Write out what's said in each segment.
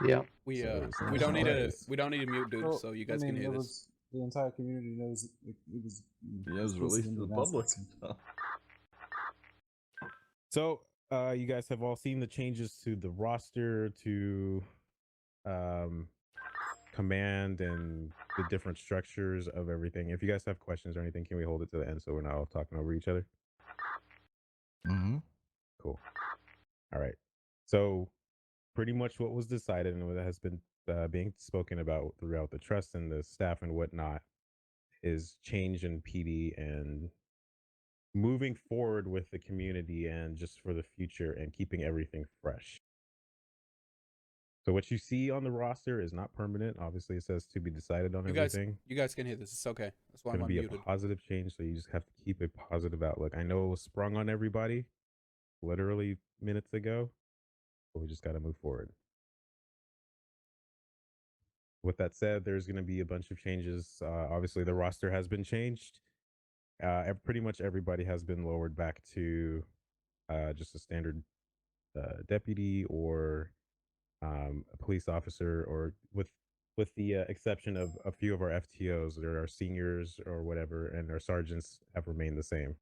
Yeah. We don't need to mute dude, Well, so you I guys can mean, hear it this. was the entire community knows it was. Yeah, it was released to the public. So, you guys have all seen the changes to the roster, to command, and the different structures of everything. If you guys have questions or anything, can we hold it to the end so we're not all talking over each other? Mm-hmm. Cool. All right. So, pretty much what was decided and what has been being spoken about throughout the trust and the staff and whatnot is change in PD and moving forward with the community and just for the future and keeping everything fresh. So what you see on the roster is not permanent. Obviously, it says to be decided on everything. You guys can hear this. It's okay. That's why It's I'm going to be unmuted. a positive change, so you just have to keep a positive outlook. I know it was sprung on everybody literally minutes ago, but we just got to move forward. With that said, there's going to be a bunch of changes. Obviously, the roster has been changed. Pretty much everybody has been lowered back to just a standard deputy or a police officer, or with the exception of a few of our FTOs, there are seniors or whatever, and our sergeants have remained the same.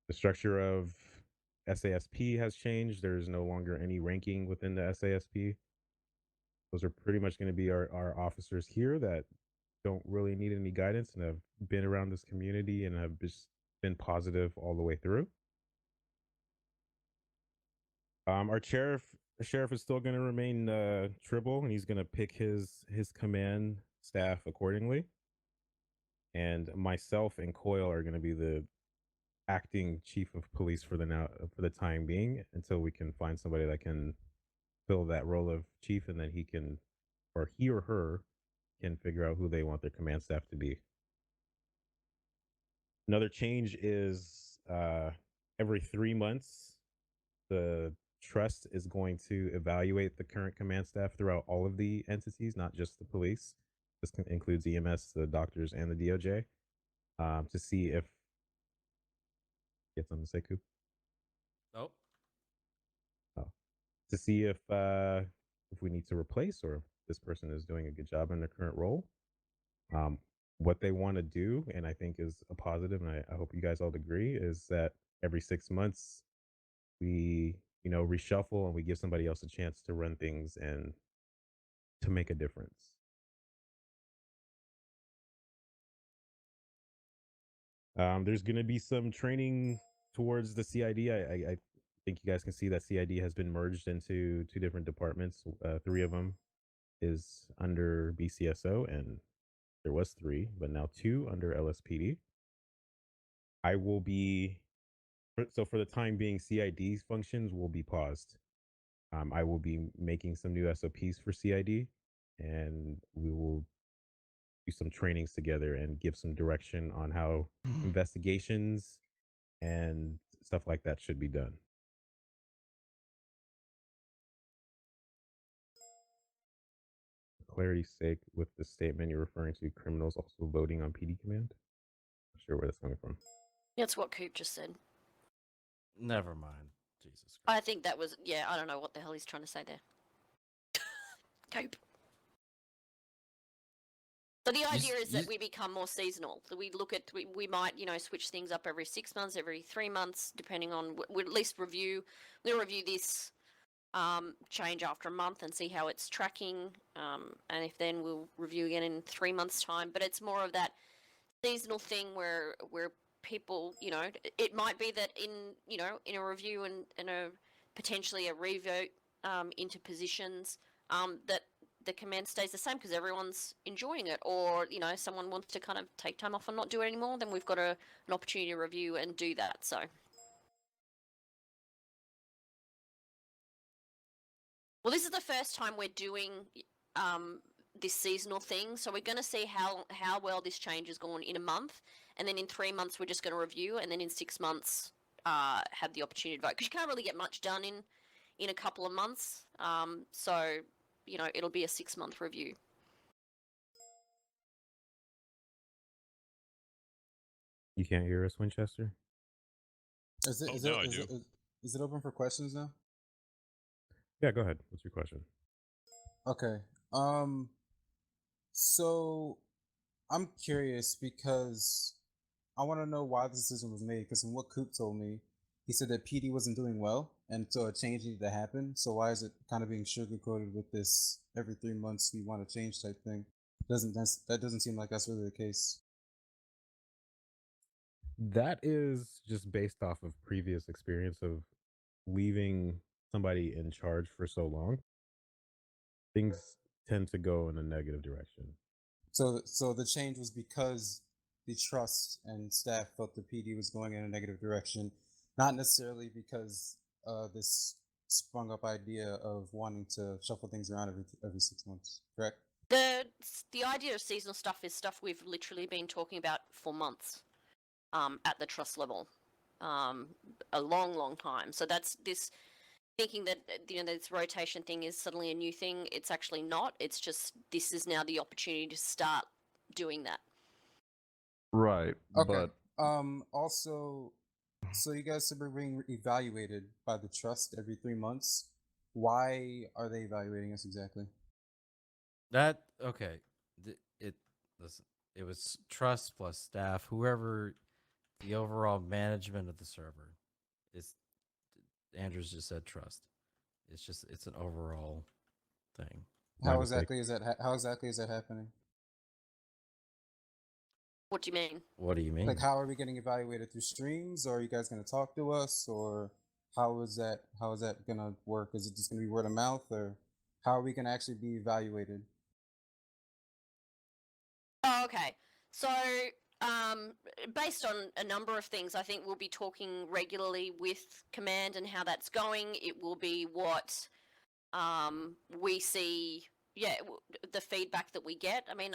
The structure of SASP has changed. There's no longer any ranking within the SASP. Those are pretty much going to be our officers here that don't really need any guidance and have been around this community and have just been positive all the way through. Our sheriff is still going to remain Tribble, and he's going to pick his command staff accordingly. And myself and Coyle are going to be the acting chief of police for the time being until we can find somebody that can fill that role of chief, and then he or her can figure out who they want their command staff to be. Another change is every 3 months, the trust is going to evaluate the current command staff throughout all of the entities, not just the police. This includes EMS, the doctors, and the DOJ, to see if. Get something to say, Coop? Nope. Oh. To see if we need to replace or if this person is doing a good job in their current role. What they want to do, and I think is a positive, and I hope you guys all agree, is that every 6 months we reshuffle and we give somebody else a chance to run things and to make a difference. There's going to be some training towards the CID. I think you guys can see that CID has been merged into 2 different departments. 3 of them is under BCSO, and there was 3, but now 2 under LSPD. I will be for the time being, CID's functions will be paused. I will be making some new SOPs for CID, and we will do some trainings together and give some direction on how investigations and stuff like that should be done. For clarity's sake, with the statement, you're referring to criminals also voting on PD command? Not sure where that's coming from. That's what Coop just said. Never mind. Jesus Christ. I think that was, I don't know what the hell he's trying to say there. Coop. So the idea is that we become more seasonal. That we look at, we might, switch things up every 6 months, every 3 months, depending on, we'll at least review. We'll review this change after a month and see how it's tracking. And if then we'll review again in 3 months' time. But it's more of that seasonal thing where people, it might be that in a review and a potentially a revote into positions that the command stays the same because everyone's enjoying it, or someone wants to kind of take time off and not do it anymore, then we've got an opportunity to review and do that. So well, this is the first time we're doing this seasonal thing, so we're going to see how well this change has gone in a month, and then in 3 months we're just going to review, and then in 6 months have the opportunity to vote, because you can't really get much done in a couple of months. So it'll be a 6-month review. You can't hear us, Winchester? Is it open for questions now? Yeah, go ahead. What's your question? Okay. So I'm curious because I want to know why the decision was made. Because from what Coop told me, he said that PD wasn't doing well, and so a change needed to happen. So why is it kind of being sugarcoated with this every 3 months we want to change type thing? That doesn't seem like that's really the case. That is just based off of previous experience of leaving somebody in charge for so long. Things tend to go in a negative direction. So the change was because the trust and staff felt the PD was going in a negative direction, not necessarily because this sprung up idea of wanting to shuffle things around every 6 months. Correct? The idea of seasonal stuff is stuff we've literally been talking about for months, at the trust level, a long time. So that's this thinking that this rotation thing is suddenly a new thing. It's actually not. It's just this is now the opportunity to start doing that. Right. Okay. But Also, so you guys are being evaluated by the trust every 3 months. Why are they evaluating us exactly? That okay. Listen. It was trust plus staff, whoever the overall management of the server is. Andrews just said trust. It's an overall thing. My How mistake. exactly is that? How exactly is that happening? What do you mean? What do you mean? Like, how are we getting evaluated through streams? Or are you guys going to talk to us? Or how is that? How is that going to work? Is it just going to be word of mouth, or how are we going to actually be evaluated? Oh, okay. So, based on a number of things, I think we'll be talking regularly with command and how that's going. It will be what we see. Yeah, the feedback that we get. I mean,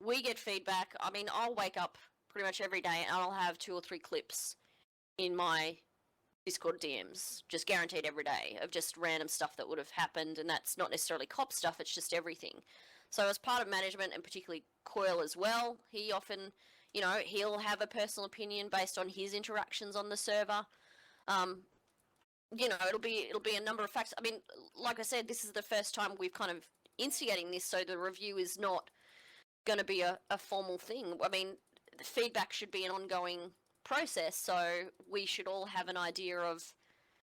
we get feedback. I mean, I'll wake up pretty much every day and I'll have 2 or 3 clips in my Discord DMs, just guaranteed every day, of just random stuff that would have happened, and that's not necessarily cop stuff, it's just everything. So as part of management, and particularly Coyle as well, he often, he'll have a personal opinion based on his interactions on the server. It'll be a number of facts. I mean, like I said, this is the first time we've kind of instigating this, so the review is not going to be a formal thing. I mean, feedback should be an ongoing process, so we should all have an idea of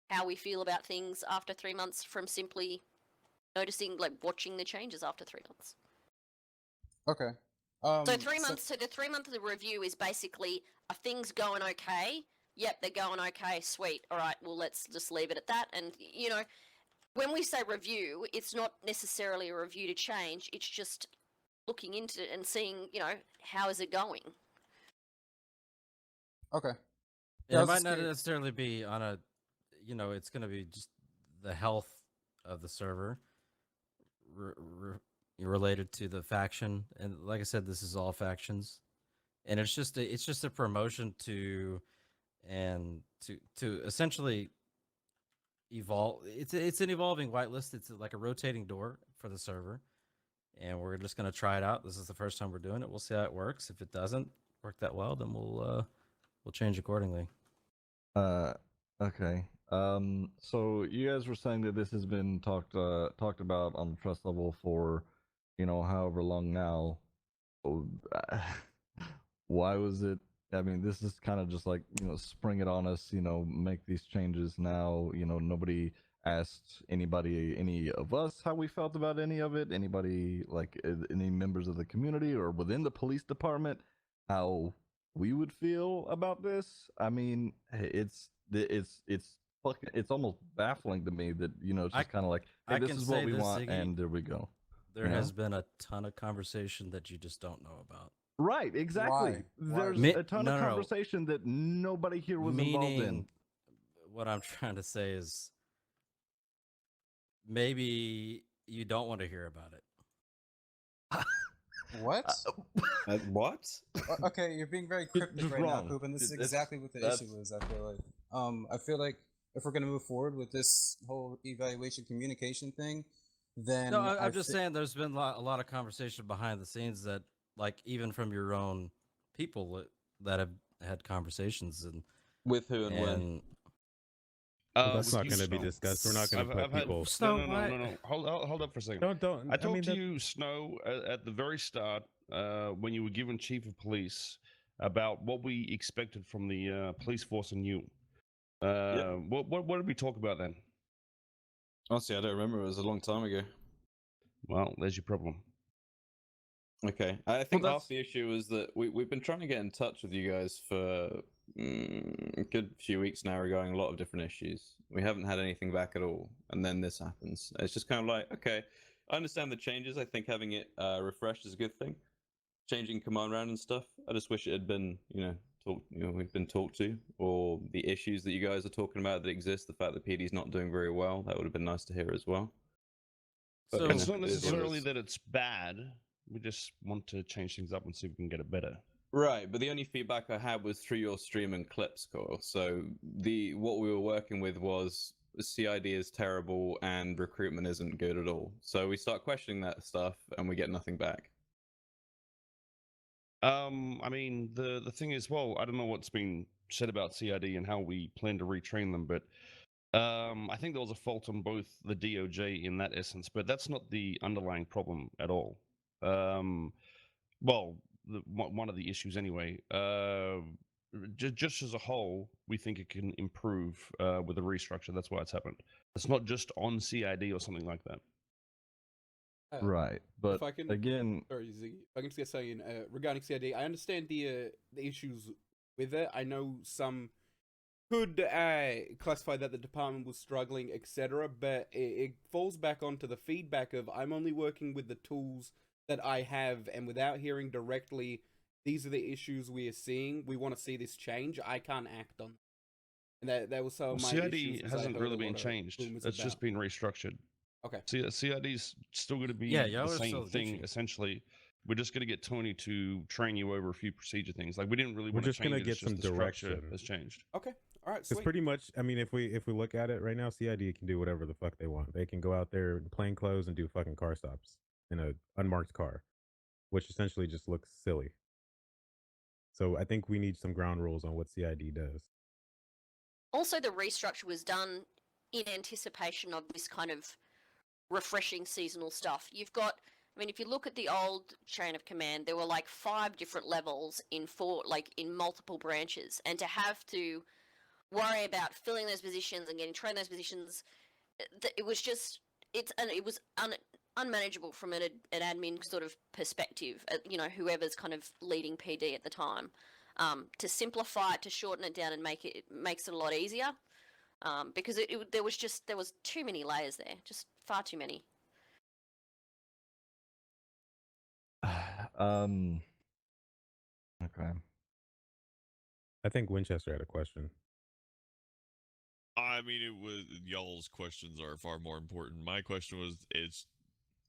how we feel about things after 3 months from simply noticing, like watching the changes after 3 months. Okay. So 3 months. So the 3 month review is basically, are things going okay? Yep, they're going okay. Sweet. All right. Well, let's just leave it at that. And when we say review, it's not necessarily a review to change. It's just looking into it and seeing, how is it going? Okay. Yeah, it might not necessarily be on a, it's going to be just the health of the server related to the faction. And like I said, this is all factions. And it's just a promotion to essentially evolve. It's an evolving whitelist. It's like a rotating door for the server. And we're just going to try it out. This is the first time we're doing it. We'll see how it works. If it doesn't work that well, then we'll change accordingly. Okay. So you guys were saying that this has been talked about on the trust level for, however long now. Why was it? I mean, this is kind of just like, spring it on us, make these changes now. Nobody asked any of us how we felt about any of it. Anybody, like any members of the community or within the police department, how we would feel about this. I mean, it's fucking, it's almost baffling to me that, it's just kind of like, hey, this is what we want, and there we go. There has been a ton of conversation that you just don't know about. Right, exactly. Why? There's a ton of conversation that nobody here was involved in. What I'm trying to say is maybe you don't want to hear about it. What? What? Okay, you're being very cryptic right now, Coop, and this is exactly what the issue is. I feel like if we're gonna move forward with this whole evaluation communication thing, then no, I'm just saying there's been a lot of conversation behind the scenes that, like, even from your own people that have had conversations and with who and when. Well, that's with not you, going to be Snow. discussed. We're not going to put I've had people. Snow, no. Hold up for a second. Don't. I talked mean, to that, you, Snow, at the very start when you were given chief of police about what we expected from the police force and you. What did we talk about then? Honestly, I don't remember. It was a long time ago. Well, there's your problem. Okay, I think that's- half the issue is that we've been trying to get in touch with you guys for a good few weeks now regarding a lot of different issues. We haven't had anything back at all, and then this happens. It's just kind of like, okay, I understand the changes. I think having it refreshed is a good thing. Changing command round and stuff. I just wish it had been, we've been talked to, or the issues that you guys are talking about that exist. The fact that PD's not doing very well, that would have been nice to hear as well. But, So- It's you know, not it is what it necessarily is. that it's bad. We just want to change things up and see if we can get it better. Right, but the only feedback I had was through your stream and clips, Coil. So what we were working with was CID is terrible and recruitment isn't good at all. So we start questioning that stuff and we get nothing back. I mean, the thing is, well, I don't know what's been said about CID and how we plan to retrain them, but I think there was a fault on both the DOJ in that essence, but that's not the underlying problem at all. Well, one of the issues anyway. Just as a whole, we think it can improve with the restructure. That's why it's happened. It's not just on CID or something like that. Right, but if I can, again, sorry, Ziggy, if I can just get saying regarding CID, I understand the issues with it. I know some could classify that the department was struggling, etc. But it falls back onto the feedback of I'm only working with the tools that I have, and without hearing directly, these are the issues we are seeing. We want to see this change. I can't act on that. And that was some of my CID issues. was I hasn't heard really a been lot of changed. rumors It's just about- been restructured. Okay. CID's still going to be Yeah, y'all the are same still thing, Gucci. essentially. We're just going to get Tony to train you over a few procedure things. Like, we didn't really We're want to just change gonna it. get It's just some the structure direction. has changed. Okay. All right. It's Sweet. pretty much. I mean, if we look at it right now, CID can do whatever the fuck they want. They can go out there in plain clothes and do fucking car stops in a unmarked car, which essentially just looks silly. So I think we need some ground rules on what CID does. Also, the restructure was done in anticipation of this kind of refreshing seasonal stuff. You've got, I mean, if you look at the old chain of command, there were like 5 different levels in multiple branches, and to have to worry about filling those positions and getting trained in those positions, it was just unmanageable from an admin sort of perspective. Whoever's kind of leading PD at the time. To simplify it, to shorten it down, and makes it a lot easier. Because there was too many layers there, just far too many. Okay. I think Winchester had a question. I mean, it was y'all's questions are far more important. My question was, it's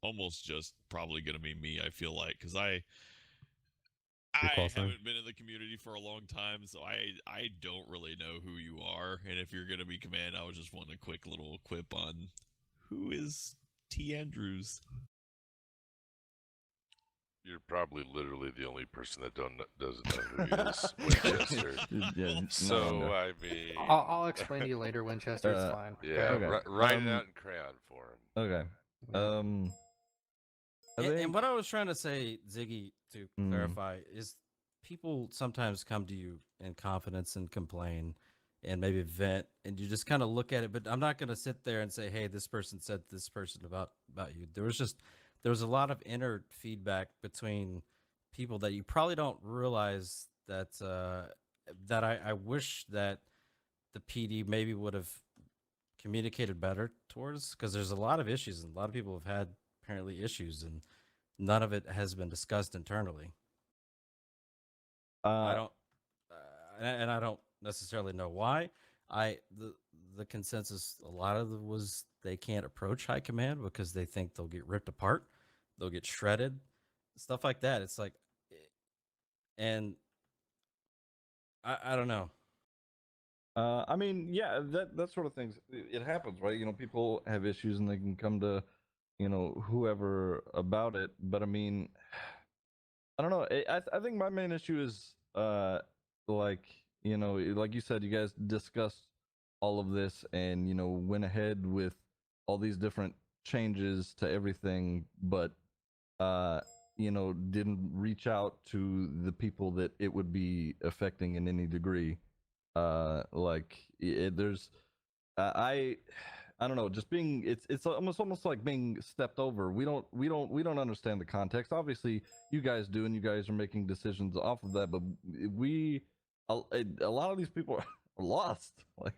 almost just probably going to be me. I feel like because I call sign? haven't been in the community for a long time, so I don't really know who you are. And if you're going to be command, I was just want a quick little quip on who is T. Andrews. You're probably literally the only person that doesn't know who he is, Winchester. Yeah, So no. I mean, I'll explain to you later, Winchester. It's fine. yeah, Okay. write it out in crayon for him. Okay. I And think- what I was trying to say, Ziggy, to clarify, is people sometimes come to you in confidence and complain and maybe vent, and you just kind of look at it. But I'm not going to sit there and say, hey, this person said this person about you. There was a lot of inner feedback between people that you probably don't realize that I wish that the PD maybe would have communicated better towards, because there's a lot of issues and a lot of people have had apparently issues, and none of it has been discussed internally. I don't, and I don't necessarily know why. The consensus, a lot of it was they can't approach high command because they think they'll get ripped apart, they'll get shredded, stuff like that. It's like, and I don't know. I mean, yeah, that sort of things. It happens, right? You know, people have issues and they can come to, whoever about it. But I mean, I don't know. I think my main issue is, like you said, you guys discussed all of this and went ahead with all these different changes to everything, but didn't reach out to the people that it would be affecting in any degree. There's I don't know, just being it's almost like being stepped over. We don't understand the context. Obviously, you guys do, and you guys are making decisions off of that. But a lot of these people are lost. Like,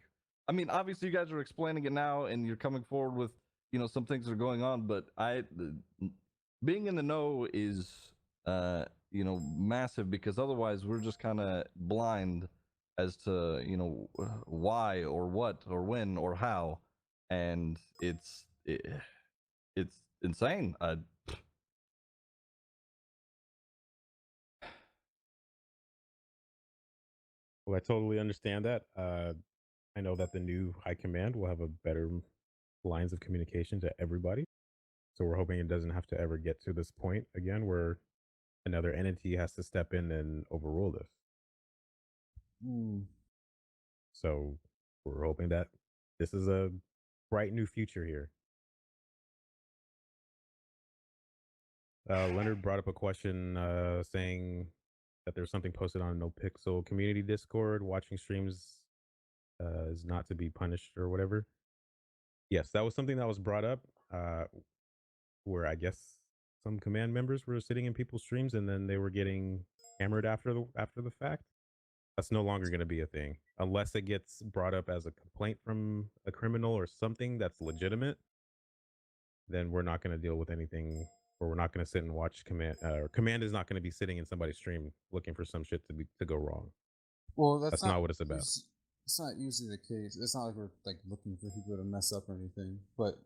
I mean, obviously, you guys are explaining it now, and you're coming forward with some things that are going on. But being in the know is massive, because otherwise we're just kind of blind as to why or what or when or how, and it's insane. Well, I totally understand that. I know that the new high command will have a better lines of communication to everybody. So we're hoping it doesn't have to ever get to this point again where another entity has to step in and overrule this. So we're hoping that this is a bright new future here. Leonard brought up a question saying that there's something posted on NoPixel community Discord. Watching streams is not to be punished or whatever. Yes, that was something that was brought up where I guess some command members were sitting in people's streams and then they were getting hammered after the fact. That's no longer going to be a thing unless it gets brought up as a complaint from a criminal or something that's legitimate. Then we're not going to deal with anything, or we're not going to sit and watch command. Command is not going to be sitting in somebody's stream looking for some shit to go wrong. Well, that's not what it's about. It's not usually the case. It's not like we're like looking for people to mess up or anything. But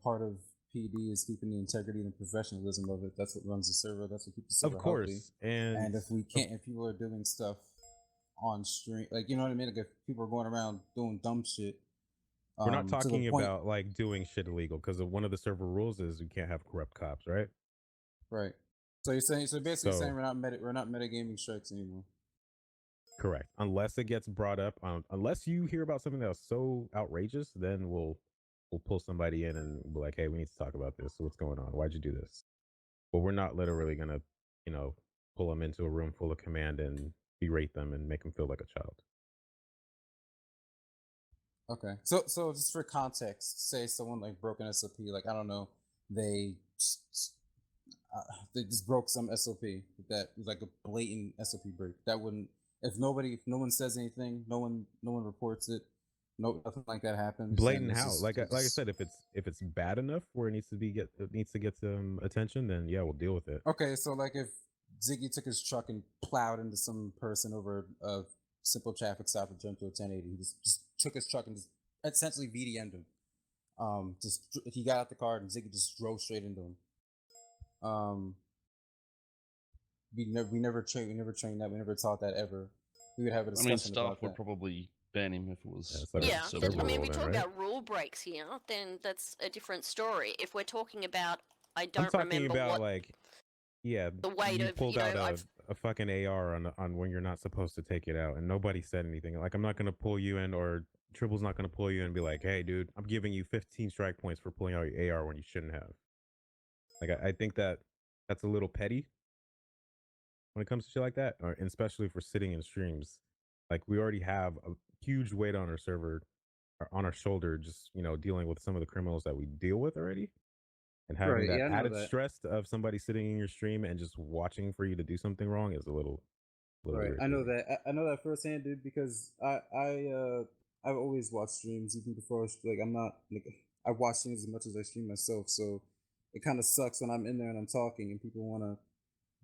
part of PD is keeping the integrity and the professionalism of it. That's what runs the server. That's what keeps the server healthy. And if we can't, if people are doing stuff on stream, like, you know what I mean? Like, if people are going around doing dumb shit. We're not talking about like doing shit illegal, because one of the server rules is you can't have corrupt cops, right? Right. So you're saying, basically saying we're not metagaming strikes anymore. Correct. Unless it gets brought up, unless you hear about something that's so outrageous, then we'll pull somebody in and be like, hey, we need to talk about this. What's going on? Why'd you do this? But we're not literally gonna, pull them into a room full of command and berate them and make them feel like a child. Okay. So just for context, say someone like broke an SOP, like, I don't know, they just broke some SOP that was like a blatant SOP break. That wouldn't, if no one says anything, no one reports it, nothing like that happens. Blatant how? Like I said, if it's bad enough where it needs to get some attention, then yeah, we'll deal with it. Okay, so like if Ziggy took his truck and plowed into some person over a simple traffic stop and jumped to a 1080, he just took his truck and just essentially VDM'd him. He got out the car and Ziggy just drove straight into him. We never trained that. We never taught that ever. We would have a discussion. I mean, staff about would that. probably ban him if it was. Yeah, I mean, if we talk about rule breaks here, then that's a different story. If we're talking about, I'm talking about like, yeah, the weight you of, pulled out a fucking AR on when you're not supposed to take it out, and nobody said anything. Like, I'm not gonna pull you in, or Tribble's not gonna pull you in and be like, hey, dude, I'm giving you 15 strike points for pulling out your AR when you shouldn't have. Like, I think that's a little petty when it comes to shit like that, and especially if we're sitting in streams. Like, we already have a huge weight on our server, or on our shoulder, just dealing with some of the criminals that we deal with already, and having that added stress of somebody sitting in your stream and just watching for you to do something wrong is a little right. Irritating. I know that firsthand, dude, because I've always watched streams even before. Like, I'm not like, I watch streams as much as I stream myself, so it kind of sucks when I'm in there and I'm talking and people want to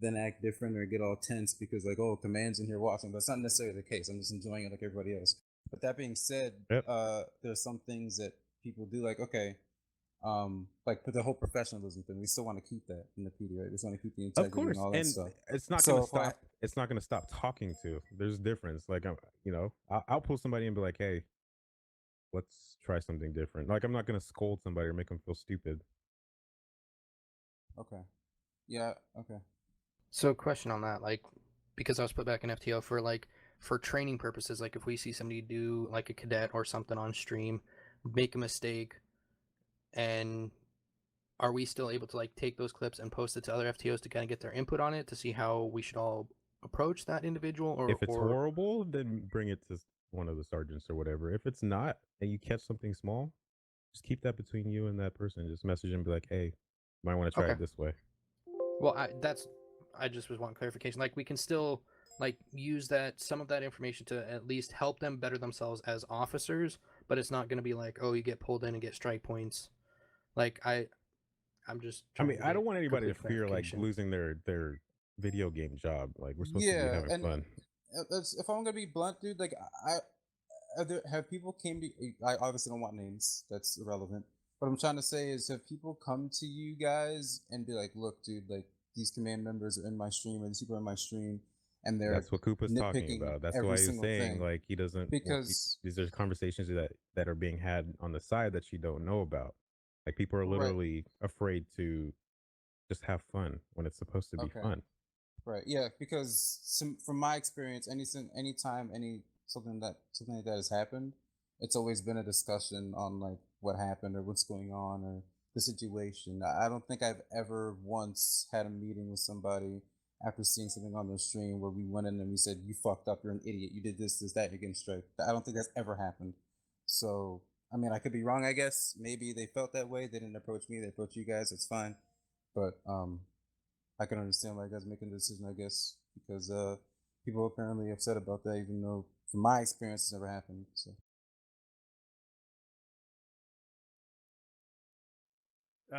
then act different or get all tense because, like, oh, command's in here watching. But it's not necessarily the case. I'm just enjoying it like everybody else. But that being said, there's some things that people do, like, okay, like the whole professionalism thing. We still want to keep that in the PD, right? We just want to keep the integrity and all that stuff. It's not going to stop. It's not going to stop talking to. There's a difference. Like, I'll pull somebody and be like, hey, let's try something different. Like, I'm not going to scold somebody or make them feel stupid. Okay. Yeah. Okay. So, question on that, like, because I was put back in FTO for like for training purposes, like if we see somebody do like a cadet or something on stream, make a mistake, and are we still able to like take those clips and post it to other FTOs to kind of get their input on it to see how we should all approach that individual? Or if it's horrible, then bring it to one of the sergeants or whatever. If it's not, and you catch something small, just keep that between you and that person. Just message and be like, "Hey, you might want to try it this way." Well, I just was wanting clarification. Like we can still like use some of that information to at least help them better themselves as officers, but it's not going to be like, oh, you get pulled in and get strike points. Like I'm just. I mean, trying to I get don't want anybody to complete fear like clarification. losing their video game job. Like we're supposed to be Yeah, having and fun. if I'm gonna be blunt, dude, like have people came to? I obviously don't want names. That's irrelevant. What I'm trying to say is, have people come to you guys and be like, "Look, dude, like these command members are in my stream, or these people are in my stream, and they're That's what Koopa's talking nitpicking about. That's every why he was single saying thing." like he doesn't Because these are conversations that are being had on the side that you don't know about. Like people are Right. literally afraid to just have fun when it's supposed to be Okay. fun. Right. Yeah. Because from my experience, anytime something like that has happened, it's always been a discussion on like what happened or what's going on or the situation. I don't think I've ever once had a meeting with somebody after seeing something on their stream where we went in and we said, "You fucked up. You're an idiot. You did this, that. You're getting straight." I don't think that's ever happened. So I mean, I could be wrong. I guess maybe they felt that way. They didn't approach me. They approached you guys. It's fine. But I can understand why you guys making the decision, I guess, because people are apparently upset about that, even though, from my experience, it's never happened. So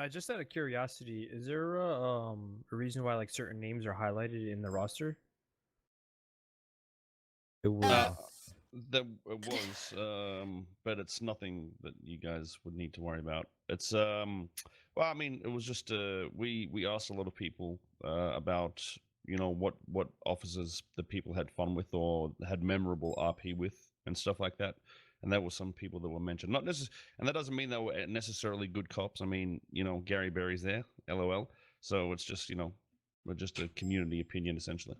Just out of curiosity, is there a reason why like certain names are highlighted in the roster? It was There it was, but it's nothing that you guys would need to worry about. It's well, I mean, it was just we asked a lot of people about what officers the people had fun with or had memorable RP with and stuff like that, and there were some people that were mentioned. Not necessarily, and that doesn't mean they were necessarily good cops. I mean, Gary Berry's there, LOL. So it's just we're just a community opinion essentially.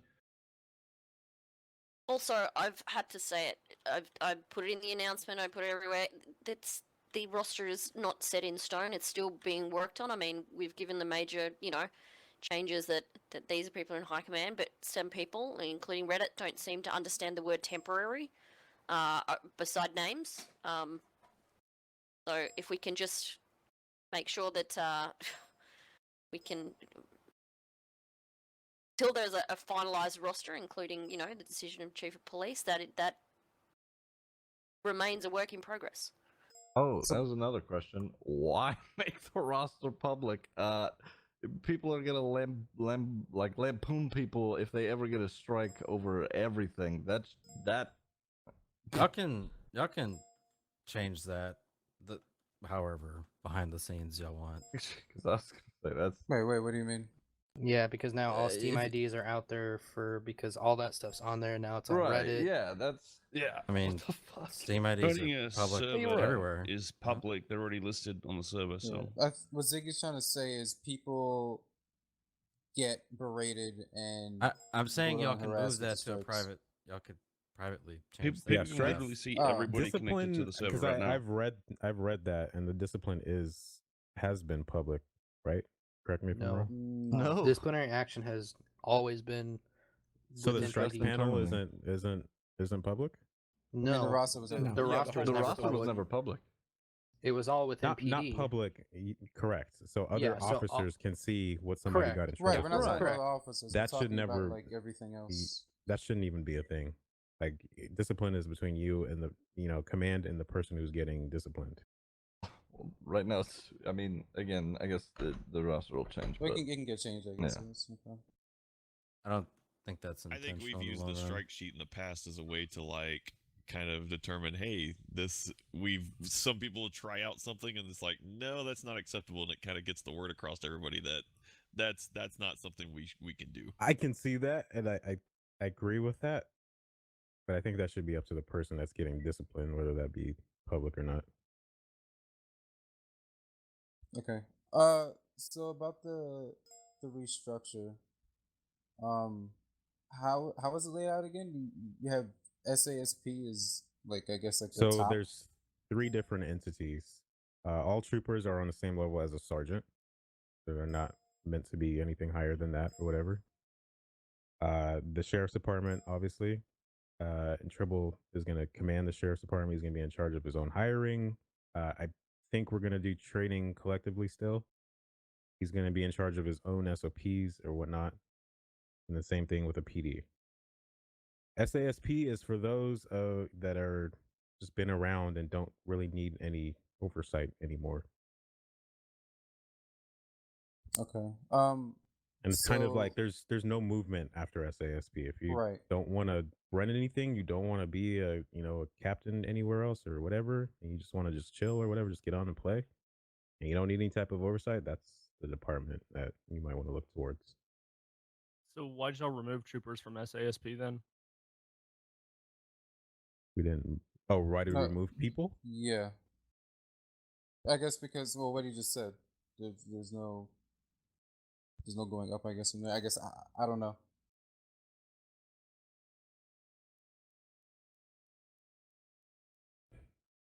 Also, I've had to say it. I put it in the announcement. I put it everywhere. That's the roster is not set in stone. It's still being worked on. I mean, we've given the major, changes that these are people in high command, but some people, including Reddit, don't seem to understand the word temporary. Beside names. So if we can just make sure that we can, till there's a finalized roster, including the decision of chief of police, that remains a work in progress. Oh, that was another question. Why make the roster public? People are gonna lampoon people if they ever get a strike over everything. That. Y'all can change that. However, behind the scenes y'all want. Because I was gonna say that's. Wait, what do you mean? Yeah, because now all Steam if- IDs are out there because all that stuff's on there now. It's on Right, Reddit. yeah, I mean, what the fuck? Steam IDs Owning are a public server everywhere. is public. They're already listed on the server. So What Ziggy's trying to say is people get berated and I'm saying y'all borderline can move harassed with that the to a strikes. private. Y'all could privately people, change people that. can strikes. literally see Oh. everybody connected to the server because right now. I've read that, and the discipline has been public, right? Correct me if I'm No. wrong. No. Disciplinary action has always been. So the within strikes PD. panel terminating. isn't public. I mean, No, the roster was the roster was The never roster public. was never public. It was all within Not PD. public, correct. So other Yeah, so, officers can see what somebody correct. got in Right, trouble we're not for. talking Correct. about officers. That we're should talking never about, like everything else. That shouldn't even be a thing. Like discipline is between you and the command and the person who's getting disciplined. Well, right now, I mean, again, I guess the roster will change. But But it can get changed, I guess. yeah. That's no problem. I don't think that's I intentional. think we've in used long the run. strike sheet in the past as a way to like kind of determine, hey, some people try out something and it's like, no, that's not acceptable, and it kind of gets the word across to everybody that that's not something we can do. I can see that, and I agree with that, but I think that should be up to the person that's getting disciplined, whether that be public or not. Okay. So about the restructure, how is it laid out again? You have SASP is like, I guess, like the So top. there's 3 different entities. All troopers are on the same level as a sergeant. So they're not meant to be anything higher than that or whatever. The sheriff's department, obviously, and Tribble is going to command the sheriff's department. He's going to be in charge of his own hiring. I think we're going to do training collectively still. He's going to be in charge of his own SOPs or whatnot. And the same thing with a PD. SASP is for those that are just been around and don't really need any oversight anymore. Okay. And it's kind of like So there's no movement after SASP. If you right. don't want to run anything, you don't want to be a captain anywhere else or whatever, and you just want to just chill or whatever, just get on and play, and you don't need any type of oversight, that's the department that you might want to look towards. So why'd y'all remove troopers from SASP then? We didn't. Oh, why did we No, remove people? yeah. I guess because, well, what you just said, there's no going up. I guess from there. I guess I don't know.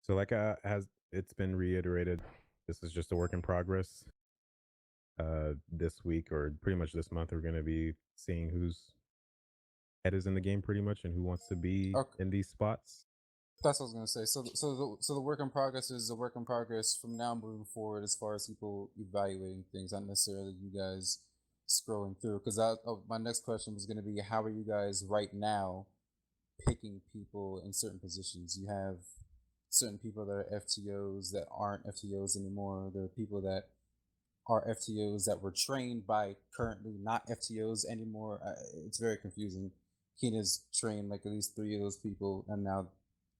So like has it's been reiterated, this is just a work in progress. This week or pretty much this month, we're going to be seeing whose head is in the game pretty much and who wants to be in these spots. That's what I was gonna say. So the work in progress is a work in progress from now moving forward, as far as people evaluating things, not necessarily you guys scrolling through. Because my next question was gonna be, how are you guys right now picking people in certain positions? You have certain people that are FTOs that aren't FTOs anymore. There are people that are FTOs that were trained by currently not FTOs anymore. It's very confusing. Keena's trained like at least 3 of those people, and now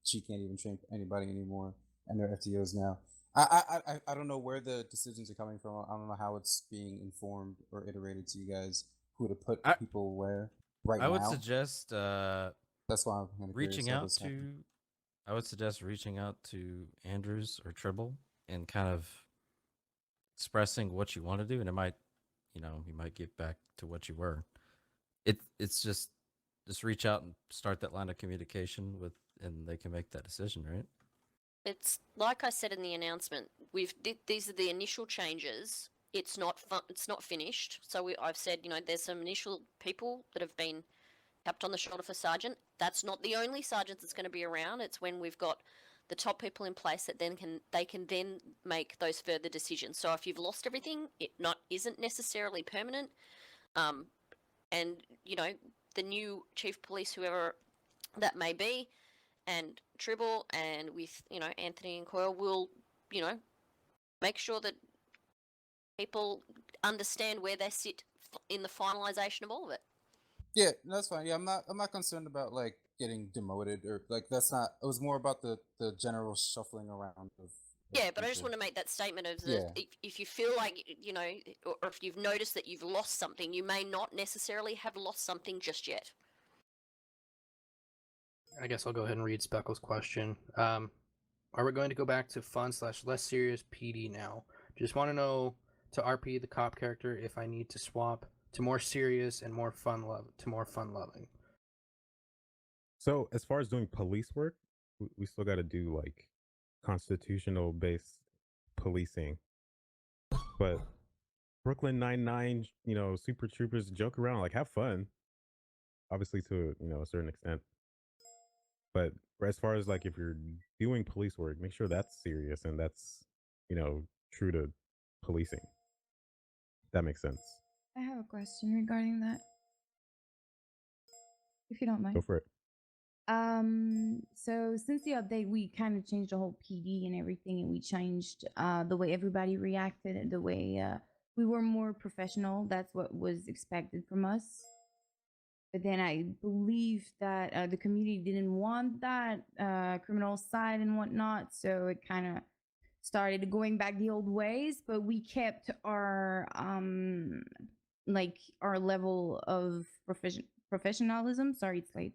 she can't even train anybody anymore, and they're FTOs now. I don't know where the decisions are coming from. I don't know how it's being informed or iterated to you guys who to put people where right now. I would suggest that's why I'm kind of reaching out to. I would suggest reaching out to Andrews or Tribble and kind of expressing what you want to do, and it might, you might get back to what you were. It's just reach out and start that line of communication with, and they can make that decision, right? It's like I said in the announcement. These are the initial changes. It's not it's not finished. So I've said, there's some initial people that have been tapped on the shoulder for sergeant. That's not the only sergeant that's going to be around. It's when we've got the top people in place that they can then make those further decisions. So if you've lost everything, it isn't necessarily permanent. And the new chief of police, whoever that may be, and Tribble, and with Anthony and Coyle, will make sure that people understand where they sit in the finalization of all of it. Yeah, that's fine. Yeah, I'm not concerned about like getting demoted or like that's not. It was more about the general shuffling around of. Yeah, but I just want to make that statement of if you feel like or if you've noticed that you've lost something, you may not necessarily have lost something just yet. I guess I'll go ahead and read Speckle's question. Are we going to go back to fun/less serious PD now? Just want to know, to RP the cop character, if I need to swap to more serious and more fun loving. So as far as doing police work, we still got to do like constitutional based policing. But Brooklyn Nine-Nine, Super Troopers, joke around, like have fun. Obviously to a certain extent. But as far as like if you're doing police work, make sure that's serious and that's true to policing. That makes sense. I have a question regarding that, if you don't mind. Go for it. So since the update, we kind of changed the whole PD and everything, and we changed the way everybody reacted and the way we were more professional. That's what was expected from us. But then I believe that the community didn't want that criminal side and whatnot, so it kind of started going back the old ways. But we kept our our level of professionalism. Sorry, it's late.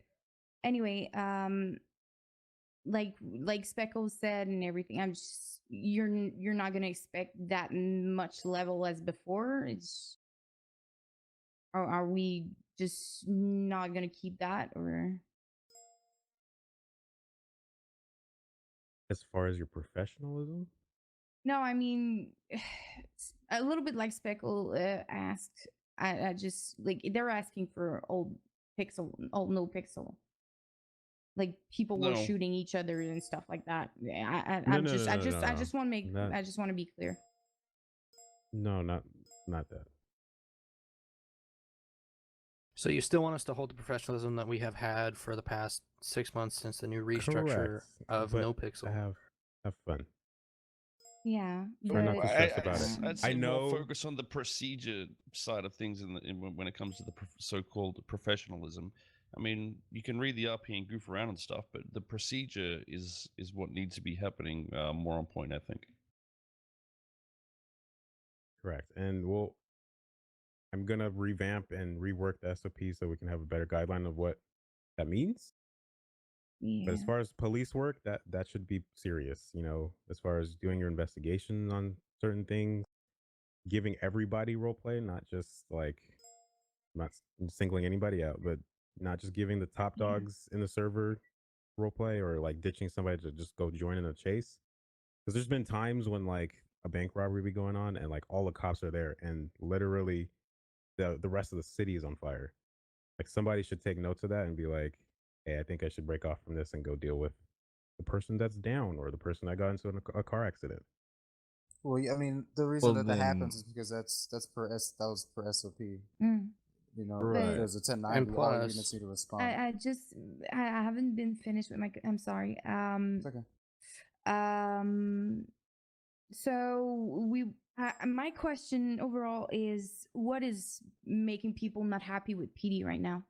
Anyway, like Speckle said and everything, I'm just you're not gonna expect that much level as before. It's or are we just not gonna keep that, or As far as your professionalism, No, I mean, a little bit like Speckle asked. I just like they're asking for old no pixel. Like people were No. shooting each other and stuff like that. No, I'm no, just, no, I no, just, no, I no. just want to make, Not- I just want to be clear. no, not that. So you still want us to hold the professionalism that we have had for the past 6 months since the new restructure Correct, of but NoPixel. have fun. Yeah, Try not to but stress about it. I'd say I more know. focus on the procedure side of things when it comes to the so-called professionalism. I mean, you can read the RP and goof around and stuff, but the procedure is what needs to be happening more on point, I think. Correct. And I'm gonna revamp and rework the SOP so we can have a better guideline of what that means. But as yeah, far as police work, that should be serious. You know, as far as doing your investigation on certain things, giving everybody role play, not just like not singling anybody out, but not just giving the top Yeah. dogs in the server role play or like ditching somebody to just go join in a chase. Because there's been times when like a bank robbery be going on and like all the cops are there and literally the rest of the city is on fire. Like somebody should take notes of that and be like, hey, I think I should break off from this and go deal with the person that's down or the person that got into a car accident. Well, yeah, I mean, the reason Well, that then- happens is because that was per SOP. Mm. You know, Right. because the 1090, And all plus- units need to respond. I haven't been finished with my. I'm sorry. It's okay. So my question overall is, what is making people not happy with PD right now?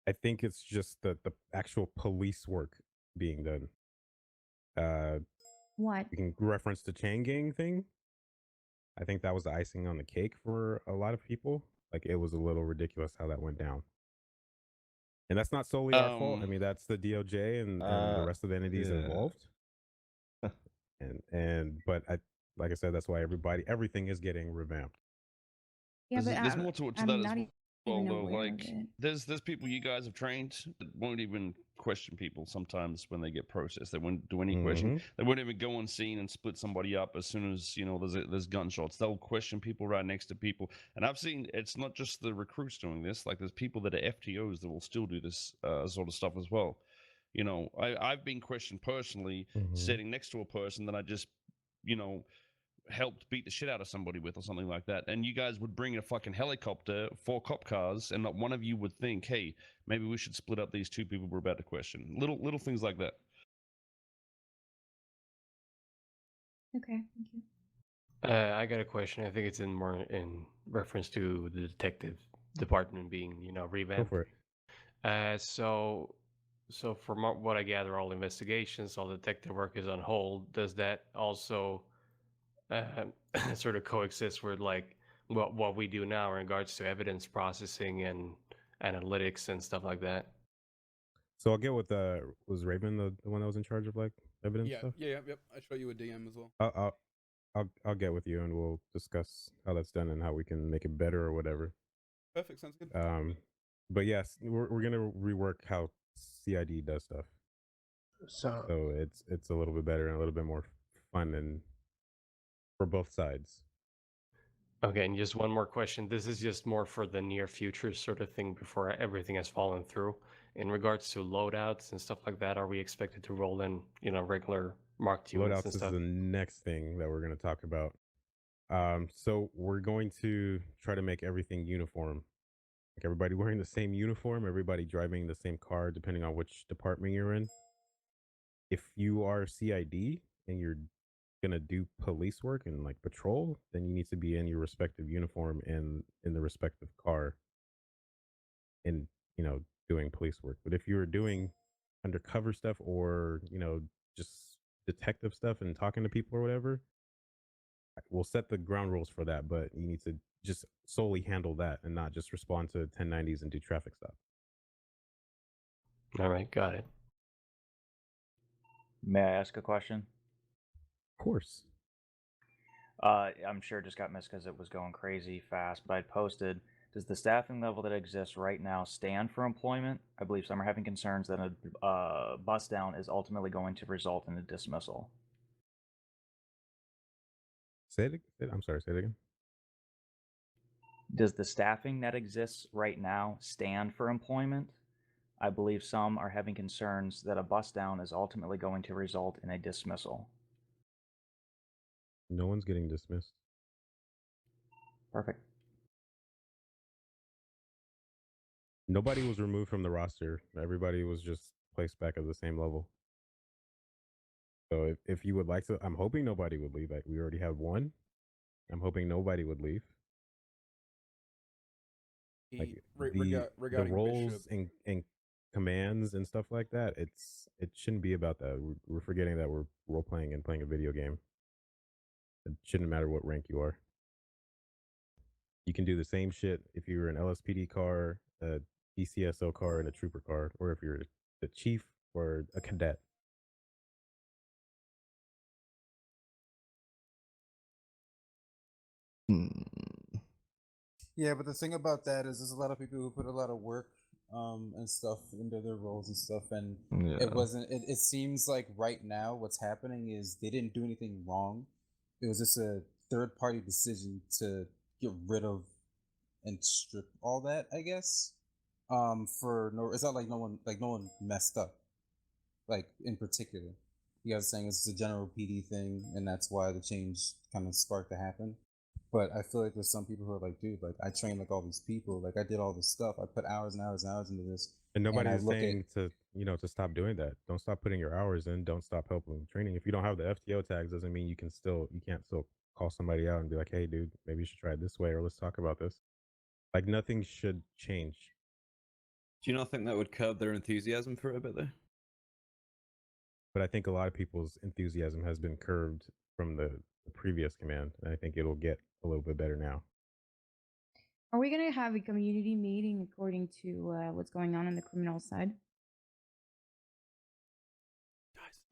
I think it's just the actual police work being done. What? You can reference the chain gang thing. I think that was the icing on the cake for a lot of people. Like it was a little ridiculous how that went down. And that's not solely our fault. I mean, that's the DOJ and the rest of the entities yeah. involved. But like I said, that's why everything is getting revamped. Yeah, There's more to it to I'm that not as well, even though. aware of Like, it. there's people you guys have trained that won't even question people sometimes when they get processed. They won't do any question. Mhm. They won't even go on scene and split somebody up as soon as there's gunshots. They'll question people right next to people. And I've seen it's not just the recruits doing this. Like, there's people that are FTOs that will still do this sort of stuff as well. You know, I've been questioned personally, Mhm. sitting next to a person that I just, helped beat the shit out of somebody with or something like that, and you guys would bring a fucking helicopter, 4 cop cars, and not one of you would think, hey, maybe we should split up these 2 people we're about to question. Little things like that. Okay, thank you. I got a question. I think it's more in reference to the detective department being, Go revamped. for it. So from what I gather, all investigations, all detective work is on hold. Does that also sort of coexist with like what we do now in regards to evidence processing and analytics and stuff like that? So I'll get with was Raven the one that was in charge of like evidence Yeah, stuff? yep. I shot you a DM as well. I'll get with you and we'll discuss how that's done and how we can make it better or whatever. Perfect, sounds good. But yes, we're gonna rework how CID does stuff. So it's a little bit better and a little bit more fun and for both sides. Okay, and just one more question. This is just more for the near future sort of thing before everything has fallen through. In regards to loadouts and stuff like that, are we expected to roll in, regular marked units Loadouts and is stuff? the next thing that we're going to talk about. So we're going to try to make everything uniform. Like everybody wearing the same uniform, everybody driving the same car, depending on which department you're in. If you are CID and you're gonna do police work and like patrol, then you need to be in your respective uniform and in the respective car and doing police work. But if you're doing undercover stuff or just detective stuff and talking to people or whatever, we'll set the ground rules for that, but you need to just solely handle that and not just respond to 1090s and do traffic stuff. All right, got it. May I ask a question? Of course. I'm sure it just got missed because it was going crazy fast, but I posted Does the staffing level that exists right now stand for employment? I believe some are having concerns that a bust down is ultimately going to result in a dismissal. I'm sorry, say it again. Does the staffing that exists right now stand for employment? I believe some are having concerns that a bust down is ultimately going to result in a dismissal. No one's getting dismissed. Perfect. Nobody was removed from the roster. Everybody was just placed back at the same level. So if you would like to, I'm hoping nobody would leave. Like we already have one. I'm hoping nobody would leave. Like the regarding roles Bishop, and commands and stuff like that, it shouldn't be about that. We're forgetting that we're role playing and playing a video game. It shouldn't matter what rank you are. You can do the same shit if you're an LSPD car, a DCSO car, and a trooper car, or if you're the chief or a cadet. Yeah, but the thing about that is there's a lot of people who put a lot of work and stuff into their roles and stuff, and it wasn't it seems like right now what's happening is they didn't do anything wrong. It was just a third party decision to get rid of and strip all that, I guess. For no, it's not like no one messed up, like in particular. You guys are saying it's a general PD thing, and that's why the change kind of sparked to happen. But I feel like there's some people who are like, dude, like I trained like all these people, like I did all this stuff, I put hours and hours and hours into this, And I nobody's look saying to to stop doing that. Don't stop putting your hours in. Don't stop helping with training. If you don't have the FTO tags, doesn't mean you can't still call somebody out and be like, hey, dude, maybe you should try it this way, or let's talk about this. Like nothing should change. Do you not think that would curb their enthusiasm for it a bit though? But I think a lot of people's enthusiasm has been curbed from the previous command, and I think it'll get a little bit better now. Are we gonna have a community meeting according to what's going on the criminal side?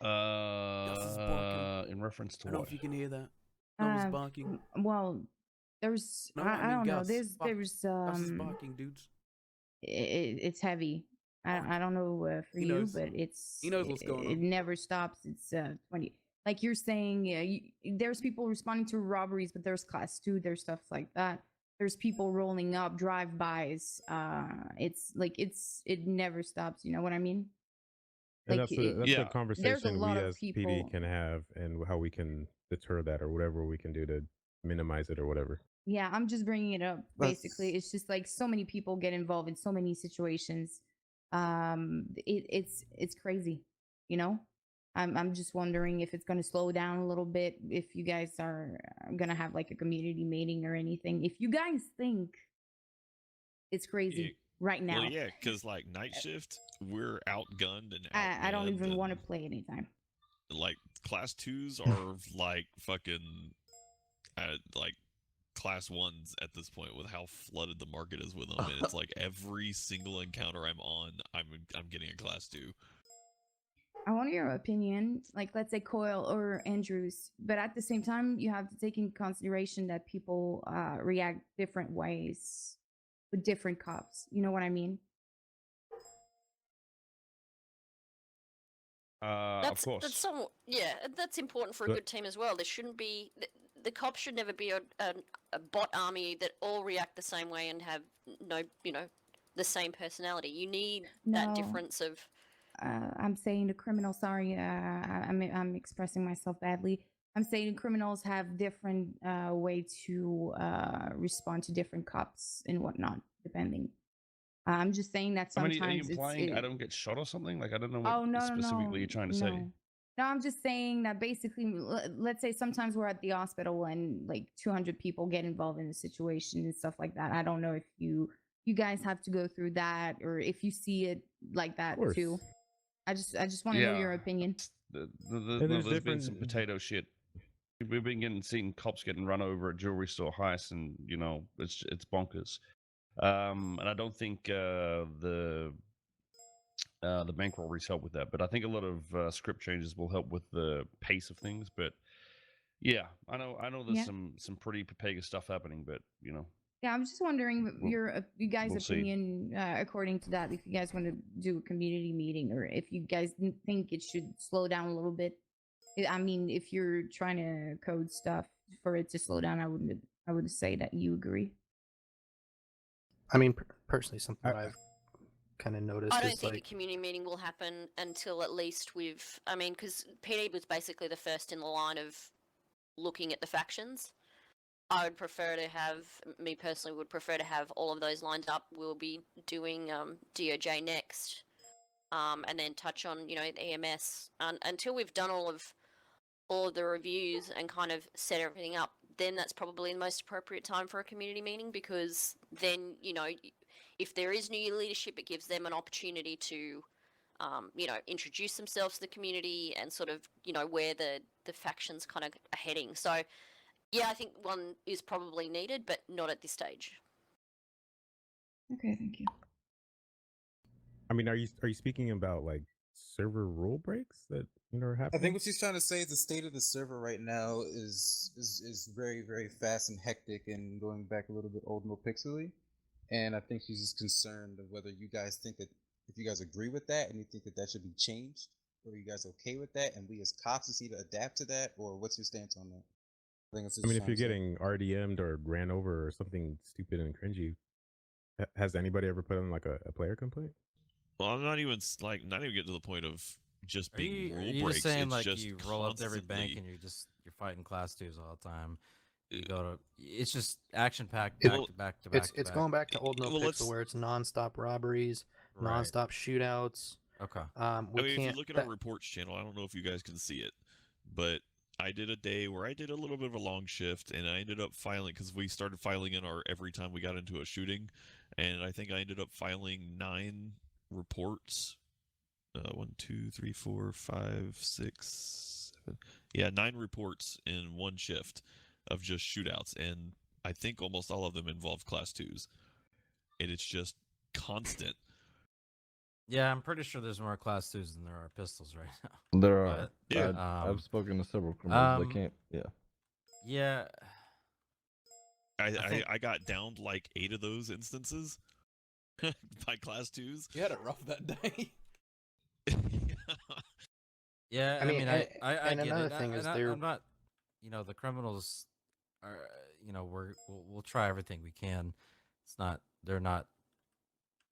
In reference to I don't know what? if you can hear that. No one's barking. Well, there's No, I don't know. Gus. There's Gus is barking, dudes. it's heavy. I don't know for He you, knows. but He knows what's going it on. never stops. It's 20. Like you're saying, there's people responding to robberies, but there's class 2, there's stuff like that. There's people rolling up drive-bys. It's like it never stops. You know what I mean? And Like that's a there's a conversation lot we of as PD people. can have, and how we can deter that, or whatever we can do to minimize it, or whatever. Yeah, I'm just bringing it up. Basically, it's just like so many people get involved in so many situations. It's crazy, you know. I'm just wondering if it's going to slow down a little bit. If you guys are going to have like a community meeting or anything. If you guys think it's crazy right now, Well, yeah, because like night shift, we're outgunned and I don't even want to and, play anytime. like class 2s are like fucking like class 1s at this point with how flooded the market is with them, and it's like every single encounter I'm on, I'm getting a class 2. I want your opinion, like let's say Coil or Andrews, but at the same time, you have to take in consideration that people react different ways with different cops. You know what I mean? Of course. That's somewhat, yeah, that's important for a But- good team as well. There shouldn't be the cops should never be a bot army that all react the same way and have no, the same personality. You need that No. difference of. I'm saying the criminals. Sorry, I'm expressing myself badly. I'm saying criminals have different way to respond to different cops and whatnot, depending. I'm just saying that How sometimes many are you it's. implying? I don't get shot or something? Like I don't know what Oh no, specifically you're trying to no. say. No, I'm just saying that basically, let's say sometimes we're at the hospital and like 200 people get involved in the situation and stuff like that. I don't know if you guys have to go through that or if you see it like that Of course. too. I just want to know your opinion. There's been some potato shit. We've been seeing cops getting run over at jewelry store heists, and it's bonkers. And I don't think the bankroll help with that, but I think a lot of script changes will help with the pace of things. But yeah, I know there's Yeah. some pretty Papega stuff happening, but Yeah, I'm just wondering you guys' we'll see. opinion according to that. If you guys want to do a community meeting, or if you guys think it should slow down a little bit. I mean, if you're trying to code stuff for it to slow down, I would say that you agree. I mean, personally, something that I've kind of noticed I don't is think like a community meeting will happen until at least we've. I mean, because PD was basically the first in the line of looking at the factions. I would prefer to have, me personally, would prefer to have all of those lined up. We'll be doing DOJ next, and then touch on the EMS until we've done all of the reviews and kind of set everything up. Then that's probably the most appropriate time for a community meeting, because then if there is new leadership, it gives them an opportunity to introduce themselves to the community and sort of where the factions kind of are heading. So yeah, I think one is probably needed, but not at this stage. Okay, thank you. I mean, are you speaking about like server rule breaks that are I happening? think what she's trying to say is the state of the server right now is very, very fast and hectic, and going back a little bit old nopixely. And I think she's just concerned of whether you guys think that, if you guys agree with that and you think that that should be changed, or are you guys okay with that, and we as cops just need to adapt to that, or what's your stance on that? I think that's what I mean, she's if you're trying to say. getting RDM'd or ran over or something stupid and cringy, has anybody ever put in like a player complaint? Well, I'm not even getting to the point of just Are being you, rule are you breaks. just saying It's like just you roll up to every bank constantly- and you're fighting class 2s all the time? You go to it's just action packed It- back to back to back. it's to it's back. going back to old Well, nopixel let's- where it's nonstop robberies, Right. nonstop shootouts. Okay. We I mean, if you can't. look at our reports channel, I don't know if you guys can see it, but I did a day where I did a little bit of a long shift, and I ended up filing, because we started filing in our every time we got into a shooting, and I think I ended up filing 9 reports. 1, 2, 3, 4, 5, 6, 7. Yeah, 9 reports in one shift of just shootouts, and I think almost all of them involve class 2s, and it's just constant. Yeah, I'm pretty sure there's more class 2s than there are pistols right now. There are. But, Yeah. I've spoken to several criminals. They um, can't. Yeah. Yeah. think- I got downed like 8 of those instances by class 2s. You had it rough that day. Yeah, I mean, I and get another it. thing is I'm not, the criminals are, we'll try everything we can. They're not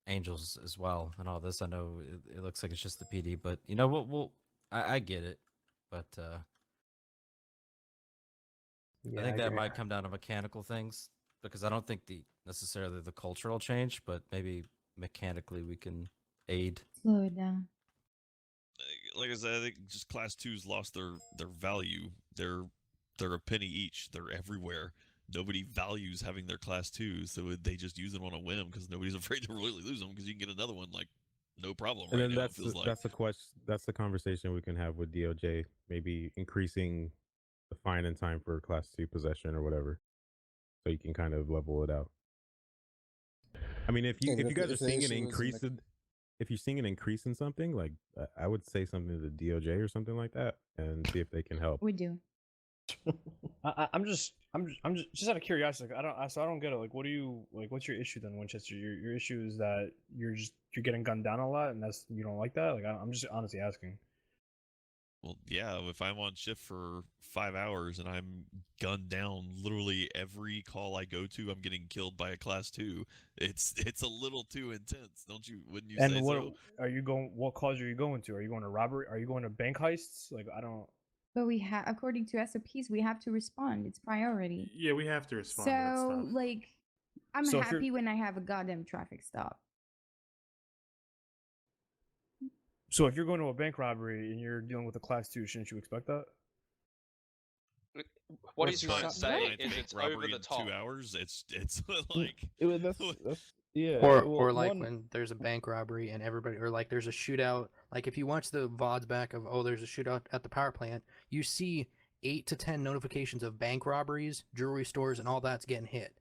angels as well and all this. I know it looks like it's just the PD, but I get it, but I think that might come down to mechanical things, because I don't think necessarily the cultural change, but maybe mechanically we can aid. Slow it down. Like I said, I think just class 2s lost their value. They're a penny each. They're everywhere. Nobody values having their class 2s, so they just use them on a whim because nobody's afraid to really lose them, because you can get another one like no problem. And right then now, it feels like. that's the question. That's the conversation we can have with DOJ. Maybe increasing the fine and time for class 2 possession or whatever, so you can kind of level it out. I mean, if you guys are seeing an increase if you're seeing an increase in something, like I would say something to the DOJ or something like that, and see if they can help. We do. I'm just out of curiosity. Like, I don't get it. Like, what's your issue then, Winchester? Your issue is that you're getting gunned down a lot, and you don't like that. Like, I'm just honestly asking. Well, yeah, if I'm on shift for 5 hours and I'm gunned down literally every call I go to, I'm getting killed by a class 2. It's a little too intense, wouldn't you say And what so? are you going? What calls are you going to? Are you going to robbery? Are you going to bank heists? Like, I don't. But we have, according to SOPs, we have to respond. It's priority. Yeah, we have to respond to that So, stuff. like, I'm So if you're- happy when I have a goddamn traffic stop. So if you're going to a bank robbery and you're dealing with a class 2, shouldn't you expect that? What he's trying to say is bank it's robbery over the in top. 2 hours. It's like That's yeah. Or like when there's a bank robbery and everybody, or like there's a shootout. Like if you watch the VODs back of, oh, there's a shootout at the power plant, you see 8 to 10 notifications of bank robberies, jewelry stores, and all that's getting hit.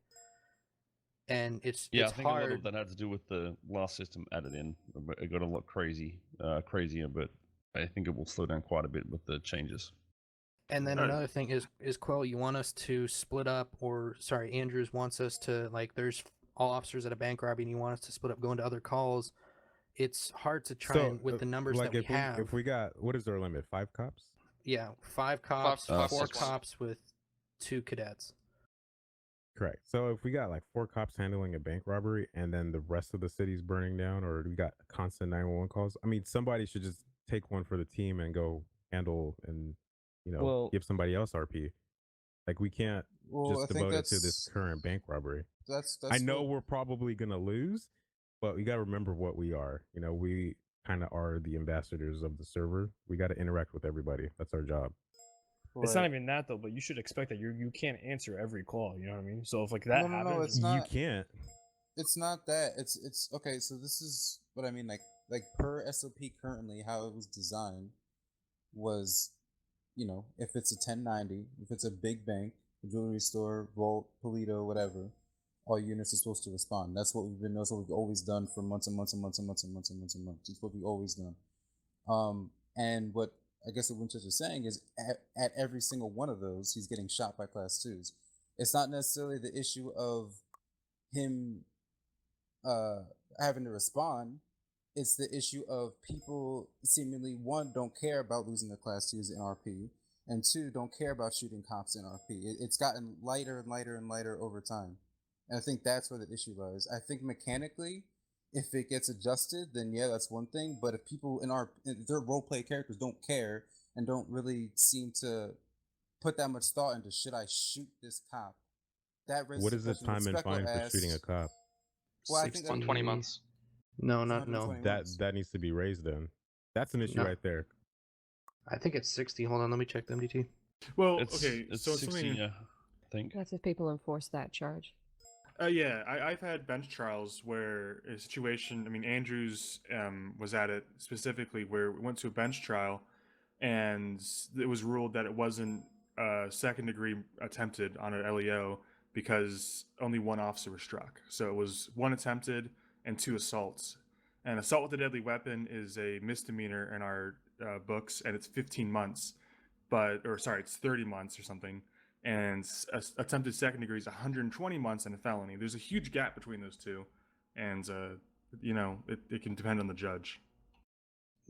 And it's I it's think hard. a lot of that had to do with the last system added in. It got a lot crazier, but I think it will slow down quite a bit with the changes. And then another thing is Quill, you want us to split up, or sorry, Andrews wants us to, like, there's all officers at a bank robbery, and you want us to split up, go into other calls. It's hard to try and with the numbers like that we have. if we got, what is our limit? 5 cops? Yeah, 5 cops, Five 4 plus one. cops with 2 cadets. Correct. So if we got like 4 cops handling a bank robbery and then the rest of the city's burning down, or we got constant 911 calls, I mean, somebody should just take one for the team and go handle and, Well- give somebody else RP. Like, we can't Well, I just think devote it to this that's current bank robbery. that's I know what- we're probably gonna lose, but we got to remember what we are. We kind of are the ambassadors of the server. We got to interact with everybody. That's our job. It's not even that though, but you should expect that you can't answer every call. You know what I mean? So if like that No, happens, it's not. You can't. It's not that. It's okay. So this is what I mean. Like per SOP currently, how it was designed was, if it's a 1090, if it's a big bank, a jewelry store, vault, Polito, whatever, all units are supposed to respond. That's what we've been. That's what we've always done for months and months and months and months and months and months and months. It's what we've always done. And what I guess what Winchester's is saying is at every single one of those, he's getting shot by class 2s. It's not necessarily the issue of him having to respond. It's the issue of people seemingly, one, don't care about losing their class 2s in RP, and 2, don't care about shooting cops in RP. It's gotten lighter and lighter and lighter over time. And I think that's where the issue lies. I think mechanically, if it gets adjusted, then yeah, that's one thing. But if people if their roleplay characters don't care and don't really seem to put that much thought into, should I shoot this cop? That raises What is the question when time and Speckle fine for asks- shooting a cop? Well, I think that- 20 months. No, It's not no. 120 That months. that needs to be raised then. That's an issue No. right there. I think it's 60. Hold on, let me check the MDT. Well, It's, okay, it's so 60, something. yeah, I think. That's if people enforce that charge. Yeah, I've had bench trials where a situation. I mean, Andrews was at it specifically where we went to a bench trial, and it was ruled that it wasn't second degree attempted on an LEO because only one officer was struck. So it was 1 attempted and 2 assaults. And assault with a deadly weapon is a misdemeanor in our books, and it's 15 months. It's 30 months or something. And attempted second degree is 120 months and a felony. There's a huge gap between those two, and it can depend on the judge.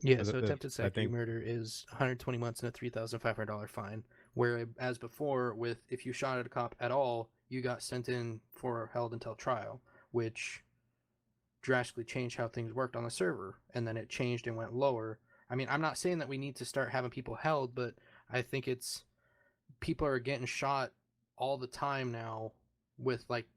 Yeah, As so I- attempted I second degree think- murder is 120 months and a $3,500 fine. Whereas before, with if you shot at a cop at all, you got sent in for held until trial, which drastically changed how things worked on the server, and then it changed and went lower. I mean, I'm not saying that we need to start having people held, but I think it's people are getting shot all the time now with like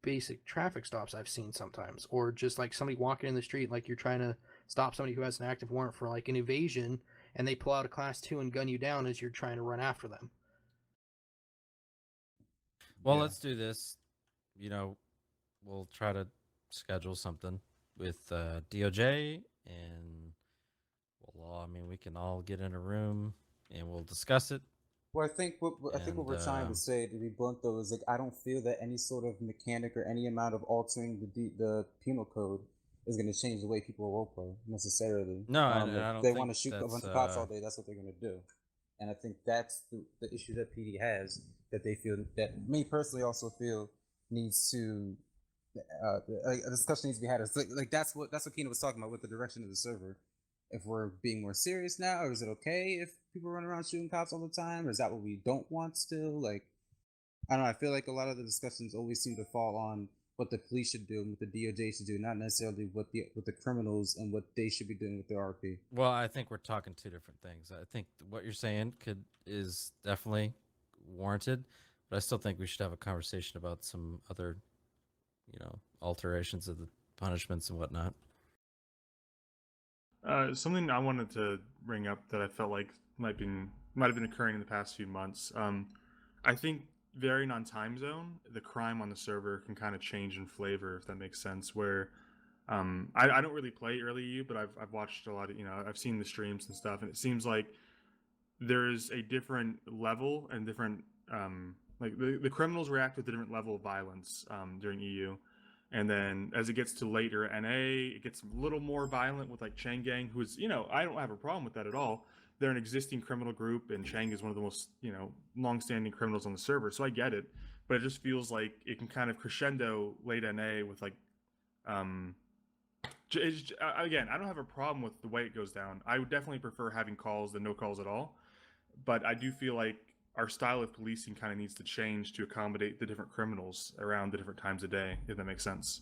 basic traffic stops I've seen sometimes, or just like somebody walking in the street, like you're trying to stop somebody who has an active warrant for like an evasion, and they pull out a class 2 and gun you down as you're trying to run after them. Well, Yeah. let's do this. We'll try to schedule something with DOJ, and we can all get in a room and we'll discuss it. Well, I think what we're trying to say, to be blunt though, is like I don't feel that any sort of mechanic or any amount of altering the penal code is going to change the way people roleplay necessarily. No, and if I don't they think want to shoot a that's, bunch of cops all day, that's what they're going to do. And I think that's the issue that PD has, that they feel, that me personally also feel needs to a discussion needs to be had. It's like that's what Keenan was talking about with the direction of the server. If we're being more serious now, or is it okay if people run around shooting cops all the time, or is that what we don't want still? Like, I don't know. I feel like a lot of the discussions always seem to fall on what the police should do and what the DOJ should do, not necessarily what the criminals and what they should be doing with their RP. Well, I think we're talking two different things. I think what you're saying is definitely warranted, but I still think we should have a conversation about some other, alterations of the punishments and whatnot. Something I wanted to bring up that I felt like might have been occurring in the past few months. I think varying on time zone, the crime on the server can kind of change in flavor, if that makes sense. Where I don't really play early EU, but I've watched a lot of I've seen the streams and stuff, and it seems like there's a different level and different like the criminals react with a different level of violence during EU. And then as it gets to later NA, it gets a little more violent with like Chain Gang, who's, I don't have a problem with that at all. they're an existing criminal group, and Chang is one of the most long-standing criminals on the server. So I get it, but it just feels like it can kind of crescendo late NA with like again, I don't have a problem with the way it goes down. I would definitely prefer having calls than no calls at all. But I do feel like our style of policing kind of needs to change to accommodate the different criminals around the different times of day, if that makes sense.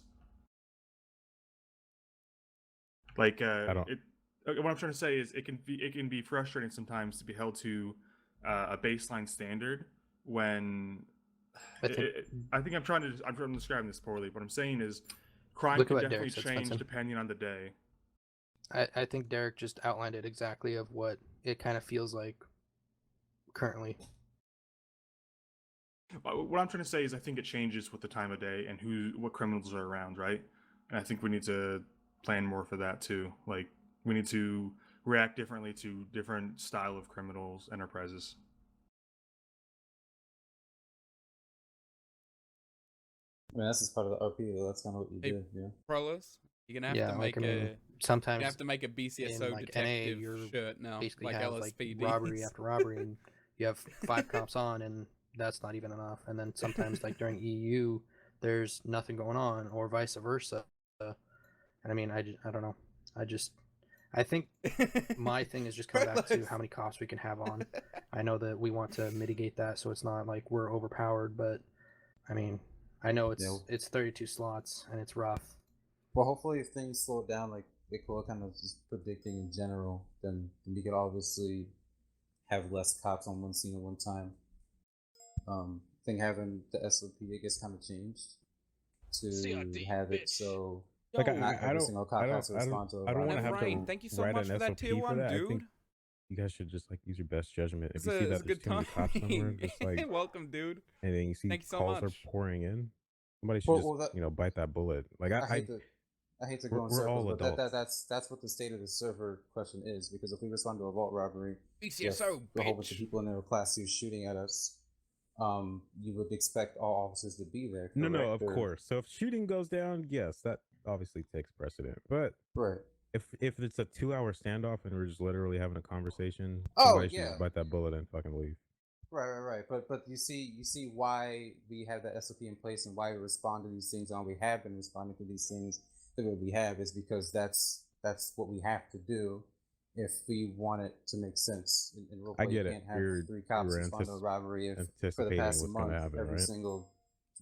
Like what I'm trying to say is it can be frustrating sometimes to be held to a baseline standard when I think I'm describing this poorly. What I'm saying is crime Look can at what definitely Derek said, change Spencer. depending on the day. I think Derek just outlined it exactly of what it kind of feels like currently. What I'm trying to say is I think it changes with the time of day and what criminals are around, right? And I think we need to plan more for that too. Like we need to react differently to different style of criminals enterprises. I mean, that's just part of the RP, though. That's kind of what you Hey, do, yeah. Prolos, you're gonna have to make sometimes you're gonna have to make a BCSO in, like, detective NA, shirt now, basically like have LSPD. like robbery after robbery, and you have 5 cops on, and that's not even enough. And then sometimes like during EU, there's nothing going on, or vice versa. And I mean, I don't know. I think my thing is just come back to how many cops we can have on. I know that we want to mitigate that so it's not like we're overpowered, but I mean, I know it's 32 slots and it's rough. Well, hopefully, if things slow down, like Nicole kind of just predicting in general, then we could obviously have less cops on one scene at one time. I think having the SOP, I guess, kind of changed to have it so Like not every single cop has to respond to a I don't want to robbery. have to thank you so write much an for that SOP tier for 1, that. I think dude. you guys should just like use your best judgment. If It's you see a that there's good too many cops somewhere, time. just like Welcome, dude. and then you see Thank you so calls are much. pouring in, somebody should Well, just that, bite that bullet. Like I hate to go in we're circles, all but adults. that's what the state of the server question is. Because if we respond to a vault robbery, BCSO, with a whole bunch of people in there with class 2 shooting at us, you would expect all officers to be there. No, correct? of course. So if shooting goes down, yes, that obviously takes precedent. But right, if it's a 2-hour standoff and we're just literally having a conversation, Oh, somebody should yeah. just bite that bullet and fucking leave. Right. But you see why we have that SOP in place and why we respond to these things, and we have been responding to these things the way we have, is because that's what we have to do if we want it to make sense. In I roleplay, you get it. can't have You're 3 cops you're respond to a robbery if for the anticipating past what's month gonna happen, every right? single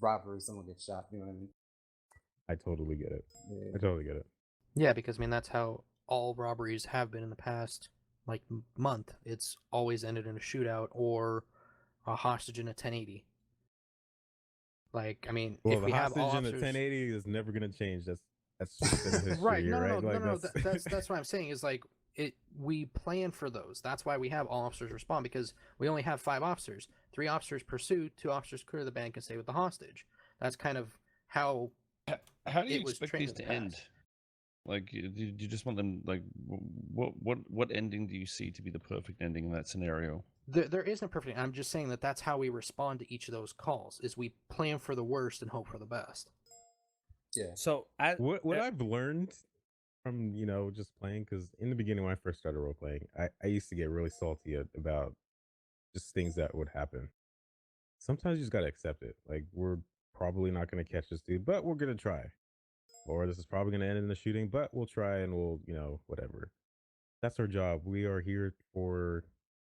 robbery someone gets shot. You know what I mean? I totally get it. Yeah. I totally get it. Yeah, because I mean that's how all robberies have been in the past like month. It's always ended in a shootout or a hostage in a 1080. Like I mean, Well, if the we have all hostage in the officers, 1080 is never gonna change. That's just been history, right? No, right? Like that's what I'm saying is like we plan for those. That's why we have all officers respond, because we only have 5 officers. 3 officers pursue, 2 officers clear the bank and stay with the hostage. That's kind of how How do you it was expect trained these in to the end? past. Like, do you just want them like what ending do you see to be the perfect ending in that scenario? There isn't perfect. I'm just saying that that's how we respond to each of those calls. Is we plan for the worst and hope for the best. Yeah. So what I've learned from just playing, because in the beginning when I first started role playing, I used to get really salty about just things that would happen. Sometimes you just gotta accept it. Like we're probably not gonna catch this dude, but we're gonna try. Or this is probably gonna end in the shooting, but we'll try and we'll whatever. That's our job. We are here for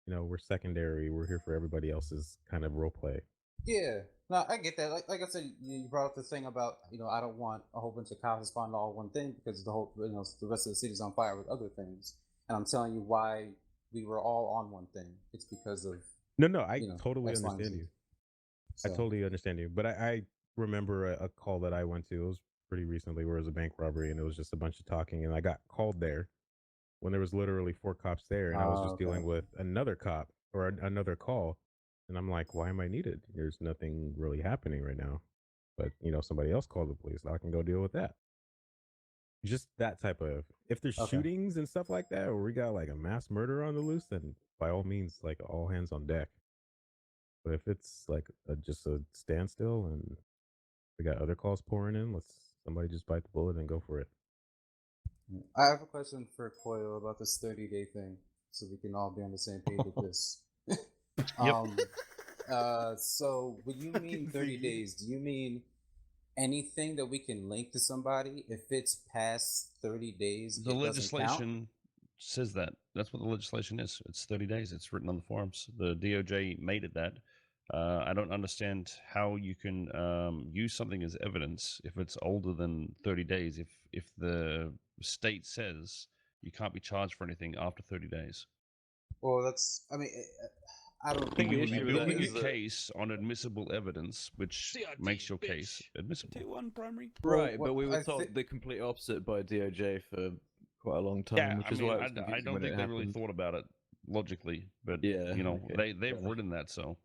we're secondary. We're here for everybody else's kind of role play. Yeah, no, I get that. Like I said, you brought up the thing about I don't want a whole bunch of cops responding to all one thing because the whole the rest of the city's on fire with other things. And I'm telling you why we were all on one thing. It's because of No, I totally X, Y, and understand Z. you. So. I totally understand you. But I remember a call that I went to. It was pretty recently, where it was a bank robbery, and it was just a bunch of talking, and I got called there when there was literally 4 cops there, and I was just dealing with another cop or another call, and I'm like, why am I needed? There's nothing really happening right now, but somebody else called the police. I can go deal with that. Just that type of, if there's shootings and stuff like that, or we got like a mass murder on the loose, then by all means, like all hands on deck. But if it's like just a standstill and we got other calls pouring in, let's somebody just bite the bullet and go for it. I have a question for Coil about this 30-day thing. so we can all be on the same page with this. Yep. So when you mean 30 days, do you mean anything that we can link to somebody? If it's past 30 days, The it doesn't count? legislation says that. That's what the legislation is. It's 30 days. It's written on the forms. The DOJ made it that. I don't understand how you can use something as evidence if it's older than 30 days. If the state says you can't be charged for anything after 30 days. Well, that's, I mean, I don't think You the would be issue with that building is your that- case on admissible evidence, which makes your case admissible. T1 primary. Right, but we were told the complete opposite by DOJ for quite a long time, Yeah, which I is mean, why it was I confusing don't when think it they really happened. thought about it logically, but Yeah, you know, okay, they've fair enough. written that, so.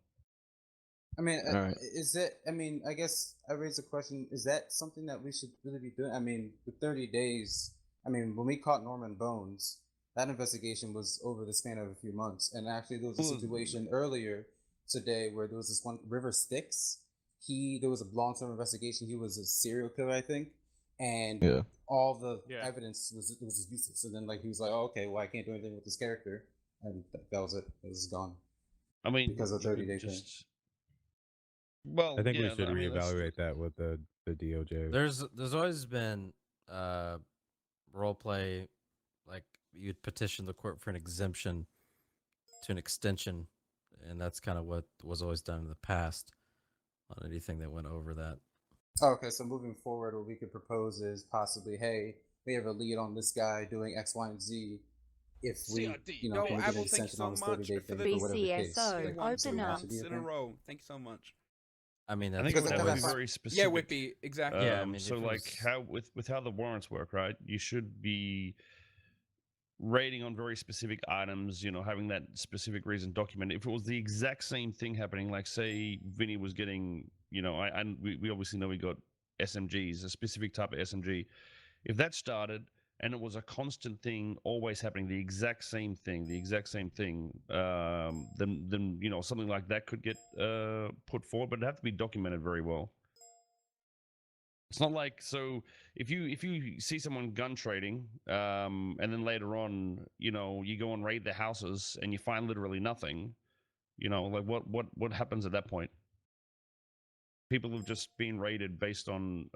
I mean, Alright. is that? I mean, I guess I raised a question. Is that something that we should really be doing? I mean, the 30 days. I mean, when we caught Norman Bones, that investigation was over the span of a few months. And actually, there was a Well, situation earlier today where there was this one River Styx. There was a long-term investigation. He was a serial killer, I think, and Yeah. all the evidence was useless. So then, like, he was like, "Oh, okay, well, I can't do anything with this character," and that was it. It was gone. I mean, because of you could 30-day thing. just. Well, I think we yeah, should I mean, that's- reevaluate that with the DOJ. There's always been role play, like you'd petition the court for an exemption to an extension, and that's kind of what was always done in the past on anything that went over that. Okay, so moving forward, what we could propose is possibly, hey, we have a lead on this guy doing X, Y, and Z. If we, you know, Yo, can we get Apple, an thank you extension so on this much 30-day for thing the for whatever case? BCSO, Like, once do we want to months be a in a thing? row. Thank you so much. I mean, I that's think it would have to be always- very Yeah, specific. Whippy, exactly. Yeah, I mean, so if it like was- how with how the warrants work, right? You should be rating on very specific items, you know, having that specific reason documented. If it was the exact same thing happening, like say Vinny was getting, you know, we obviously know we got SMGs, a specific type of SMG. If that started and it was a constant thing, always happening, the exact same thing, then you know something like that could get put forward, but it'd have to be documented very well. It's not like, so if you see someone gun trading, and then later on, you know, you go and raid their houses and you find literally nothing, you know, like what happens at that point? People have just been raided based on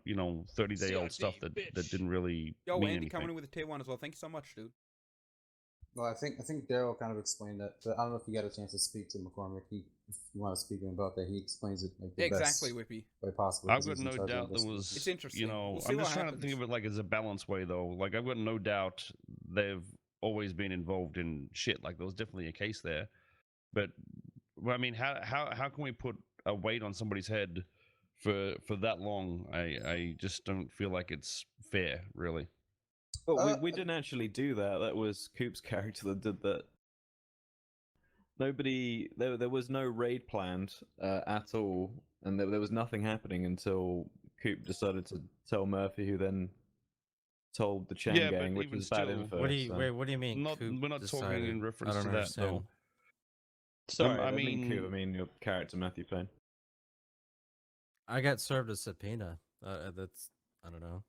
you know, 30-day old stuff that didn't really Yo, mean Andy anything. coming in with a tier 1 as well. Thank you so much, dude. Well, I think Daryl kind of explained that, but I don't know if you got a chance to speak to McCormick. If you want to speak to him about that, he explains it like the Exactly, best Whippy. way possible. I've 'cause got he's in no charge of doubt there investigation. was. It's interesting. You know, We'll see I'm what just trying to think happens. of it like as a balanced way, though. Like I've got no doubt they've always been involved in shit. Like there was definitely a case there, but well, I mean, how can we put a weight on somebody's head for that long? I just don't feel like it's fair, really. But we didn't actually do that. That was Coop's character that did that. There was no raid planned at all, and there was nothing happening until Coop decided to tell Murphy, who then told the chain Yeah, but gang, which even was bad still- info. What do you so- wait? What do you mean? Not Coop we're not talking in decided? reference I don't to that understand. though. Sorry, I I mean Coop. I mean- mean your character, Matthew Payne. I got served a subpoena. That's I don't know.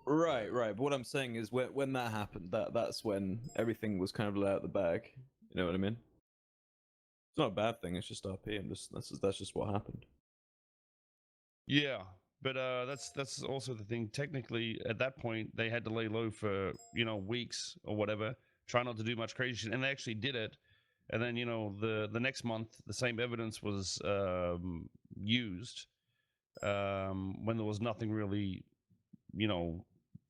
Right. But what I'm saying is, when that happened, that's when everything was kind of let out the bag. You know what I mean? It's not a bad thing. It's just RP, and that's just what happened. Yeah, but that's also the thing. Technically, at that point, they had to lay low for, you know, weeks or whatever, try not to do much crazy shit, and they actually did it. And then, you know, the next month, the same evidence was used when there was nothing really, you know,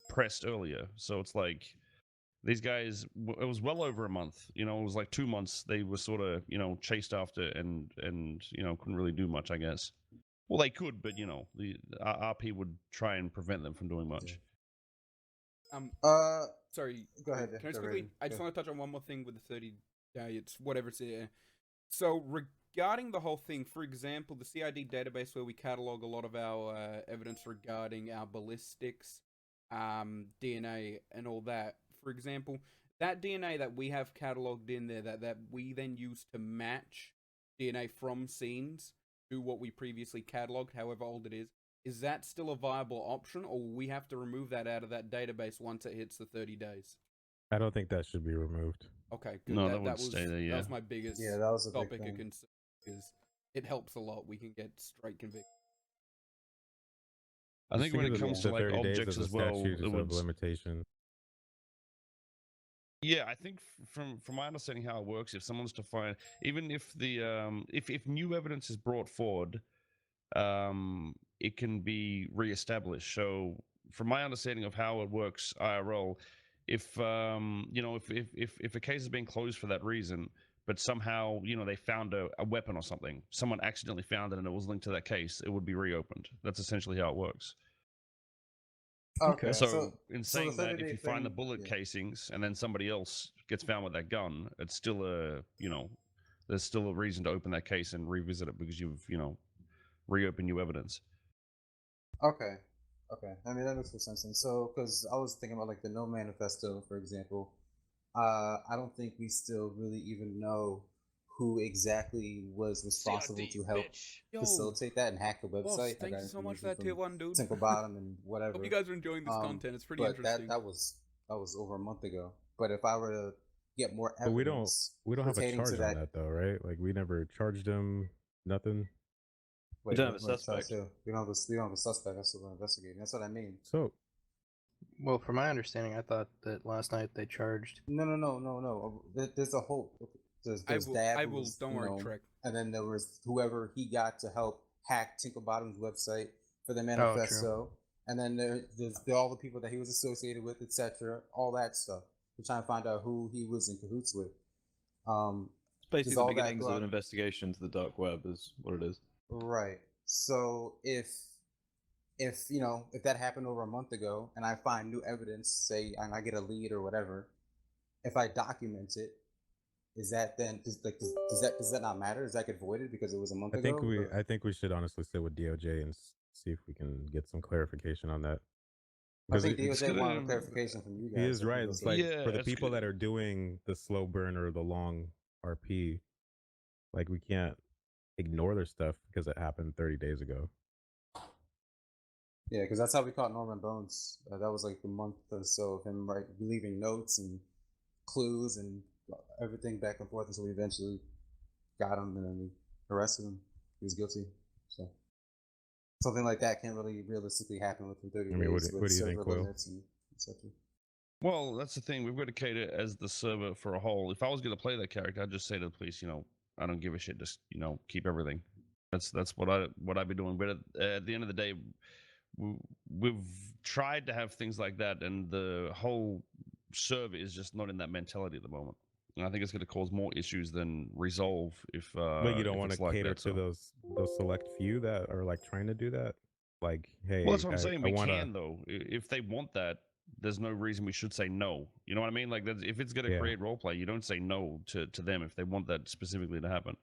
pressed earlier. So it's like these guys, it was well over a month. You know, it was like 2 months. They were sort of, you know, chased after and you know, couldn't really do much, I guess. Well, they could, but you know, the RP would try and prevent them from doing much. Sorry. Go ahead. Can I just go quickly? Raven. I just Go. want to touch on one more thing with the 30-day. It's whatever it's here. So regarding the whole thing, for example, the CID database where we catalog a lot of our evidence regarding our ballistics, DNA, and all that. For example, that DNA that we have cataloged in there that we then use to match DNA from scenes to what we previously cataloged, however old it is that still a viable option, or will we have to remove that out of that database once it hits the 30 days? I don't think that should be removed. Okay, good. No, that would was stay there. that Yeah. was my biggest Yeah, that was a big topic of thing. concern because it helps a lot. We can get straight conviction. I think when it comes to the like 30 days objects as a as well, statute it is would. of limitation. Yeah, I think from my understanding how it works, if someone's to find, even if the if new evidence is brought forward, it can be reestablished. So, from my understanding of how it works IRL, if if a case is being closed for that reason, but somehow they found a weapon or something, someone accidentally found it and it was linked to that case, it would be reopened. That's essentially how it works. Okay. So in so the saying that, 30-day if you find the thing- bullet yeah. casings and then somebody else gets found with that gun, it's still there's still a reason to open that case and revisit it because you've reopened new evidence. Okay. I mean, that makes more sense. And so, because I was thinking about like the No Manifesto, for example, I don't think we still really even know who exactly was responsible to help facilitate that and hack the Boss, website. thank I got you so much for information that tier from 1, dude. Tinkle Bottom and whatever. Hope you guys are enjoying this content. It's pretty but interesting. that was over a month ago. But if I were to get more But evidence, we don't have a pertaining charge to on that though, right? Like we never charged him, nothing. Wait, don't have a what suspect. charge? We don't have a suspect. That's what we're investigating. That's what I mean. So, well, from my understanding, I thought that last night they charged. No. There's a whole. There's Dad. I who will. was, Don't you worry, know, Trek. And then there was whoever he got to help hack Tinkle Bottom's website for the Oh, true. manifesto. And then there's all the people that he was associated with, etc. All that stuff. We're trying to find out who he was in cahoots with. It's basically does the all that beginnings go of out- an investigation into the dark web, is what it is. Right. So if if that happened over a month ago and I find new evidence, say, and I get a lead or whatever, if I document it, is that then does that not matter? Does that get voided because it was a month I ago? think we should honestly sit with DOJ and see if we can get some clarification on that. I think Because DOJ wanted a clarification from you guys. he is I think right. that's It's what- like for the people that are doing the slow burn or the long RP, like we can't ignore their stuff because it happened 30 days ago. Yeah, because that's how we caught Norman Bones. That was like the month or so of him leaving notes and clues and everything back and forth until we eventually got him and then we arrested him. He was guilty. So something like that can't really realistically happen within 30 I mean, what days do with you server think, Will? limits and etc. Well, that's the thing. We've got to cater as the server for a whole. If I was going to play that character, I'd just say to the police, I don't give a shit. Just keep everything. That's what I'd be doing. But at the end of the day, we've tried to have things like that, and the whole server is just not in that mentality at the moment. And I think it's going to cause more issues than resolve if. But you don't if want it's to like cater that, to so. those select few that are like trying to do that. Like, hey, Well, that's what I'm I saying. We wanna, can though. If they want that, there's no reason we should say no. You know what I mean? Like, if it's going to Yeah. create roleplay, you don't say no to them if they want that specifically to happen.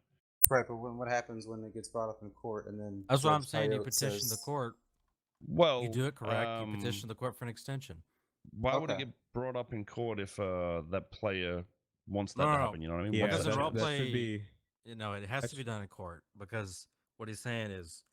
Right, but what happens when it gets brought up in court and then That's what I'm Judge saying. You Coyote petition the says- court. Well, You do it correct. You petition the court for an extension. Why would it Okay. get brought up in court if that player wants that No, to no, happen? You know what I mean? Yeah, What's Because the in that, chance? that should roleplay, be. it has to be done in court. Because what he's saying is,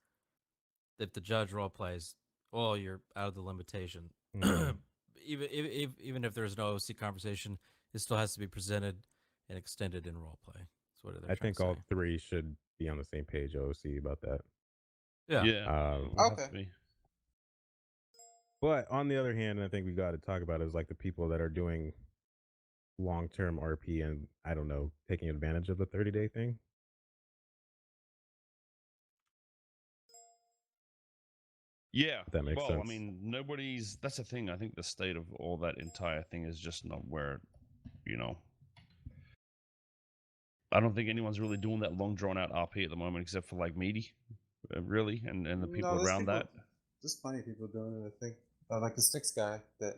if the judge role plays, well, you're out of the limitation. Mhm. even if there's no OC conversation, it still has to be presented and extended in roleplay. That's what they're I trying think to all say. three should be on the same page, OC, about that. Yeah. Yeah. Um, it would have to Okay. be. But on the other hand, I think we got to talk about is like the people that are doing long-term RP and I don't know, taking advantage of the 30-day thing. Yeah. If that makes Well, sense. I mean, nobody's. That's the thing. I think the state of all that entire thing is just not where, I don't think anyone's really doing that long drawn out RP at the moment, except for like Meaty, really, and the people there's around that. There's plenty of people doing it. I think, like the Sticks guy, that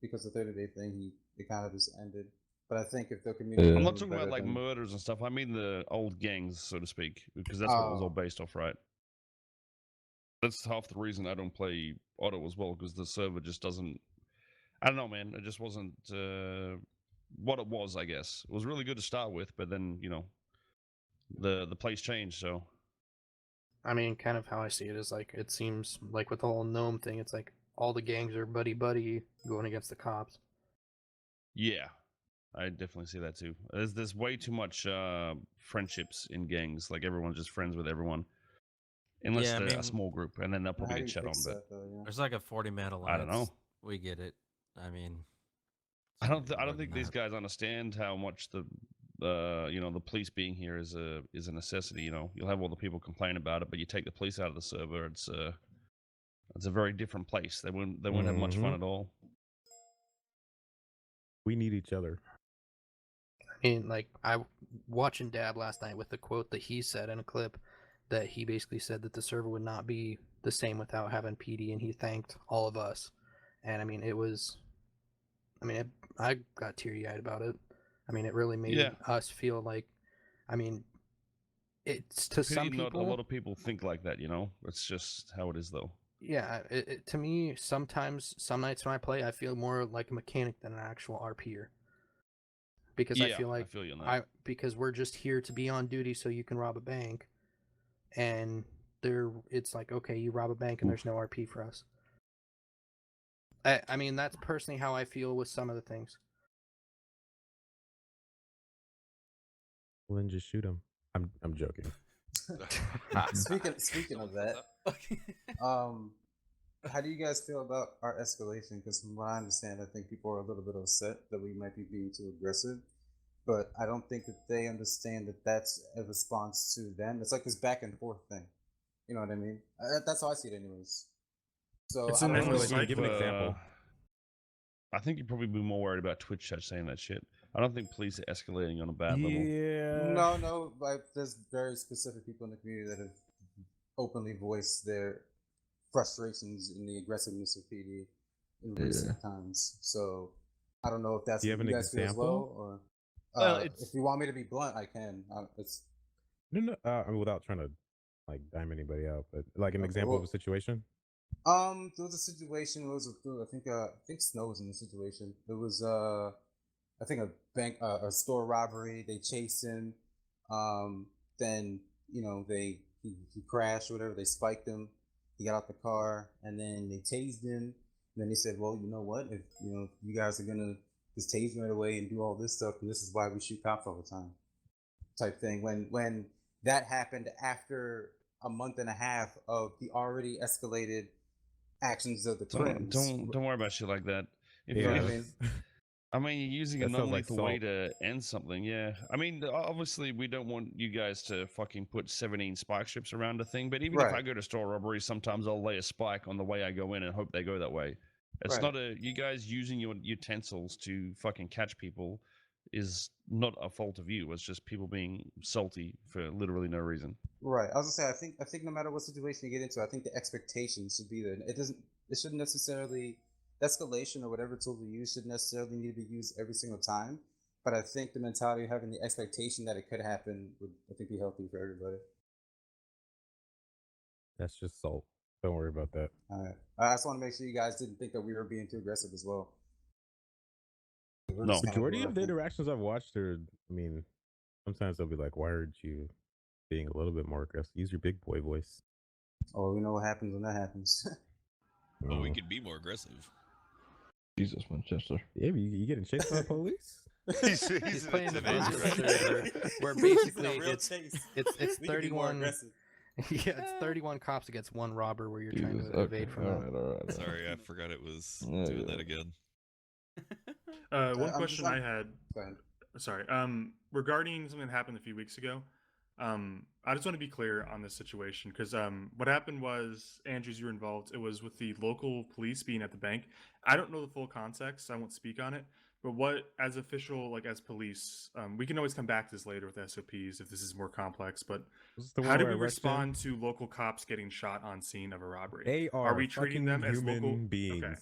because of the 30-day thing, it kind of just ended. But I think if they're communicating, I'm not talking better about like than- murders and stuff. I mean the old gangs, so to speak, because that's what it was all based off, right? That's half the reason I don't play Otto as well, because the server just doesn't. I don't know, man. It just wasn't what it was. I guess it was really good to start with, but then the place changed. So I mean, kind of how I see it is like it seems like with the whole gnome thing, it's like all the gangs are buddy buddy going against the cops. Yeah, I definitely see that too. There's way too much friendships in gangs. Like everyone's just friends with everyone, unless Yeah, I they're a mean, small group, and then they'll How probably do get you shut on. fix But that though? Yeah. there's like a 40-man I don't know. alliance. We get it. I mean, I it's don't. gonna be I more don't think than these that. guys understand how much the the police being here is a necessity. You know, you'll have all the people complain about it, but you take the police out of the server, it's a very different place. They wouldn't have much fun Mhm. at all. We need each other. I mean, like I watching Dab last night with the quote that he said in a clip that he basically said that the server would not be the same without having PD, and he thanked all of us. And I mean, it was. I mean, I got teary eyed about it. I mean, it really made Yeah. us feel like. I mean, it's to Pity some not a people. lot of people think like that. You know, it's just how it is, though. Yeah, to me, sometimes some nights when I play, I feel more like a mechanic than an actual RPer. Because I Yeah, feel I like feel you on that. because we're just here to be on duty so you can rob a bank, and it's like, okay, you rob a bank and there's no RP for us. I mean, that's personally how I feel with some of the things. Well, then just shoot him. I'm joking. Speaking of that, how do you guys feel about our escalation? Because from what I understand, I think people are a little bit upset that we might be being too aggressive, but I don't think that they understand that that's a response to them. It's like this back and forth thing. You know what I mean? That's how I see it, anyways. So It's I an don't know. endless Give an example. I think you'd probably be more worried about Twitch chat saying that shit. I don't think police are escalating on a bad level. Yeah. No. Like there's very specific people in the community that have openly voiced their frustrations in the aggressiveness of PD in recent times. So I don't know if that's Do you what have you an guys feel as example? well, or Well, if it's you want me to be blunt, I can. It's no. I mean, without trying to like dime anybody out, but like an okay. example of a Well, situation. there was a situation. It was I think Snow was in the situation. There was I think a store robbery. They chased him. Then he crashed or whatever. They spiked him. He got out the car and then they tased him. And then they said, "Well, you know what? If you guys are gonna just tase me right away and do all this stuff, and this is why we shoot cops all the time," type thing. When that happened after a month and a half of the already escalated actions of the twins. Don't worry about shit like that. You know what I mean? I mean, you're using a That sounds like non-lethal way salt. to end something. Yeah. I mean, obviously, we don't want you guys to fucking put 17 spike strips around a thing. But even if I Right. go to store robbery, sometimes I'll lay a spike on the way I go in and hope they go that way. It's Right. not you guys using your utensils to fucking catch people is not a fault of you. It's just people being salty for literally no reason. Right. I was gonna say I think no matter what situation you get into, I think the expectation should be there. It shouldn't necessarily escalation or whatever tool we use shouldn't necessarily need to be used every single time. But I think the mentality of having the expectation that it could happen would I think be healthy for everybody. That's just salt. Don't worry about that. All right. I just want to make sure you guys didn't think that we were being too aggressive as well. We're No. just kinda Majority doing of the our thing. interactions I've watched are, I mean, sometimes they'll be like, "Why aren't you being a little bit more aggressive? Use your big boy voice." Oh, we know what happens when that happens. But we Oh. could be more aggressive. Jesus, Manchester. Yeah, but you getting chased by the police? He's playing the an angel. business server where basically it's 31. Yeah, it's 31 cops against one robber where you're trying Jesus. to evade Okay. from All them. right. All right. Sorry, I forgot it was Yeah, doing yeah. that again. One question I had. Go ahead. Sorry. Regarding something that happened a few weeks ago. I just want to be clear on this situation because what happened was, Andrews, you were involved. It was with the local police being at the bank. I don't know the full context, so I won't speak on it. But what, as official, like as police, we can always come back to this later with SOPs if this is more complex. But Was this the how one do where we I rushed respond to local cops getting shot on scene of a robbery? They are we treating them fucking as local human beings. Okay.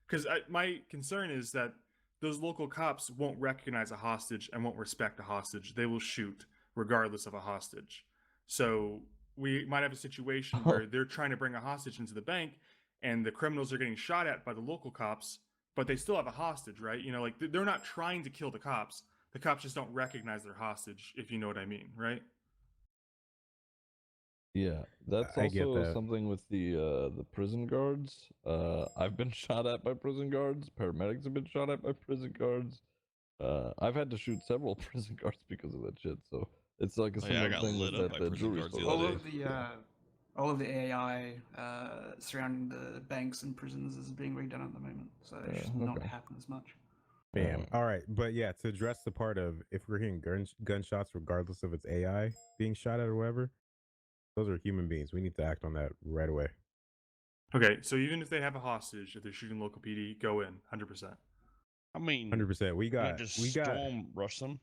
Because my concern is that those local cops won't recognize a hostage and won't respect a hostage. They will shoot regardless of a hostage. So we might have a situation where they're trying to bring a hostage into the bank and the criminals are getting shot at by the local cops, but they still have a hostage, right? You know, like they're not trying to kill the cops. The cops just don't recognize their hostage, if you know what I mean, right? Yeah, that's I get also that. something with the prison guards. I've been shot at by prison guards. Paramedics have been shot at by prison guards. I've had to shoot several prison guards because of that shit. So it's like a Oh, yeah, I similar got thing lit with up by that prison jewelry guards the store. other All day. of the all of the AI surrounding the banks and prisons is being redone at the moment, so it should not okay. happen as much. Bam. All right, but yeah, to address the part of if we're hearing gunshots, regardless of it's AI being shot at or whatever, those are human beings. We need to act on that right away. Okay, so even if they have a hostage, if they're shooting local PD, go in 100%. I mean, 100%. We you know, got just storm rush them.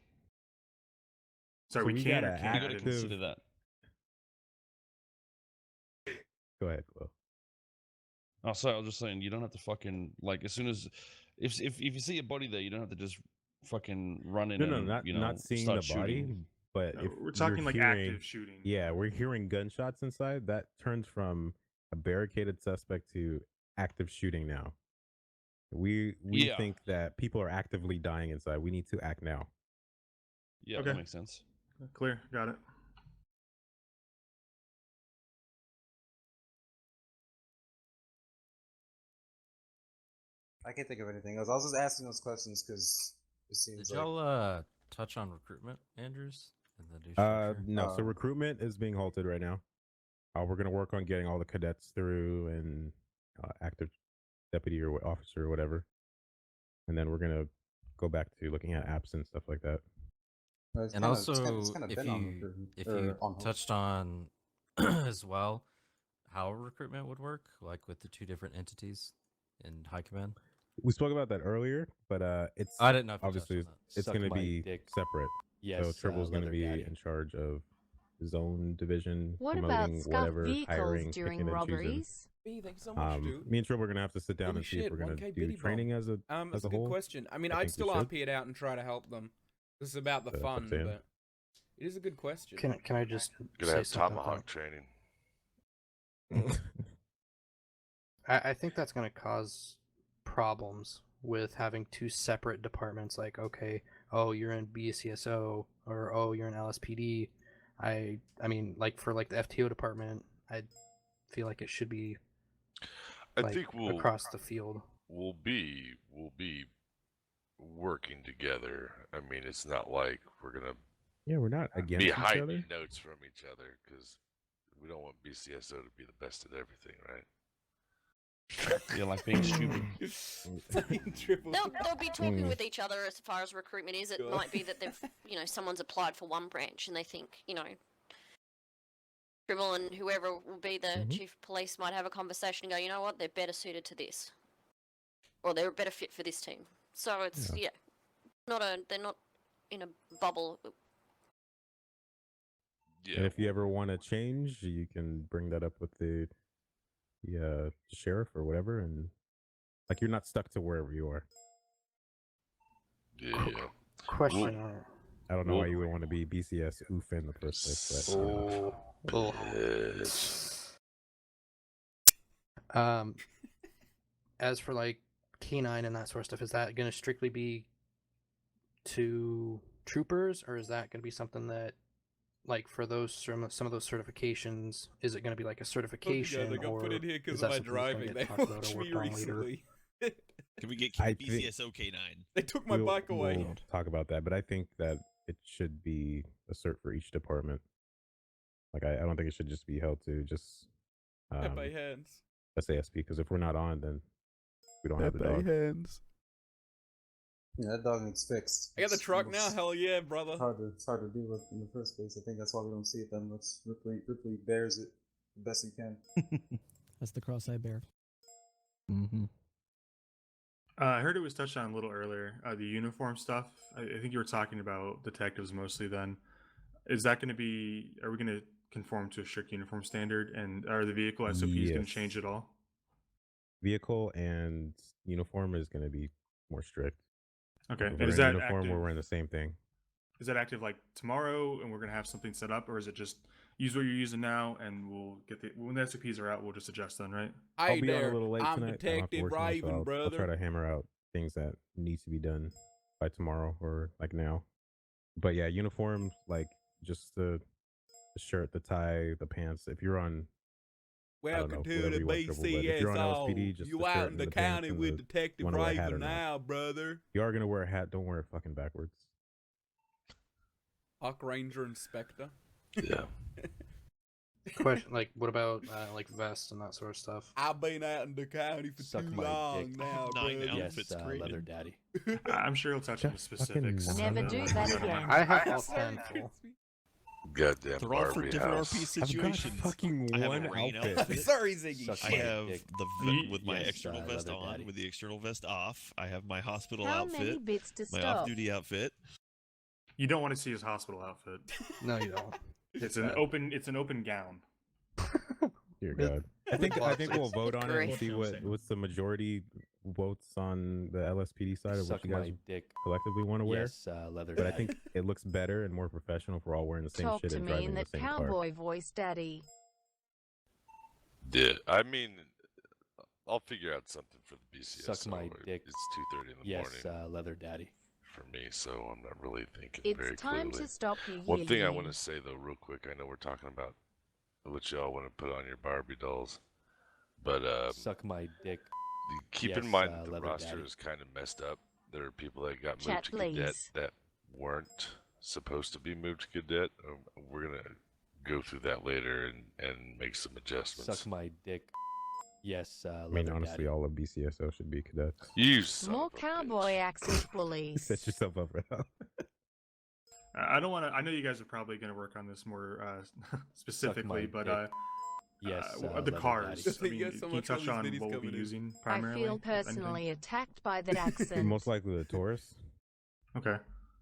Sorry, So we we can got or an can't. You got to active. consider that. Go ahead, Will. Oh, sorry, I was just saying you don't have to fucking like as soon as if you see a body there, you don't have to just fucking run in No, and not you know not seeing start the body, shooting. but No, if we're talking you're like hearing, active shooting. yeah, we're hearing gunshots inside. That turns from a barricaded suspect to active shooting now. We Yeah. think that people are actively dying inside. We need to act now. Yeah, Okay. that makes sense. Clear, got it. I can't think of anything else. I was just asking those questions because it seems Did like y'all touch on recruitment, Andrews, and the new structure? No. So recruitment is being halted right now. We're gonna work on getting all the cadets through and active deputy or officer or whatever, and then we're gonna go back to looking at apps and stuff like that. And also, if you touched on as well how recruitment would work, like with the two different entities in high command. We spoke about that earlier, but it's I didn't know if you touched obviously on that. it's Suck going to my be dick. separate. Yes, so Tribble's going to Leather be Daddy. in charge of his own division, What about promoting scuffed whatever, vehicles hiring, during picking and choosing. robberies? Hey, thanks so much, dude. Me and Tribble are going to have to sit down Holy and see if shit, we're going 1K to do biddy training bomb. as a That's a whole. good question. I mean, I I'd think we still should. RP it out and try to help them. This is about the Up fun, to him. but it is a good question. Can I just Gonna say have something? tomahawk training. I think that's going to cause problems with having two separate departments. Like, okay, oh, you're in BCSO, or oh, you're in LSPD. I mean, like for like the FTO department, I feel like it should be. I like, think across the field. We'll be working together. I mean, it's not like we're gonna Yeah, we're not against be each hiding other. notes from each other because we don't want BCSO to be the best at everything, right? Yeah, like being stupid. They'll be talking Mm. with each other as far as recruitment is. It Sure. might be that they've, someone's applied for one branch and they think, Dribble and whoever will be the chief of police might have a conversation and go, you know what, they're better suited to this, or they're a better fit for this team. So it's they're not in a bubble. Yeah. And if you ever want to change, you can bring that up with the sheriff or whatever, and like you're not stuck to wherever you are. Yeah. Question. I don't know why you would want to be BCS oof in the first place, but as for like K9 and that sort of stuff, is that going to strictly be to troopers, or is that going to be something that, like, for those some of those certifications, is it going to be like a certification, They got or put in here because is of that my something that's gonna driving. get They talked about or watched worked me on later? recently. Can we get I think- BCSO K9? They took my bike away. We'll talk about that, but I think that it should be a cert for each department. Like, I don't think it should just be held to just Pepe hands. SASP, because if we're not on, then we don't have the dog. hands. Yeah, that dog needs fixed. I got the It's truck now. almost- Hell yeah, brother. It's hard to deal with in the first place. I think that's why we don't see it that much. Ripley bears it the best he can. That's the cross-eyed bear. Mm-hmm. I heard it was touched on a little earlier. The uniform stuff. I think you were talking about detectives mostly. Then, is that going to be? Are we going to conform to a strict uniform standard? And are the vehicle SOPs going to Yes. change at all? Vehicle and uniform is going to be more strict. Okay, If and we're is in that uniform, active? we're wearing the same thing. Is that active like tomorrow, and we're going to have something set up, or is it just use what you're using now, and we'll get when the SOPs are out, we'll just adjust then, right? I'll be on a little late I'm tonight. I don't have to Detective work tonight, so Raven, I'll brother. try to hammer out things that need to be done by tomorrow or like now. But yeah, uniforms, like just the the shirt, the tie, the pants. If you're on, I don't know, Welcome to whatever the you want triple, but if you're on LSPD, BCSO. just You the out shirt in and the the pants county and with the Detective wanna wear a hat or Raven not. now, brother. If you are gonna wear a hat, don't wear it fucking backwards. Park Ranger Inspector. Yeah. Question, like, what about like vests and that sort of stuff? I've been out in the county for Suck too my long dick. now, 9 brother. outfits Yes, created. leather daddy. I'm sure he'll touch on the specifics. Never on do that that one. again. I have all 10 full. Goddamn They're all for Barbie different house. RP I've got situations. fucking I have one a rain outfit. outfit. Sorry, Ziggy. Suck I my have dick. with my Yes, external vest leather on, daddy. with the external vest off. I have my hospital How many outfit, bits to my stop? off-duty outfit. You don't want to see his hospital outfit. No, you don't. It's an open gown. Dear God. I think we'll vote on it and Grief. see what's the majority votes on the LSPD side of Suck what you guys my dick. collectively want to wear. Yes, leather But I daddy. think it looks better and more professional if we're all wearing the same Talk shit to and me driving in the that same car. cowboy voice, Daddy. Yeah, I mean, I'll figure out something for the BCS. Suck my dick. It's 2:30 in the Yes, morning leather daddy. for me, so I'm not really thinking It's very time clearly. to stop One thing I yelling. want to say though, real quick, I know we're talking about what y'all want to put on your Barbie dolls, but Suck my dick. keep in Yes, mind that the leather roster daddy. is kind of messed up. There are people that got moved Chat, to cadet please. that weren't supposed to be moved to cadet. We're gonna go through that later and make some adjustments. Suck my dick. Yes, I mean, leather honestly, daddy. all of BCSO should be cadets. You son More of a cowboy bitch. accent, please. Set yourself up for that. I don't want to. I know you guys are probably going to work on this more specifically, but dick. Yes, the leather cars. daddy. I mean, You got so can you much on touch these on videos what we'll be coming in. using I primarily? feel if anything? personally attacked by that accent. Most likely the Taurus, Okay,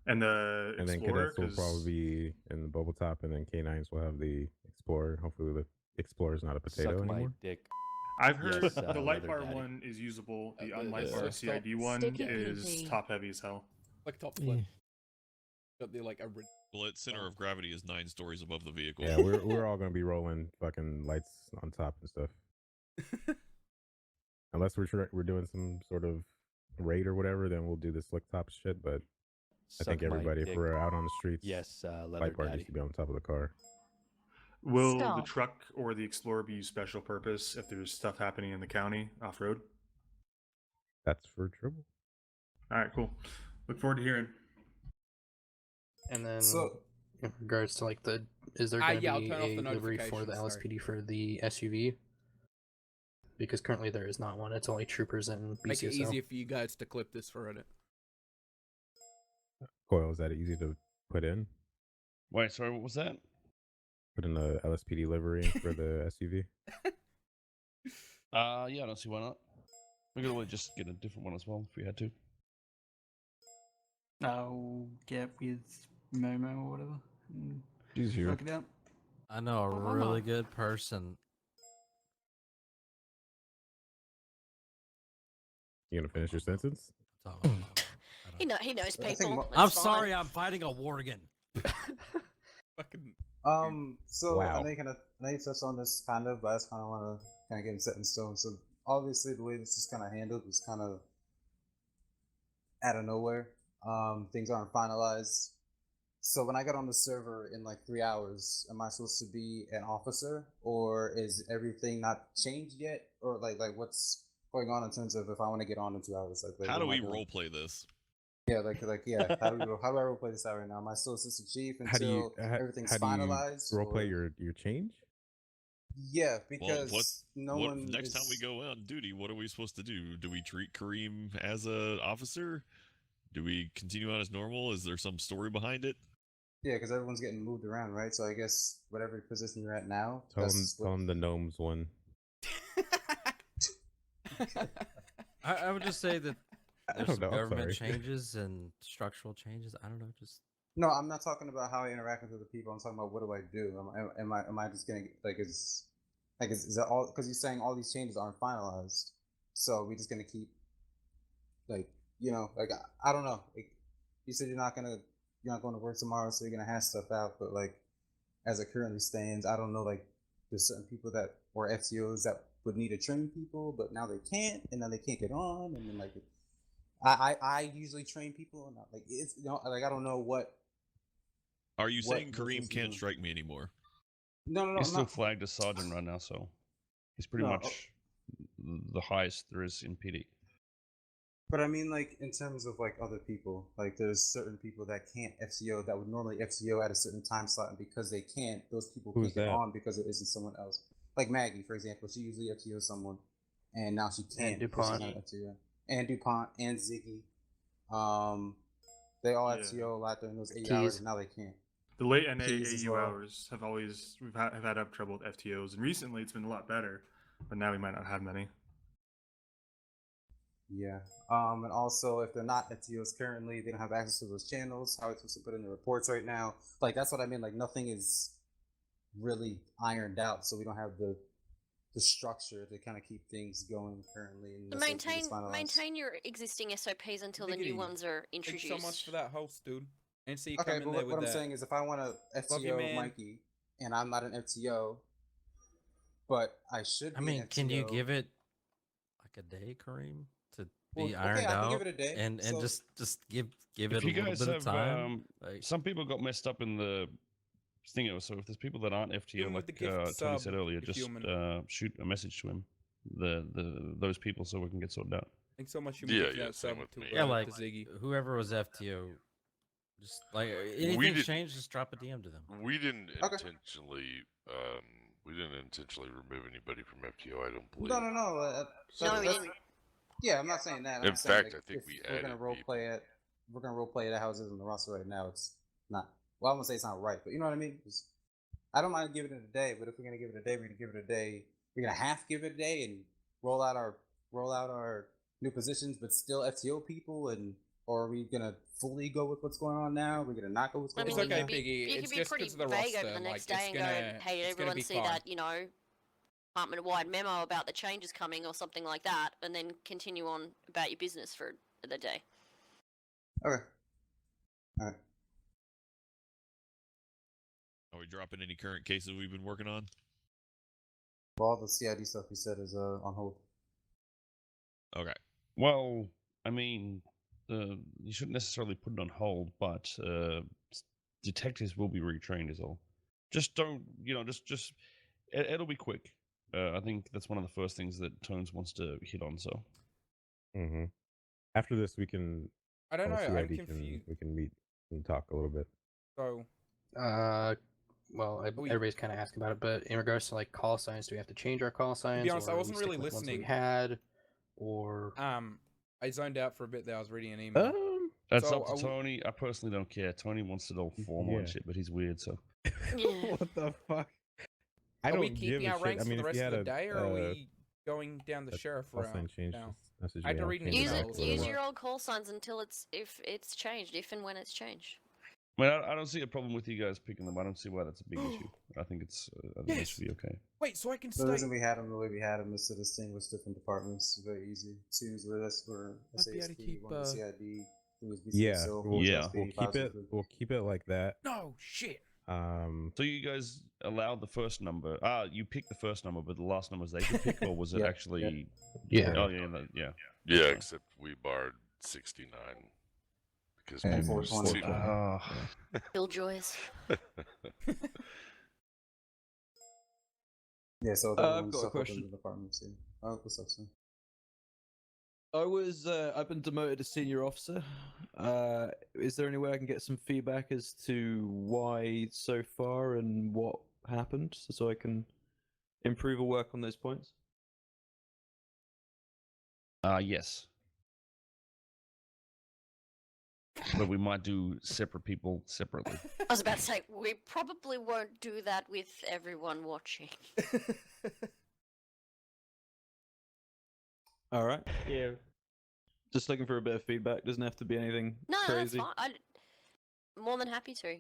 and the and then Explorer. cadets will 'cause- probably be in the bubble top, and then K9s will have the Explorer. Hopefully the Explorer's not a potato Suck my anymore. dick. I've heard Yes, the light leather bar daddy. one is usable. The the unlight bar stop- CID one sticky is PP. top heavy as hell. Like top Yeah. flip. Got the like a Well, its center of gravity is 9 stories above the vehicle. Yeah, we're all gonna be rolling fucking lights on top and stuff. Unless we're doing some sort of raid or whatever, then we'll do the slick top shit. But I think Suck my everybody, if dick. we're out on the streets, Yes, leather light bar daddy. needs to be on top of the car. Will the Stop. truck or the Explorer be used special purpose if there's stuff happening in the county off road? That's for trouble. All right, cool. Look forward to hearing. And then, So- in regards to like is there Ah, going to yeah, I'll be turn off the a livery for the notifications, sorry. LSPD for the SUV? Because currently there is not one. It's only troopers and BCSO. make it easier for you guys to clip this for Reddit. Coil, is that easy to put in? Wait, sorry, what was that? Put in the LSPD livery for the SUV? Yeah, I don't see why not. We could always just get a different one as well if we had to. I'll get with Momo or whatever. And She's here. work it out. I know a Oh, really Mama. good person. You gonna finish your sentence? He knows I think people. mo- I'm it's fine. sorry, I'm fighting a Worgen. Fucking So Wow. I know you touched on this kind of, but I just kind of want to kind of get it set in stone. So obviously, the way this is kind of handled was kind of out of nowhere. Things aren't finalized. So when I got on the server in like 3 hours, am I supposed to be an officer, or is everything not changed yet, or like what's going on in terms of if I want to get on in 2 hours? Like How what do am I we doing? role play this? Yeah, yeah. How do I role play this out right now? Am I still assistant chief How do you until everything's how do you finalized? role play or- your change? Yeah, Well, because no what one next time we is- go on duty, what are we supposed to do? Do we treat Kareem as a officer? Do we continue on as normal? Is there some story behind it? Yeah, because everyone's getting moved around, right? So I guess whatever position you're at now, Tell that's what- him the gnomes one. I would just say that I there's don't some know, I'm government sorry. changes and structural changes. I don't know, just No, I'm not talking about how I interact with other people. I'm talking about what do I do? Am I just gonna is that all? Because you're saying all these changes aren't finalized, so we just gonna keep I don't know. You said you're not going to work tomorrow, so you're gonna hash stuff out. But like as it currently stands, I don't know. Like there's certain people that or FCOs that would need to train people, but now they can't, and then they can't get on, and then like I usually train people, and it's I don't know what. Are you What saying we're Kareem supposed to can't do. strike me anymore? No, He's still not. flagged as sergeant right now, so he's pretty No, much the highest there is in PD. But I mean, like, in terms of, like, other people, like, there's certain people that can't FCO that would normally FCO at a certain time slot, and because they can't, those people Who's can't get that? on because it isn't someone else. Like Maggie, for example, she usually FCOs someone, and now she can't because she's DuPont. not FCO. And DuPont and Ziggy, they all Yeah. FCO a lot during those 8 hours, and now they can't. The late NA Keys as AU well. hours have always have had up trouble with FTOs, and recently it's been a lot better, but now we might not have many. Yeah. And also, if they're not FTOs currently, they don't have access to those channels. How are they supposed to put in the reports right now? Like, that's what I mean. Like, nothing is really ironed out, so we don't have the structure to kind of keep things going currently. And Maintain your existing SOPs until the new Diggity. ones are Thanks introduced. so much for that host, dude. And see you Okay, come in but there what with I'm that. saying is, if I want to Love you, FTO man. Mikey, and I'm not an FTO, but I should be I mean, an FTO. can you give it like a day, Kareem, to be Well, okay, ironed I can out, give it a day, and so- just give If it a you little guys bit of have, time? Like, some people got messed up in the thing, so if there's people that aren't FTO, Even with like the gift Tony sub, said earlier, if just human. shoot a message to him, those people, so we can get sorted out. Thanks so much, Yeah, human, for yeah, that same sub with to, me. yeah, like to Ziggy. whoever was FTO, just like anything's changed, just drop a DM to them. We didn't intentionally. We didn't intentionally remove anybody from FTO. I don't believe. No. No, we didn't. Yeah, I'm not saying that. I'm In just saying, fact, like, I think if we we're added gonna role play it. We're gonna role play it at houses in the roster right now. It's not. Well, I'm gonna say it's not right, but you know what I mean. I don't mind giving it a day, but if we're gonna give it a day, we're gonna give it a day. We're gonna have to give it a day and roll out our new positions, but still FTO people, or are we gonna fully go with what's going on now? We're gonna not go with what's It's going okay, on now. Biggie. You It's could be just pretty because of the vague roster. over the next like, day and go, hey, did it's gonna everyone be see fine. that, department-wide memo about the changes coming or something like that, and then continue on about your business for the day. Okay. All right. Are we dropping any current cases we've been working on? All the CID stuff you said is on hold. Okay. Well, I mean, you shouldn't necessarily put it on hold, but detectives will be retrained is all. Just don't, just it'll be quick. I think that's one of the first things that Tones wants to hit on. So, After this, we can. I don't know. I'm CID confused. we can meet and talk a little bit. So, well, everybody's kind of asking about it, but in regards to like call signs, do we have to change our call signs? to be honest, or I are we wasn't really sticking with ones listening. we had, or I zoned out for a bit there. I was reading an email. that's So, up to Tony. I personally don't care. Tony wants it all formal and Yeah. shit, but he's weird. So, What the fuck? I Are don't we give keeping a our shit. ranks I mean, for the if rest you of had the a, day, or are we going down the sheriff call route sign change, now? just message I had me, to I'll read an change it Use back email. a little use bit. your old call signs until if it's changed, if and when it's changed. I mean, I don't see a problem with you guys picking them. I don't see why that's a big issue. I think it should be okay. Wait, so I can The stay. reason we had them the way we had them is to distinguish different departments. It's very easy. Two's were us for Might be able to SASP, keep, one was CID, three was BC Yeah, Civil, we'll, four was Yeah. SP, we'll five keep was it. Blue. We'll keep it like that. No shit. So you guys allowed the first number. You picked the first number, but the last number was they could pick, or was it Yep, actually? Yeah. Oh yeah, yeah. Yeah, except we barred 69 because And people were 420. sleeping. Killjoys. Yeah, so the I've other ones got a stuff up in question. the departments. Yeah. Oh, what's up, son? I've been demoted to senior officer. Is there any way I can get some feedback as to why so far and what happened, so I can improve or work on those points? Yes. But we might do separate people separately. I was about to say, we probably won't do that with everyone watching. All right. Yeah. Just looking for a bit of feedback. Doesn't have to be anything No, crazy. that's fine. I'm more than happy to.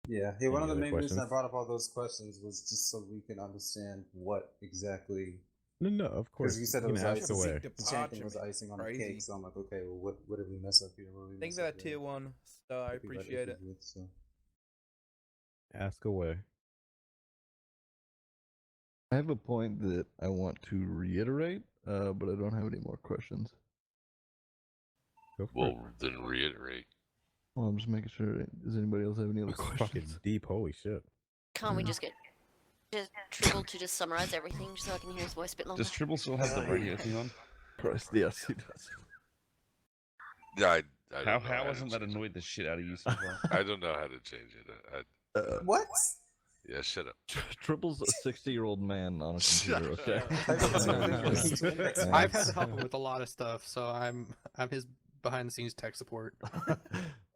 Yeah, hey, one of Any the other main reasons I questions? brought up all those questions was just so we can understand what exactly. No, of course. Because you said it You was can ask icing. away. The chanting was icing on the Crazy. cake, so I'm like, okay, well, what did we mess up here? What did we Thanks mess for up that here? tier 1 star. I What people had appreciate it. issues with, so. Ask away. I have a point that I want to reiterate, but I don't have any more questions. Go for it. Well, then reiterate. Well, I'm just making sure. Does anybody else have any other questions? Fucking deep. Holy shit. Can't we just get just Tribble to just summarize everything just so I can hear his voice a bit longer? Does Tribble still have the radio thing on? Christ, yes, he does. Yeah, I don't know How to hasn't that change annoyed the shit out of you so far? it. I don't know how to change it. What? Yeah, shut up. Tripple's a 60-year-old man on a computer. Okay. I've had to help him with a lot of stuff, so I'm his behind the scenes tech support.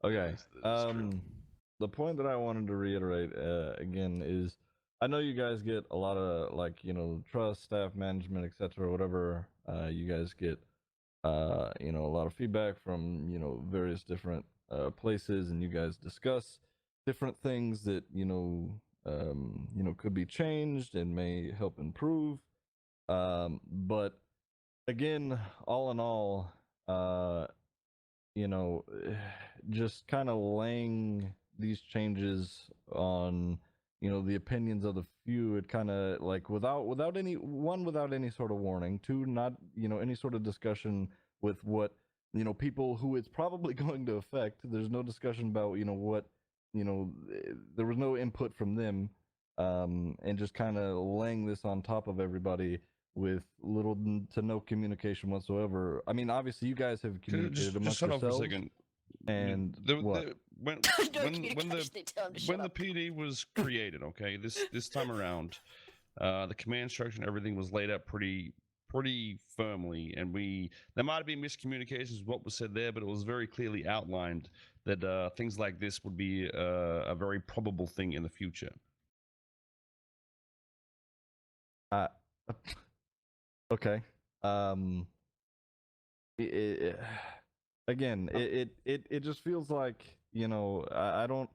Okay. The point that I wanted to reiterate again is, I know you guys get a lot of trust, staff management, etc. Whatever. You guys get a lot of feedback from various different places, and you guys discuss different things that could be changed and may help improve. But again, all in all, just kind of laying these changes on the opinions of the few, it kind of without any sort of warning, two, not any sort of discussion with what people who it's probably going to affect. There's no discussion about what there was no input from them, and just kind of laying this on top of everybody with little to no communication whatsoever. I mean, obviously, you guys have communicated amongst just shut off for a yourselves. second. And what? When the PD was created, okay, this time around, the command structure and everything was laid out pretty firmly, and there might have been miscommunications with what was said there, but it was very clearly outlined that things like this would be a very probable thing in the future. Okay. Again, it just feels like I don't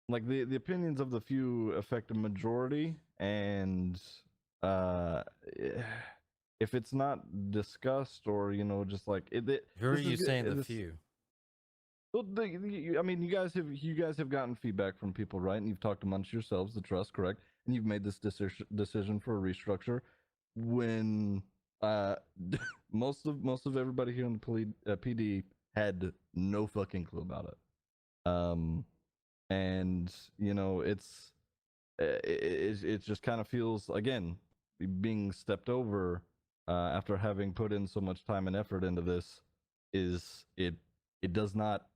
like the opinions of the few affect a majority, and if it's not discussed or just like Who are you saying the few? Well, I mean, you guys have gotten feedback from people, right? And you've talked amongst yourselves, the trust, correct? And you've made this decision for a restructure. When most of everybody here in the PD had no fucking clue about it. And it just kind of feels, again, being stepped over after having put in so much time and effort into this. It does not,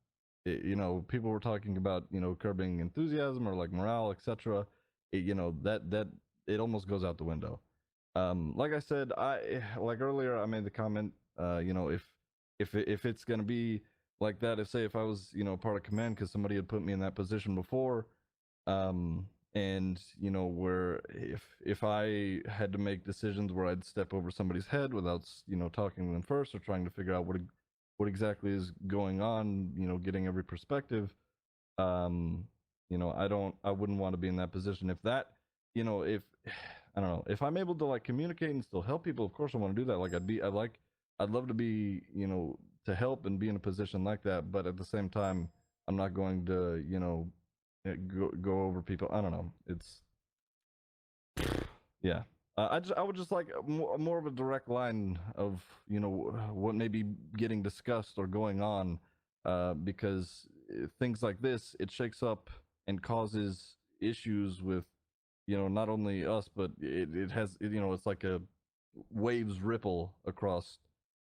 people were talking about curbing enthusiasm or like morale, etc. That it almost goes out the window. Like I said, earlier I made the comment, if it's gonna be like that, if I was part of command because somebody had put me in that position before, and where if I had to make decisions where I'd step over somebody's head without talking to them first or trying to figure out what exactly is going on, getting every perspective, I wouldn't want to be in that position. If that, if I don't know, if I'm able to communicate and still help people, of course I want to do that. I'd love to be, to help and be in a position like that. But at the same time, I'm not going to, go over people. I don't know. It's, yeah. I would just like more of a direct line of, what may be getting discussed or going on, because things like this, it shakes up and causes issues with, not only us, but it has, it's like a waves ripple across,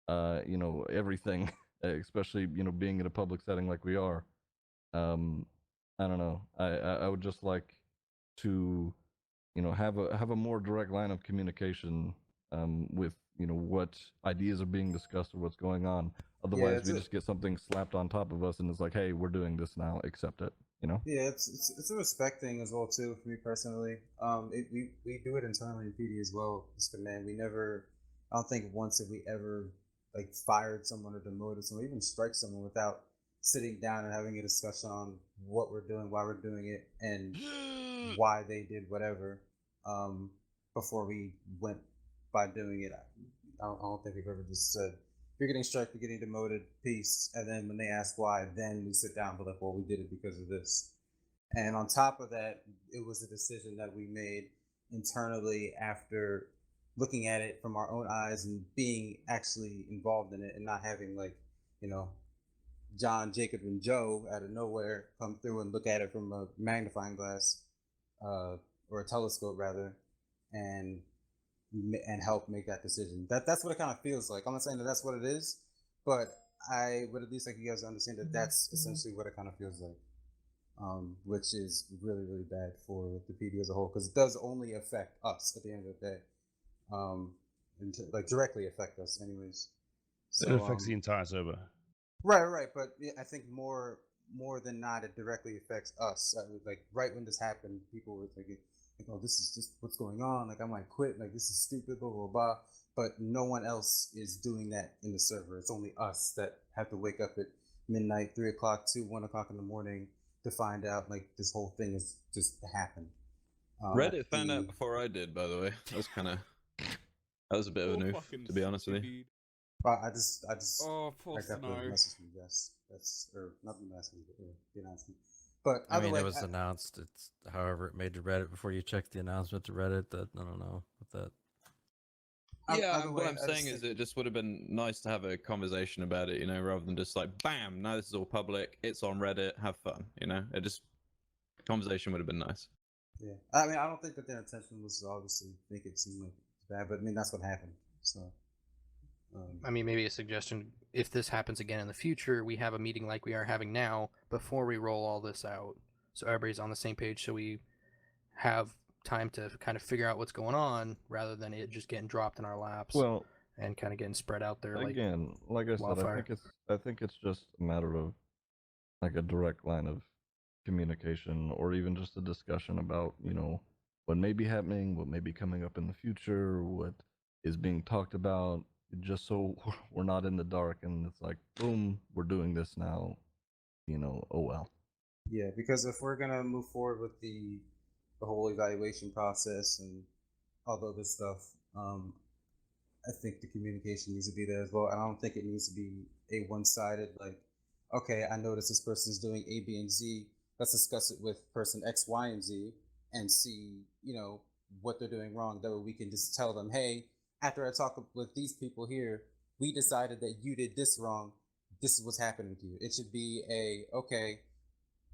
everything, especially, being in a public setting like we are. I don't know. I would just like to, have a more direct line of communication, with, what ideas are being discussed or what's going on. Otherwise, we just get something slapped on top of us and it's like, hey, we're doing this now, accept it. Yeah, it's a respect thing as well too for me personally. We do it internally in PD as well. Just command. I don't think once have we ever fired someone or demoted someone, even strike someone without sitting down and having a discussion on what we're doing, why we're doing it, and why they did whatever. Before we went by doing it, I don't think we've ever just said, you're getting struck, you're getting demoted, peace. And then when they ask why, then we sit down and be like, well, we did it because of this. And on top of that, it was a decision that we made internally after looking at it from our own eyes and being actually involved in it and not having John, Jacob, and Joe out of nowhere come through and look at it from a magnifying glass, or a telescope rather, and help make that decision. That's what it kind of feels like. I'm not saying that that's what it is, but I would at least like you guys to understand that that's essentially what it kind of feels like, which is really really bad for the PD as a whole because it does only affect us at the end of the day, and like directly affect us anyways. It affects the entire server. Right. But I think more than not, it directly affects us. Like right when this happened, people were thinking, like, "Oh, this is just what's going on. Like I might quit. Like this is stupid." Blah blah blah. But no one else is doing that in the server. It's only us that have to wake up at midnight, 3 o'clock, 1 o'clock in the morning to find out like this whole thing is just happened. Reddit found out before I did, by the way. That was a bit of an oof, to be honest with you. I just Oh, poor I got the Snow. message from you guys. That's or not the message, but the announcement. But I either mean, way, it was announced. It's however it made to Reddit before you checked the announcement to Reddit. That I don't know what that. Yeah, what I'm saying is it just would have been nice to have a conversation about it, rather than just like, bam, now this is all public, it's on Reddit, have fun, it just, conversation would have been nice. Yeah, I mean, I don't think that their intention was to obviously make it seem like bad, but I mean, that's what happened, so. I mean, maybe a suggestion, if this happens again in the future, we have a meeting like we are having now before we roll all this out, so everybody's on the same page, so we have time to kind of figure out what's going on rather than it just getting dropped in our laps. Well, and kind of getting spread out there. Again, like I said, wildfire. I think it's just a matter of like a direct line of communication, or even just a discussion about what may be happening, what may be coming up in the future, what is being talked about, just so we're not in the dark and it's like, boom, we're doing this now. Oh well. Yeah, because if we're gonna move forward with the whole evaluation process and all the other stuff, I think the communication needs to be there as well. And I don't think it needs to be a one-sided, like, okay, I notice this person's doing A, B, and Z. Let's discuss it with person X, Y, and Z and see, what they're doing wrong. That way we can just tell them, hey, after I talk with these people here, we decided that you did this wrong. This is what's happening to you. It should be okay,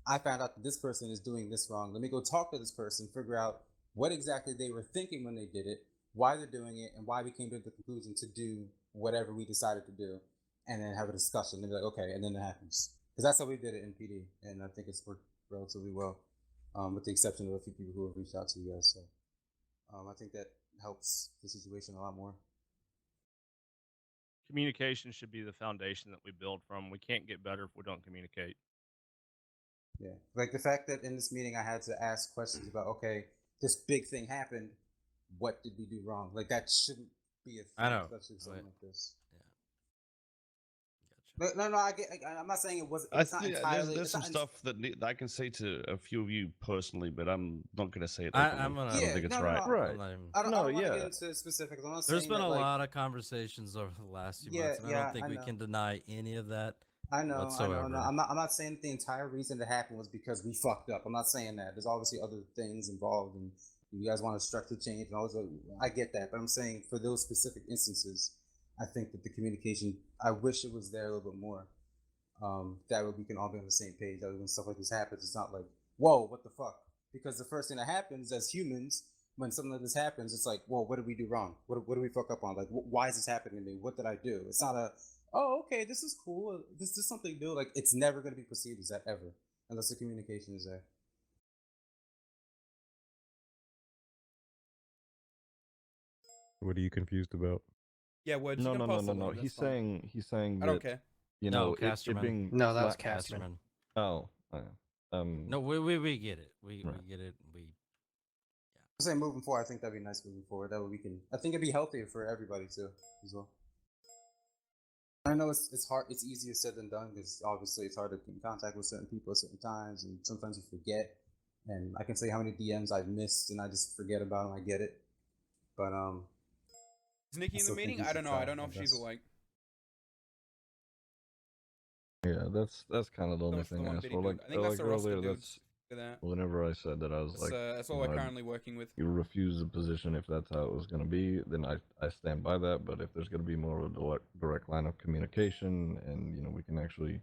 I found out that this person is doing this wrong. Let me go talk to this person, figure out what exactly they were thinking when they did it, why they're doing it, and why we came to the conclusion to do whatever we decided to do, and then have a discussion. And be like, okay, and then it happens. Because that's how we did it in PD, and I think it's worked relatively well, with the exception of a few people who have reached out to you guys. So I think that helps the situation a lot more. Communication should be the foundation that we build from. We can't get better if we don't communicate. Yeah, like the fact that in this meeting I had to ask questions about, okay, this big thing happened, what did we do wrong? Like that shouldn't be a thing, I know. especially something like this. Yeah. No, I'm not saying it wasn't. I It's not think entirely. there's it's some not stuff that I can say to a few of you personally, but I'm not going to say it. I'm gonna. I don't think it's right. I'm not even- I don't want to get into specifics. I'm not There's saying been that, a like, lot of conversations over the last few Yeah, months, and I yeah, don't think I we know. can deny any of that. I know. whatsoever. I'm not saying that the entire reason it happened was because we fucked up. I'm not saying that. There's obviously other things involved, and you guys want to structure change and all this. I get that, but I'm saying for those specific instances, I think that the communication. I wish it was there a little bit more. That way we can all be on the same page. That way when stuff like this happens, it's not like, whoa, what the fuck? Because the first thing that happens as humans, when something like this happens, it's like, whoa, what did we do wrong? What did we fuck up on? Like, why is this happening to me? What did I do? It's not a, oh, okay, this is cool. This is something new. Like, it's never going to be perceived as that ever, unless the communication is there. What are you confused about? Yeah, words. No, you no, can no, pass no, the no. line, He's that's fine. saying I that. don't care. No, it Casterman. being No, that was flat- Casterman. Oh, No, we get it. We get it. I'm saying moving forward, I think that'd be nice moving forward. That way we can. I think it'd be healthier for everybody too, as well. I know it's hard. It's easier said than done because obviously it's hard to keep in contact with certain people at certain times, and sometimes you forget. And I can say how many DMs I've missed, and I just forget about them. I get it, but Is Nikki in the still think meeting? we I should don't know. try I don't know our if she's best. awake. Yeah, that's kind of the only much for the thing I one asked bitty for. dude. Like, I think that's the roster earlier, dudes that's for that. whenever I said that, I was like, That's what we're currently working with. You refuse the position if that's how it was going to be, then I stand by that. But if there's going to be more of a direct line of communication, and we can actually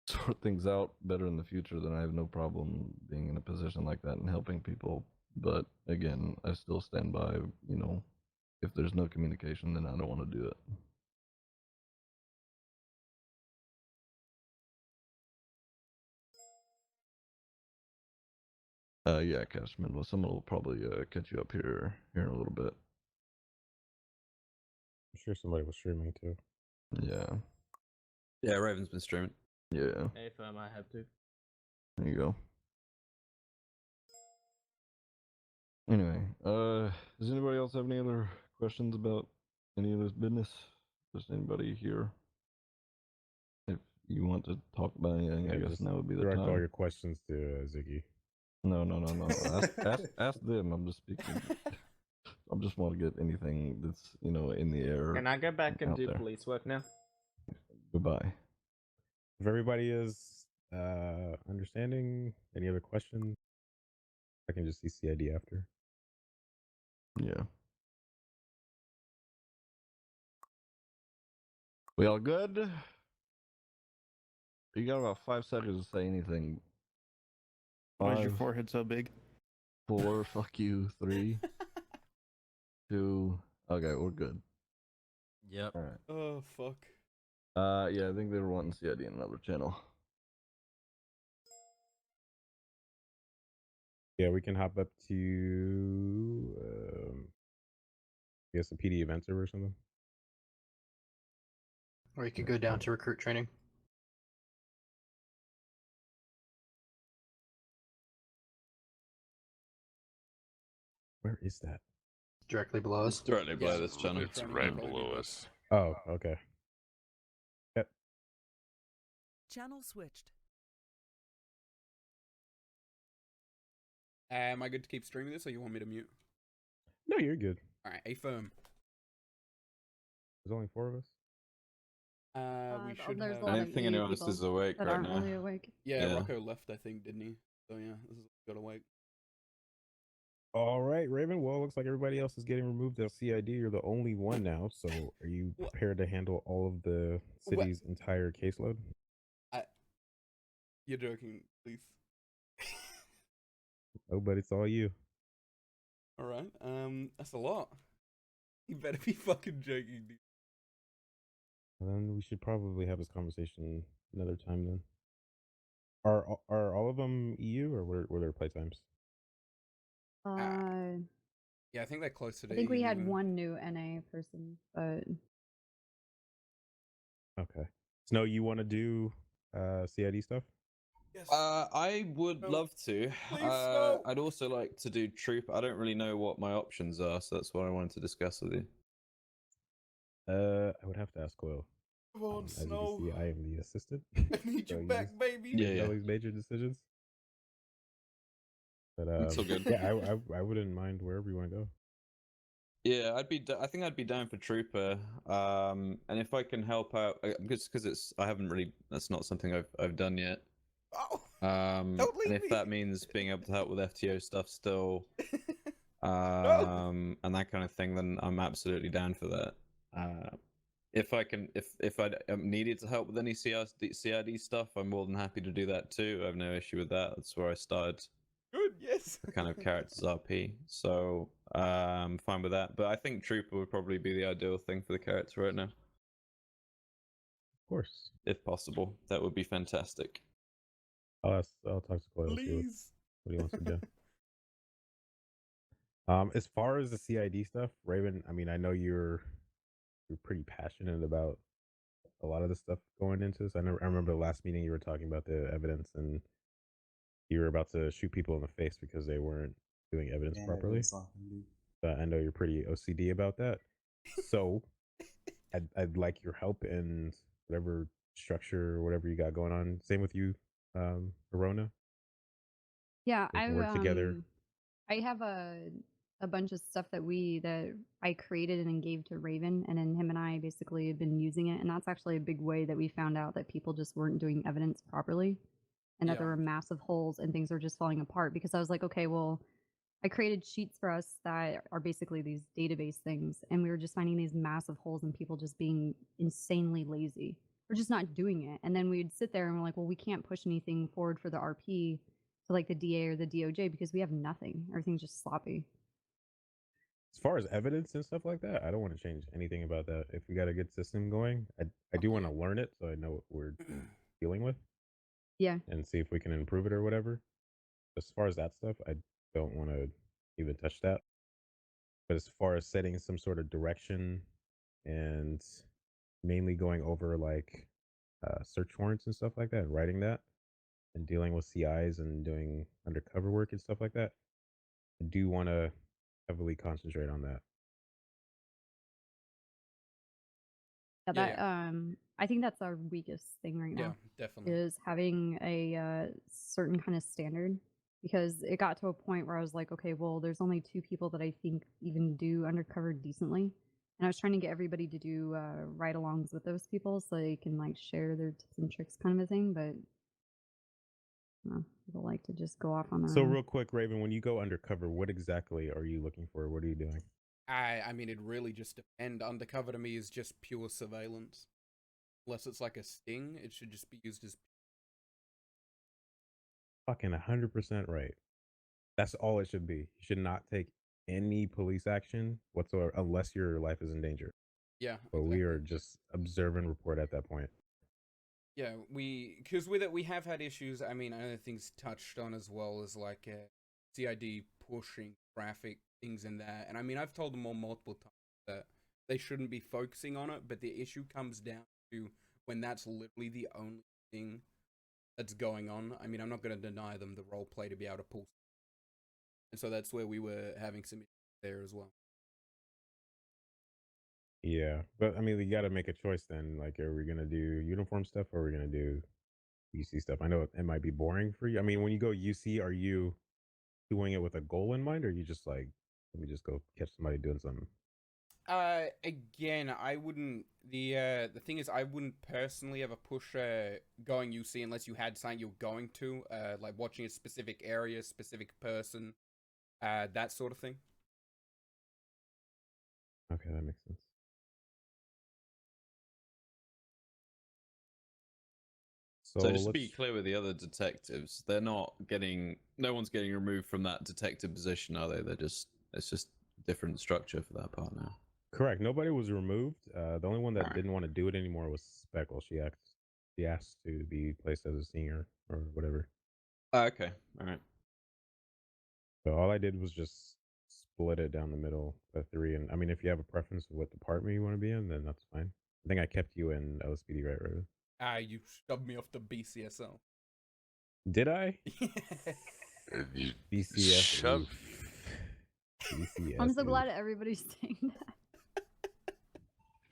sort things out better in the future, then I have no problem being in a position like that and helping people. But again, I still stand by, you know, if there's no communication, then I don't want to do it. Yeah, Cashman. Well, someone will probably catch you up here in a little bit. I'm sure somebody was streaming too. Yeah. Yeah, Raven's been streaming. Yeah. Hey, fam, I have to. There you go. Anyway, does anybody else have any other questions about any of this business? Just anybody here? If you want to talk about anything, I guess just now would be the direct all time. your questions to Ziggy. No. Ask them. I'm just speaking. I just want to get anything that's, you know, in the air. Can I get back out into there. police work now? Goodbye. If everybody is understanding, any other questions? I can just see CID after. Yeah. We all good? You got about 5 seconds to say anything. Why is your 5, forehead so big? 4, fuck you, 3, 2. Okay, we're good. Yep. All right. Oh fuck. Yeah, I think they were wanting CID in another channel. Yeah, we can hop up to I guess a PD event server or something. Or you could go down to recruit training. Where is that? Directly below us. It's directly below this channel. It's right below us. Oh, okay. Yep. Channel switched. Am I good to keep streaming this, or you want me to mute? No, you're good. All right, affirm. There's only 4 of us. We should there's have. I don't think anyone else is awake that right aren't now. really awake. Yeah, Yeah. Rocco left, I think, didn't he? So yeah, this is got awake. All right, Raven. Well, looks like everybody else is getting removed as CID. You're the only one now. So, are you prepared to handle all of the city's entire caseload? You're joking, please. Oh, but it's all you. All right. That's a lot. You better be fucking joking, dude. And then we should probably have this conversation another time. Then, are all of them EU or were there playtimes? Yeah, I think they're close to I the think we had EU. one new NA person, but Okay. Snow, you want to do CID stuff? Yes. I would No. love to. Please, no. I'd also like to do troop. I don't really know what my options are, so that's what I wanted to discuss with you. I would have to ask Coil. Come on, As you Snow. can see, I am the assistant. I need So you he back, just baby. makes all these major decisions. But It's all good. yeah, I wouldn't mind wherever you want to go. Yeah, I think I'd be down for trooper. And if I can help out, because it's I haven't really. That's not something I've done yet. Oh, and if me. that means being able to help with FTO stuff still, and that kind of thing, then I'm absolutely down for that. If I can, if I am needed to help with any CID stuff, I'm more than happy to do that too. I have no issue with that. That's where I started. Good, yes. The kind of characters RP, so fine with that. But I think trooper would probably be the ideal thing for the character right now. Of course, if possible, that would be fantastic. I'll talk to Coil. See what he wants to do. As far as the CID stuff, Raven, I mean, I know you're pretty passionate about a lot of the stuff going into this. I remember the last meeting you were talking about the evidence, and you were about to shoot people in the face because they weren't doing evidence properly. I know you're pretty OCD about that. So I'd like your help in whatever structure or whatever you got going on. Same with you, Arona. yeah, We I can work together. I have a bunch of stuff that I created and gave to Raven, and then him and I basically have been using it, and that's actually a big way that we found out that people just weren't doing evidence properly, and that there were massive holes and things are just falling apart. Because I was like, okay, well, I created sheets for us that are basically these database things, and we were just finding these massive holes and people just being insanely lazy. we're just not doing it. And then we'd sit there and we're like, well, we can't push anything forward for the RP to like the DA or the DOJ because we have nothing. Everything's just sloppy. As far as evidence and stuff like that, I don't want to change anything about that. If we got a good system going, I do want to learn it so I know what we're dealing with. Yeah. And see if we can improve it or whatever. As far as that stuff, I don't want to even touch that. But as far as setting some sort of direction and mainly going over like search warrants and stuff like that, and writing that, and dealing with CIs and doing undercover work and stuff like that, I do want to heavily concentrate on that. Yeah, that I think that's our weakest thing right Yeah, now. definitely. Is having a certain kind of standard, because it got to a point where I was like, okay, well, there's only 2 people that I think even do undercover decently, and I was trying to get everybody to do ride-alongs with those people so they can like share their tips and tricks, kind of a thing. But people like to just go off on their So own. real quick, Raven, when you go undercover, what exactly are you looking for? What are you doing? I mean, it really just depends. Undercover to me is just pure surveillance. Unless it's like a sting, it should just be used as. Fucking 100% right. That's all it should be. You should not take any police action whatsoever unless your life is in danger. Yeah, But we are just observe and report at that point. Yeah, because with it we have had issues. I mean, other things touched on as well as like CID pushing traffic things in that. And I mean, I've told them all multiple times that they shouldn't be focusing on it, but the issue comes down to when that's literally the only thing that's going on. I mean, I'm not going to deny them the role play to be able to pull, and so that's where we were having some issues there as well. Yeah, but I mean, we got to make a choice then. Like, are we gonna do uniform stuff or are we gonna do UC stuff? I know it might be boring for you. I mean, when you go UC, are you doing it with a goal in mind, or are you just like, let me just go catch somebody doing something? Again, I wouldn't. The thing is, I wouldn't personally ever push going UC unless you had something you're going to, like watching a specific area, specific person, that sort of thing. Okay, that makes sense. So just to be clear with the other detectives, they're not getting. No one's getting removed from that detective position, are they? It's just different structure for that part now. Correct. Nobody was removed. The only one that didn't want to do it anymore was Speckle. She asked to be placed as a senior or whatever. Okay. All right. So all I did was just split it down the middle by 3. And I mean, if you have a preference of what department you want to be in, then that's fine. I think I kept you in LSPD, right, Raven? You shoved me off the BCSO. Did I? You BCS. shove. BCS. I'm so glad everybody's saying that.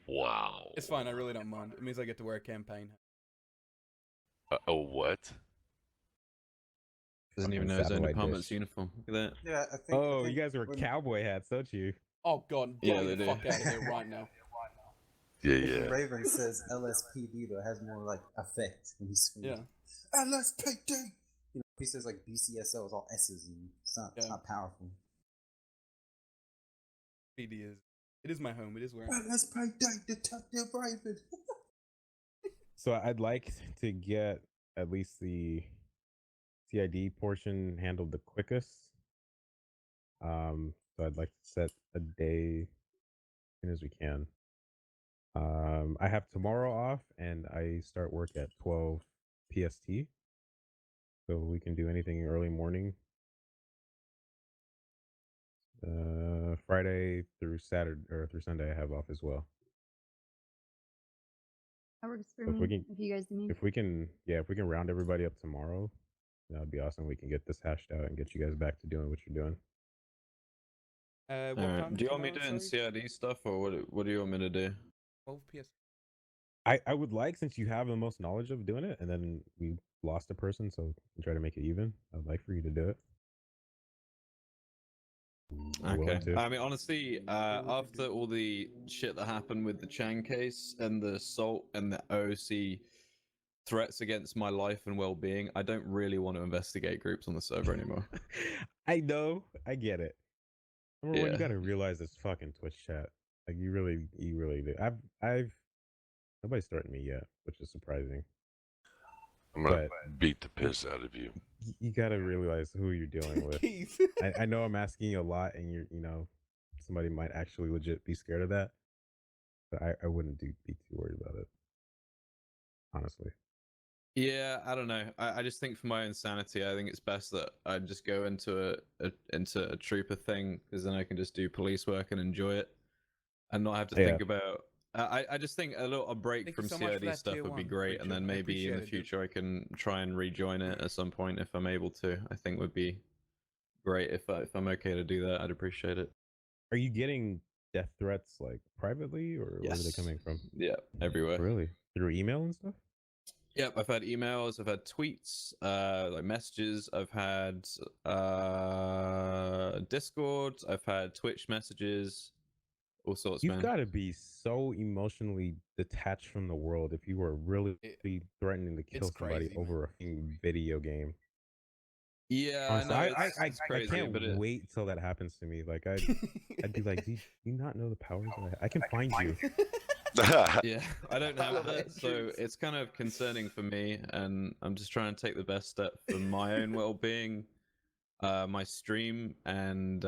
Wow. It's fine. I really don't mind. It means I get to wear a campaign. What? Doesn't even know his own department's uniform. Look at that. Yeah, I think. Oh, you guys wear cowboy hats, don't you? Oh God, Yeah, get they the do. fuck out of there right now. Yeah, When yeah. Raven says LSPD, though, it has more like effect when he screams. Yeah. LSPD. You know, if he says like BCSO, it's all S's and it's not powerful. PD is. It is my home. It is where. LSPD, Detective Raven. So I'd like to get at least the CID portion handled the quickest. So I'd like to set a day as soon as we can. I have tomorrow off and I start work at 12 PST. So we can do anything early morning. Friday through Saturday or through Sunday I have off as well. That works for So me. If you guys need. if we can round everybody up tomorrow, that'd be awesome. We can get this hashed out and get you guys back to doing what you're doing. What time Do you want me tomorrow, doing sorry? CID stuff, or what do you want me to do? 12 PS. I would like, since you have the most knowledge of doing it, and then we lost a person, so we try to make it even. I'd like for you to do it. You're willing Okay. to. I mean, honestly, after all the shit that happened with the Chang case and the assault and the OC threats against my life and well-being, I don't really want to investigate groups on the server anymore. I know, I get it. Number one, you Yeah. got to realize it's fucking Twitch chat. Like you really do. I've Nobody's threatened me yet, which is surprising. I'm gonna But beat the piss out of you. You gotta realize who you're dealing with. Keith. I know I'm asking you a lot, and somebody might actually legit be scared of that. But I wouldn't be too worried about it, honestly. Yeah, I don't know. I just think for my own sanity, I think it's best that I just go into a trooper thing, because then I can just do police work and enjoy it, and not have to Yeah. think about. I just think a break Thank you from so much for CID that stuff tier would be one, great, and Preacher. then I maybe in appreciate the it, dude. future I can try and rejoin it at some point if I'm able to. I think would be great if I'm okay to do that. I'd appreciate it. Are you getting death threats like privately, or where are they Yes. coming from? Yeah, everywhere. Really? Through email and stuff? Yep, I've had emails, I've had tweets, like messages, I've had Discord, I've had Twitch messages, all sorts, You've man. got to be so emotionally detached from the world if you were really threatening to kill it's somebody crazy, over a fucking video game. Yeah, Honestly, I know it's crazy, I can't but it... wait till that happens to me. Like I'd be like, do you not know the powers that I can find you? Yeah, I don't have that, so it's kind of concerning for me, and I'm just trying to take the best step for my own well-being, my stream, and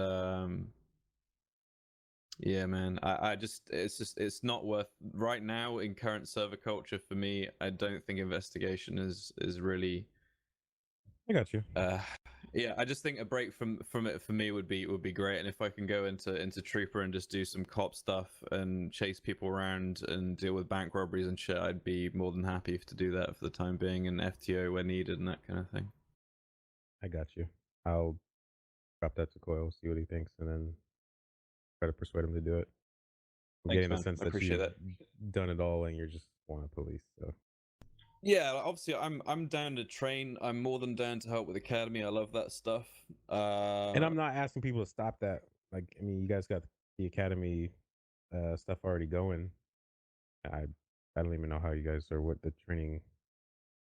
yeah, man, it's not worth right now in current server culture for me. I don't think investigation is really. I got you. Yeah, I just think a break from it for me would be great, and if I can go into Trooper and just do some cop stuff and chase people around and deal with bank robberies and shit, I'd be more than happy to do that for the time being, and FTO where needed and that kind of thing. I got you. I'll drop that to Coil, see what he thinks, and then try to persuade him to do it. I'm Thanks, getting the man. sense I that appreciate you've that. done it all and you're just want to police. So Yeah, obviously I'm down to train. I'm more than down to help with Academy. I love that stuff. and I'm not asking people to stop that. Like, I mean, you guys got the academy stuff already going. I don't even know how you guys or what the training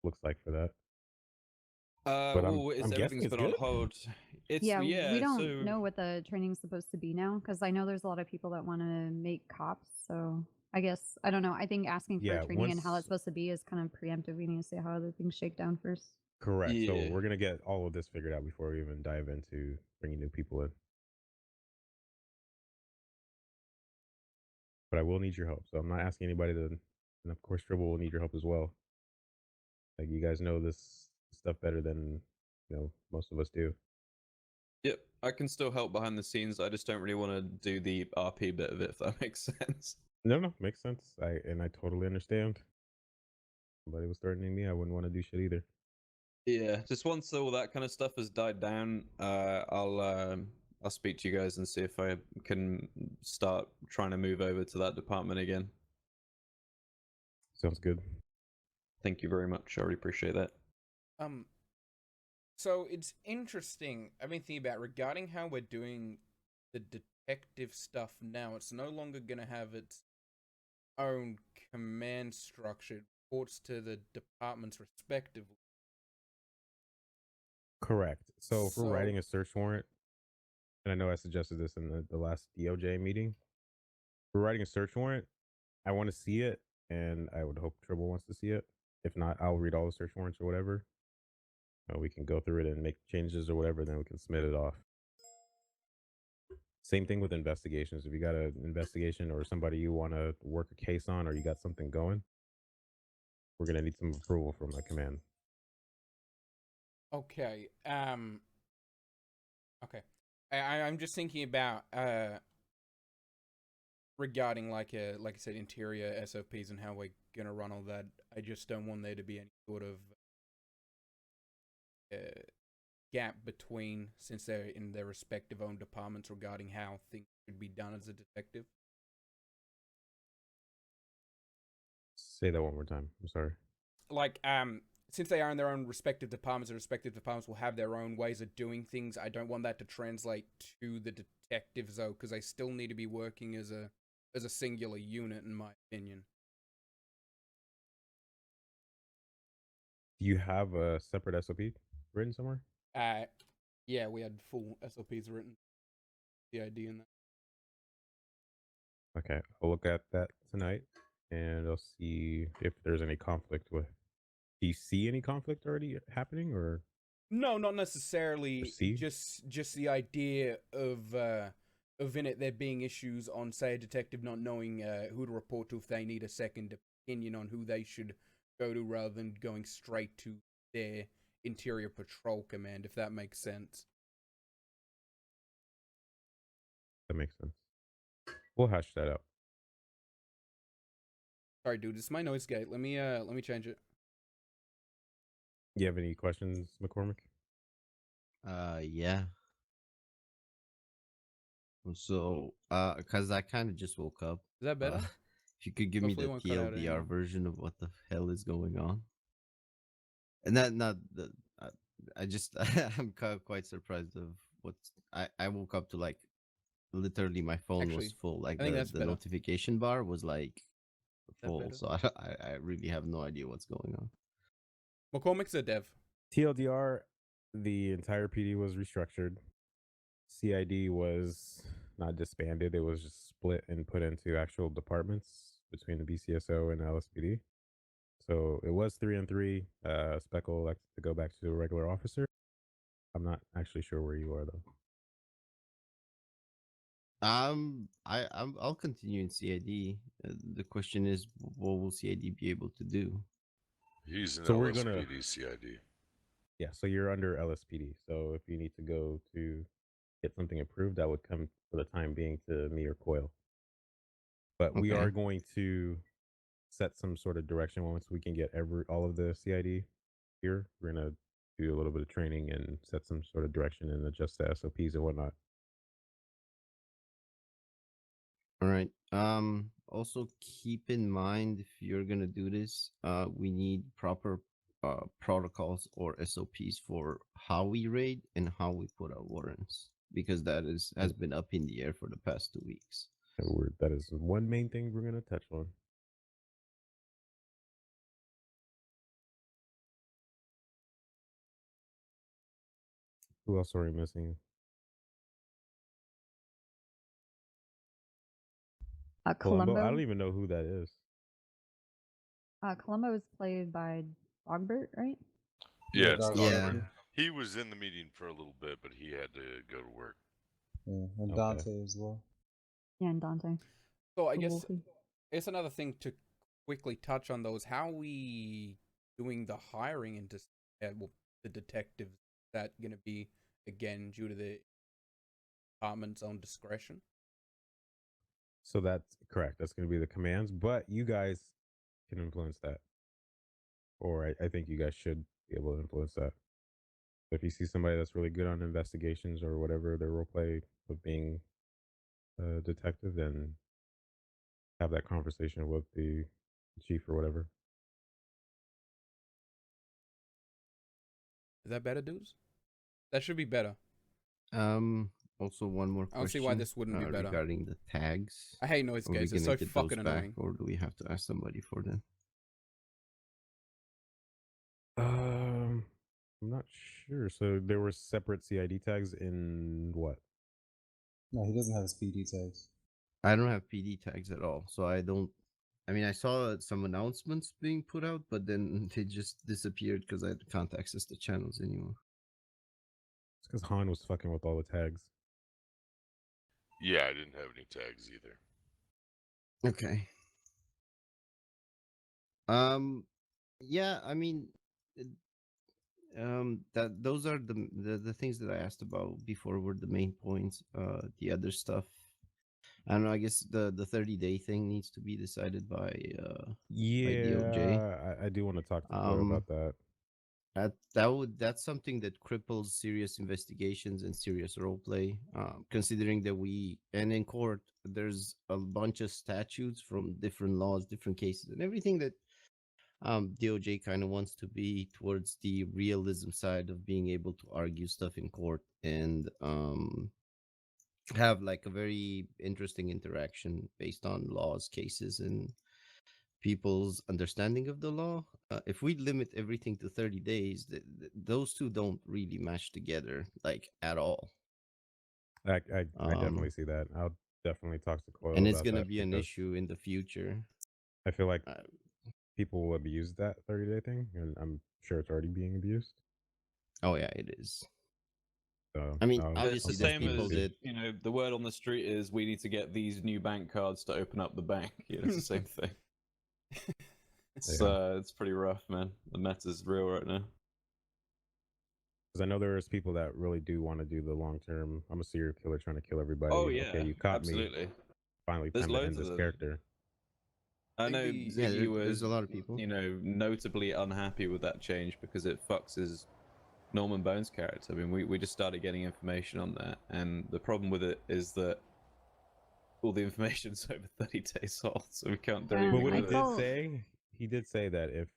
looks like for that. But I'm guessing everything's it's been good. on hold. It's Yeah, we don't so... know what the training's supposed to be now because I know there's a lot of people that want to make cops. So I guess I don't know. I think asking for Yeah, training and how once- it's supposed to be is kind of preemptive. We need to see how other things shake down first. Correct. So Yeah. we're gonna get all of this figured out before we even dive into bringing new people in. But I will need your help. So I'm not asking anybody to, and of course, Tribble will need your help as well. Like, you guys know this stuff better than most of us do. Yep, I can still help behind the scenes. I just don't really want to do the RP bit of it, if that makes sense. No, makes sense. I totally understand. If somebody was threatening me, I wouldn't want to do shit either. Yeah, just once all that kind of stuff has died down, I'll speak to you guys and see if I can start trying to move over to that department again. Sounds good. Thank you very much. I really appreciate that. So it's interesting. I've been thinking about regarding how we're doing the detective stuff now. It's no longer going to have its own command structure. It reports to the departments respectively. Correct. So if we're writing a search warrant, and I know I suggested this in the last DOJ meeting, if we're writing a search warrant, I want to see it, and I would hope Tribble wants to see it. If not, I'll read all the search warrants or whatever. We can go through it and make changes or whatever, then we can submit it off. Same thing with investigations. If you got an investigation or somebody you want to work a case on, or you got something going, we're going to need some approval from my command. Okay. Okay. I'm just thinking about regarding like I said, interior SOPs and how we're gonna run all that. I just don't want there to be any sort of gap between, since they're in their respective own departments, regarding how things should be done as a detective. Say that one more time. I'm sorry. Like, since they are in their own respective departments, the respective departments will have their own ways of doing things. I don't want that to translate to the detectives, though, because they still need to be working as a singular unit, in my opinion. Do you have a separate SOP written somewhere? Yeah, we had full SOPs written. The idea in that. Okay, I'll look at that tonight, and I'll see if there's any conflict with. Do you see any conflict already happening, or No, not necessarily. see? Just the idea of in it there being issues on, say, a detective not knowing who to report to if they need a second opinion on who they should go to, rather than going straight to their interior patrol command, if that makes sense. That makes sense. We'll hash that out. Sorry, dude, it's my noise gate. Let me change it. You have any questions, McCormick? Yeah. So, cause I kind of just woke up. Is that better? If you could give Hopefully it me won't the cut out TLDR anymore. version of what the hell is going on, and that not the, I just I'm quite surprised of what's. I woke up to like literally my phone was Actually, full. Like I think that's the better. notification bar was like that full. better? So I really have no idea what's going on. McCormick's a dev. TLDR, the entire PD was restructured. CID was not disbanded; it was just split and put into actual departments between the BCSO and LSPD. So it was 3 and 3. Speckle elected to go back to a regular officer. I'm not actually sure where you are though. I'll continue in CID. The question is, what will CID be able to do? He's an So we're gonna- LSPD CID. Yeah, so you're under LSPD. So if you need to go to get something approved, that would come for the time being to me or Coil. But we are Okay. going to set some sort of direction once we can get all of the CID here. We're gonna do a little bit of training and set some sort of direction and adjust the SOPs and whatnot. All right. Also keep in mind, if you're gonna do this, we need proper protocols or SOPs for how we raid and how we put out warrants, because that has been up in the air for the past 2 weeks. That is one main thing we're gonna touch on. Who else are we missing? Columbo. I Columbo. don't even know who that is. Columbo is played by Dogbert, right? Yeah, it's Yeah. Dogbert. He was in the meeting for a little bit, but he had to go to work. Yeah, and Dante as well. Yeah, and Dante. So I The guess Wolfie. it's another thing to quickly touch on those. How are we doing the hiring into the detectives? Is that going to be again due to the department's own discretion? So that's correct. That's going to be the commands, but you guys can influence that. Or I think you guys should be able to influence that. If you see somebody that's really good on investigations or whatever their role play of being a detective, then have that conversation with the chief or whatever. Is that better, dudes? That should be better. Also one more question. I don't see why this wouldn't be better. Regarding the tags. I hate noise Are we gates. It's gonna so get fucking those back, annoying. or do we have to ask somebody for them? I'm not sure. So there were separate CID tags in what? No, he doesn't have his PD tags. I don't have PD tags at all, so I don't. I mean, I saw some announcements being put out, but then they just disappeared because I can't access the channels anymore. It's because Han was fucking with all the tags. Yeah, I didn't have any tags either. Okay. Yeah, I mean, that those are the things that I asked about before were the main points. The other stuff, I don't know. I guess the 30-day thing needs to be decided by DOJ. Yeah, I do want to talk to Coy about that. That's something that cripples serious investigations and serious roleplay. Considering that and in court there's a bunch of statutes from different laws, different cases, and everything that DOJ kind of wants to be towards the realism side of being able to argue stuff in court and have like a very interesting interaction based on laws, cases, and people's understanding of the law. If we limit everything to 30 days, those two don't really match together like at all. I definitely see that. I'll definitely talk to Coyle and it's about going to that be an because- issue in the future. I feel like people will abuse that 30-day thing, and I'm sure it's already being abused. Oh yeah, it is. So I mean, It's the obviously, there's same people as that the word on the street is we need to get these new bank cards to open up the bank. It's the same thing. It's pretty rough, man. The meta's real right now. Because I know there's people that really do want to do the long term. I'm a serial killer trying to kill everybody. Oh yeah, okay, you caught absolutely. me. Finally, There's time to loads end of this them. character. I know yeah, Ziggy was, there's a lot of people. Notably unhappy with that change because it fucks his Norman Bones character. I mean, we just started getting information on that, and the problem with it is that all the information's over 30 days old, so we can't do anything But what he with did it. say, he did say that if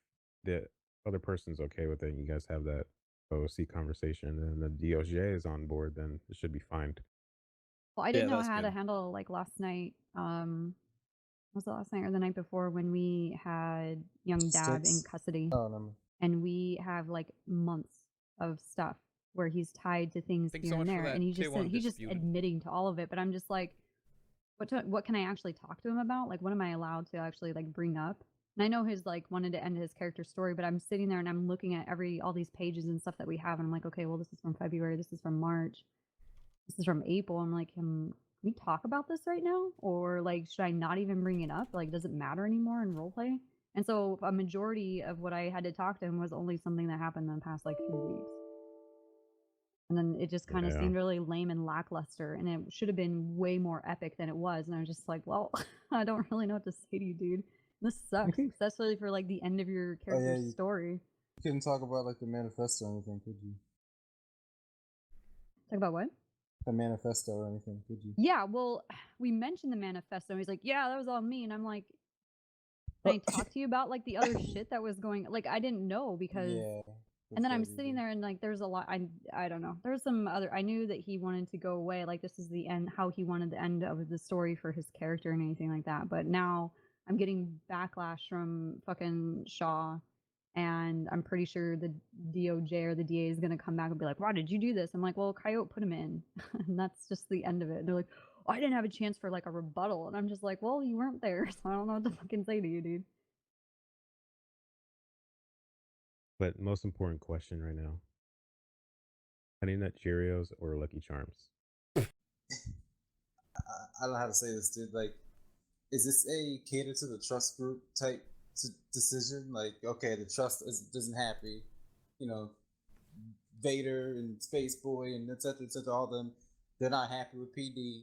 the other person's okay with it, and you guys have that OC conversation, and the DOJ is on board, then it should be fine. Well, I didn't know how to handle like last night. Was it last night or the night before when we had young Dab in custody? Oh, no. And we have like months of stuff where he's tied to things Thanks here so and much for there, that and he's K1 just Disputed. admitting to all of it. But I'm just like, what can I actually talk to him about? Like, what am I allowed to actually like bring up? And I know his like wanted to end his character story, but I'm sitting there and I'm looking at all these pages and stuff that we have, and I'm like, okay, well, this is from February, this is from March, this is from April. I'm like, can we talk about this right now, or like, should I not even bring it up? Like, does it matter anymore in roleplay? And so a majority of what I had to talk to him was only something that happened in the past like 3 weeks. And then it just kind of seemed really lame and lackluster, and it should have been way more epic than it was. And I was just like, well, I don't really know what to say to you, dude. This sucks, especially for like the end of your character's story. You couldn't talk about like the manifesto or anything, could you? Talk about what? The manifesto or anything, could you? Yeah, well, we mentioned the manifesto. And he's like, yeah, that was all me. And I'm like, can I talk to you about like the other shit that was going? Like, I didn't know because. Yeah. And then I'm sitting there and like there's a lot I don't know. There's some other I knew that he wanted to go away. Like this is the end how he wanted the end of the story for his character and anything like that. But now I'm getting backlash from fucking Shaw, and I'm pretty sure the DOJ or the DA is gonna come back and be like, why did you do this? I'm like, well, Coyote put him in. And that's just the end of it. And they're like, oh, I didn't have a chance for like a rebuttal. And I'm just like, well, you weren't there, so I don't know what to fucking say to you, dude. But most important question right now: Honey Nut Cheerios or Lucky Charms? I don't know how to say this, dude. Like, is this a cater to the trust group type decision? Like, okay, the trust isn't happy. You know, Vader and Space Boy and et cetera, all them, they're not happy with PD.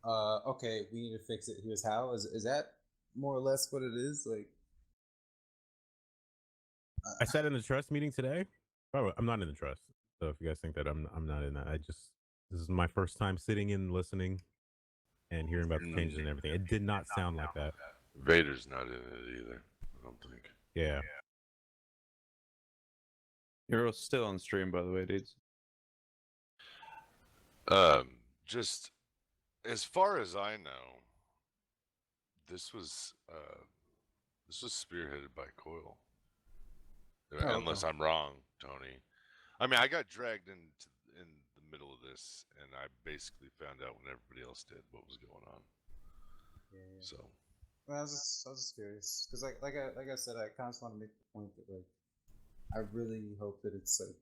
Okay, we need to fix it. Here's how. Is that more or less what it is? Like, I sat in the trust meeting today. Oh, I'm not in the trust. So if you guys think that I'm not in that, this is my first time sitting in, listening, and hearing about the changes and everything. It did not sound like that. Vader's not in it either, I don't think. Yeah. You're all still on stream, by the way, dudes. Just as far as I know, this was spearheaded by Coil. Oh, Unless okay. I'm wrong, Tony. I mean, I got dragged in the middle of this, and I basically found out when everybody else did what was going on. Yeah. So. Well, I was just curious because, like I said, I kind of want to make the point that like I really hope that it's like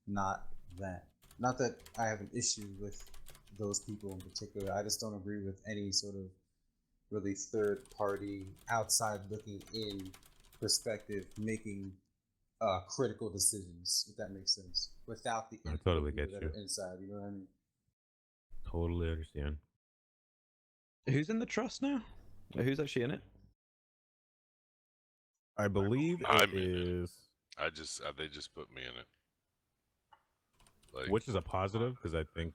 not that. Not that I have an issue with those people in particular. I just don't agree with any sort of really third party, outside looking in perspective making critical decisions, if that makes sense, without the I totally people get that you. are inside. You know what I mean? Totally understand. Who's in the trust now? Who's actually in it? I believe I'm it is. They just put me in it. Like, Which is a positive because I think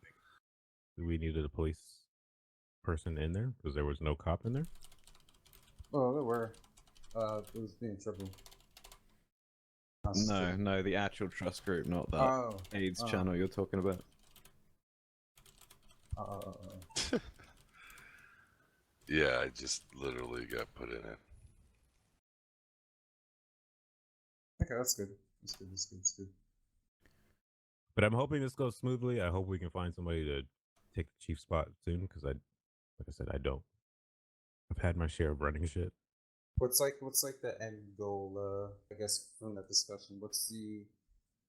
we needed a police person in there because there was no cop in there. Oh, there were. It was being triple. No, the actual trust group, not that AIDS Oh. channel you're talking about. Yeah, I just literally got put in it. Okay, that's good. That's good. But I'm hoping this goes smoothly. I hope we can find somebody to take the chief spot soon because like I said, I don't. I've had my share of running shit. What's like the end goal? I guess from that discussion, what's the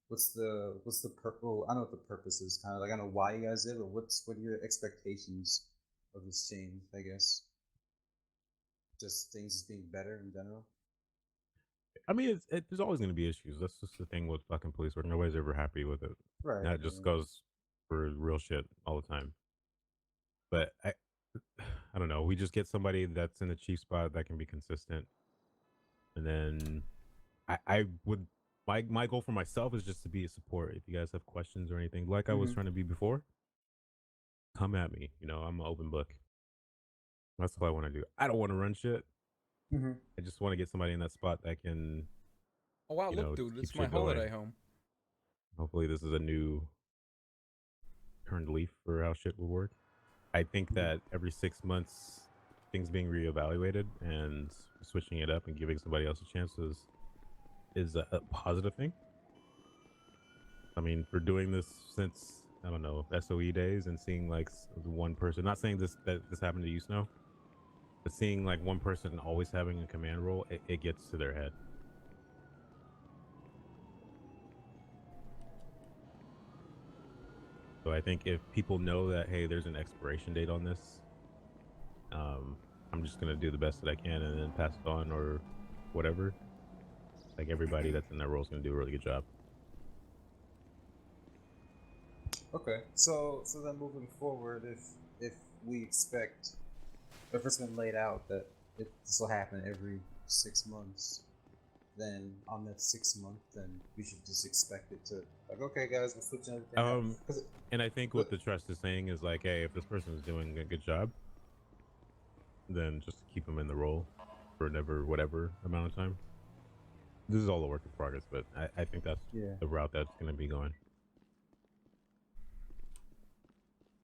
purpose? Well, I know what the purpose is. Kind of like I know why you guys did it, but what are your expectations of this change? I guess just things just being better in general. I mean, there's always going to be issues. That's just the thing with fucking police work. Nobody's ever happy with it. Right. That just goes for real shit all the time. But I don't know. We just get somebody that's in the chief spot that can be consistent, and then I would my goal for myself is just to be a support. If you guys have questions or anything, like I was trying to be before, come at me. You know, I'm an open book. That's what I want to do. I don't want to run shit. I just want to get somebody in that spot that can. Oh wow, you look, know, dude, keep it's my shit going. holiday home. Hopefully, this is a new turned leaf for how shit will work. I think that every 6 months, things being reevaluated and switching it up and giving somebody else a chance is a positive thing. I mean, for doing this since I don't know SOE days and seeing like one person. Not saying that this happened to you, Snow, but seeing like one person always having a command role, it gets to their head. So I think if people know that, hey, there's an expiration date on this, I'm just gonna do the best that I can and then pass it on or whatever. Like everybody that's in that role is gonna do a really good job. Okay, so then moving forward, if we expect, if it's been laid out that this will happen every 6 months, then on that 6 month, then we should just expect it to like, okay, guys, we're switching everything up. And I think what the trust is saying is like, hey, if this person is doing a good job, then just keep them in the role for whatever amount of time. This is all a work in progress, but I think that's the route that's going to be going.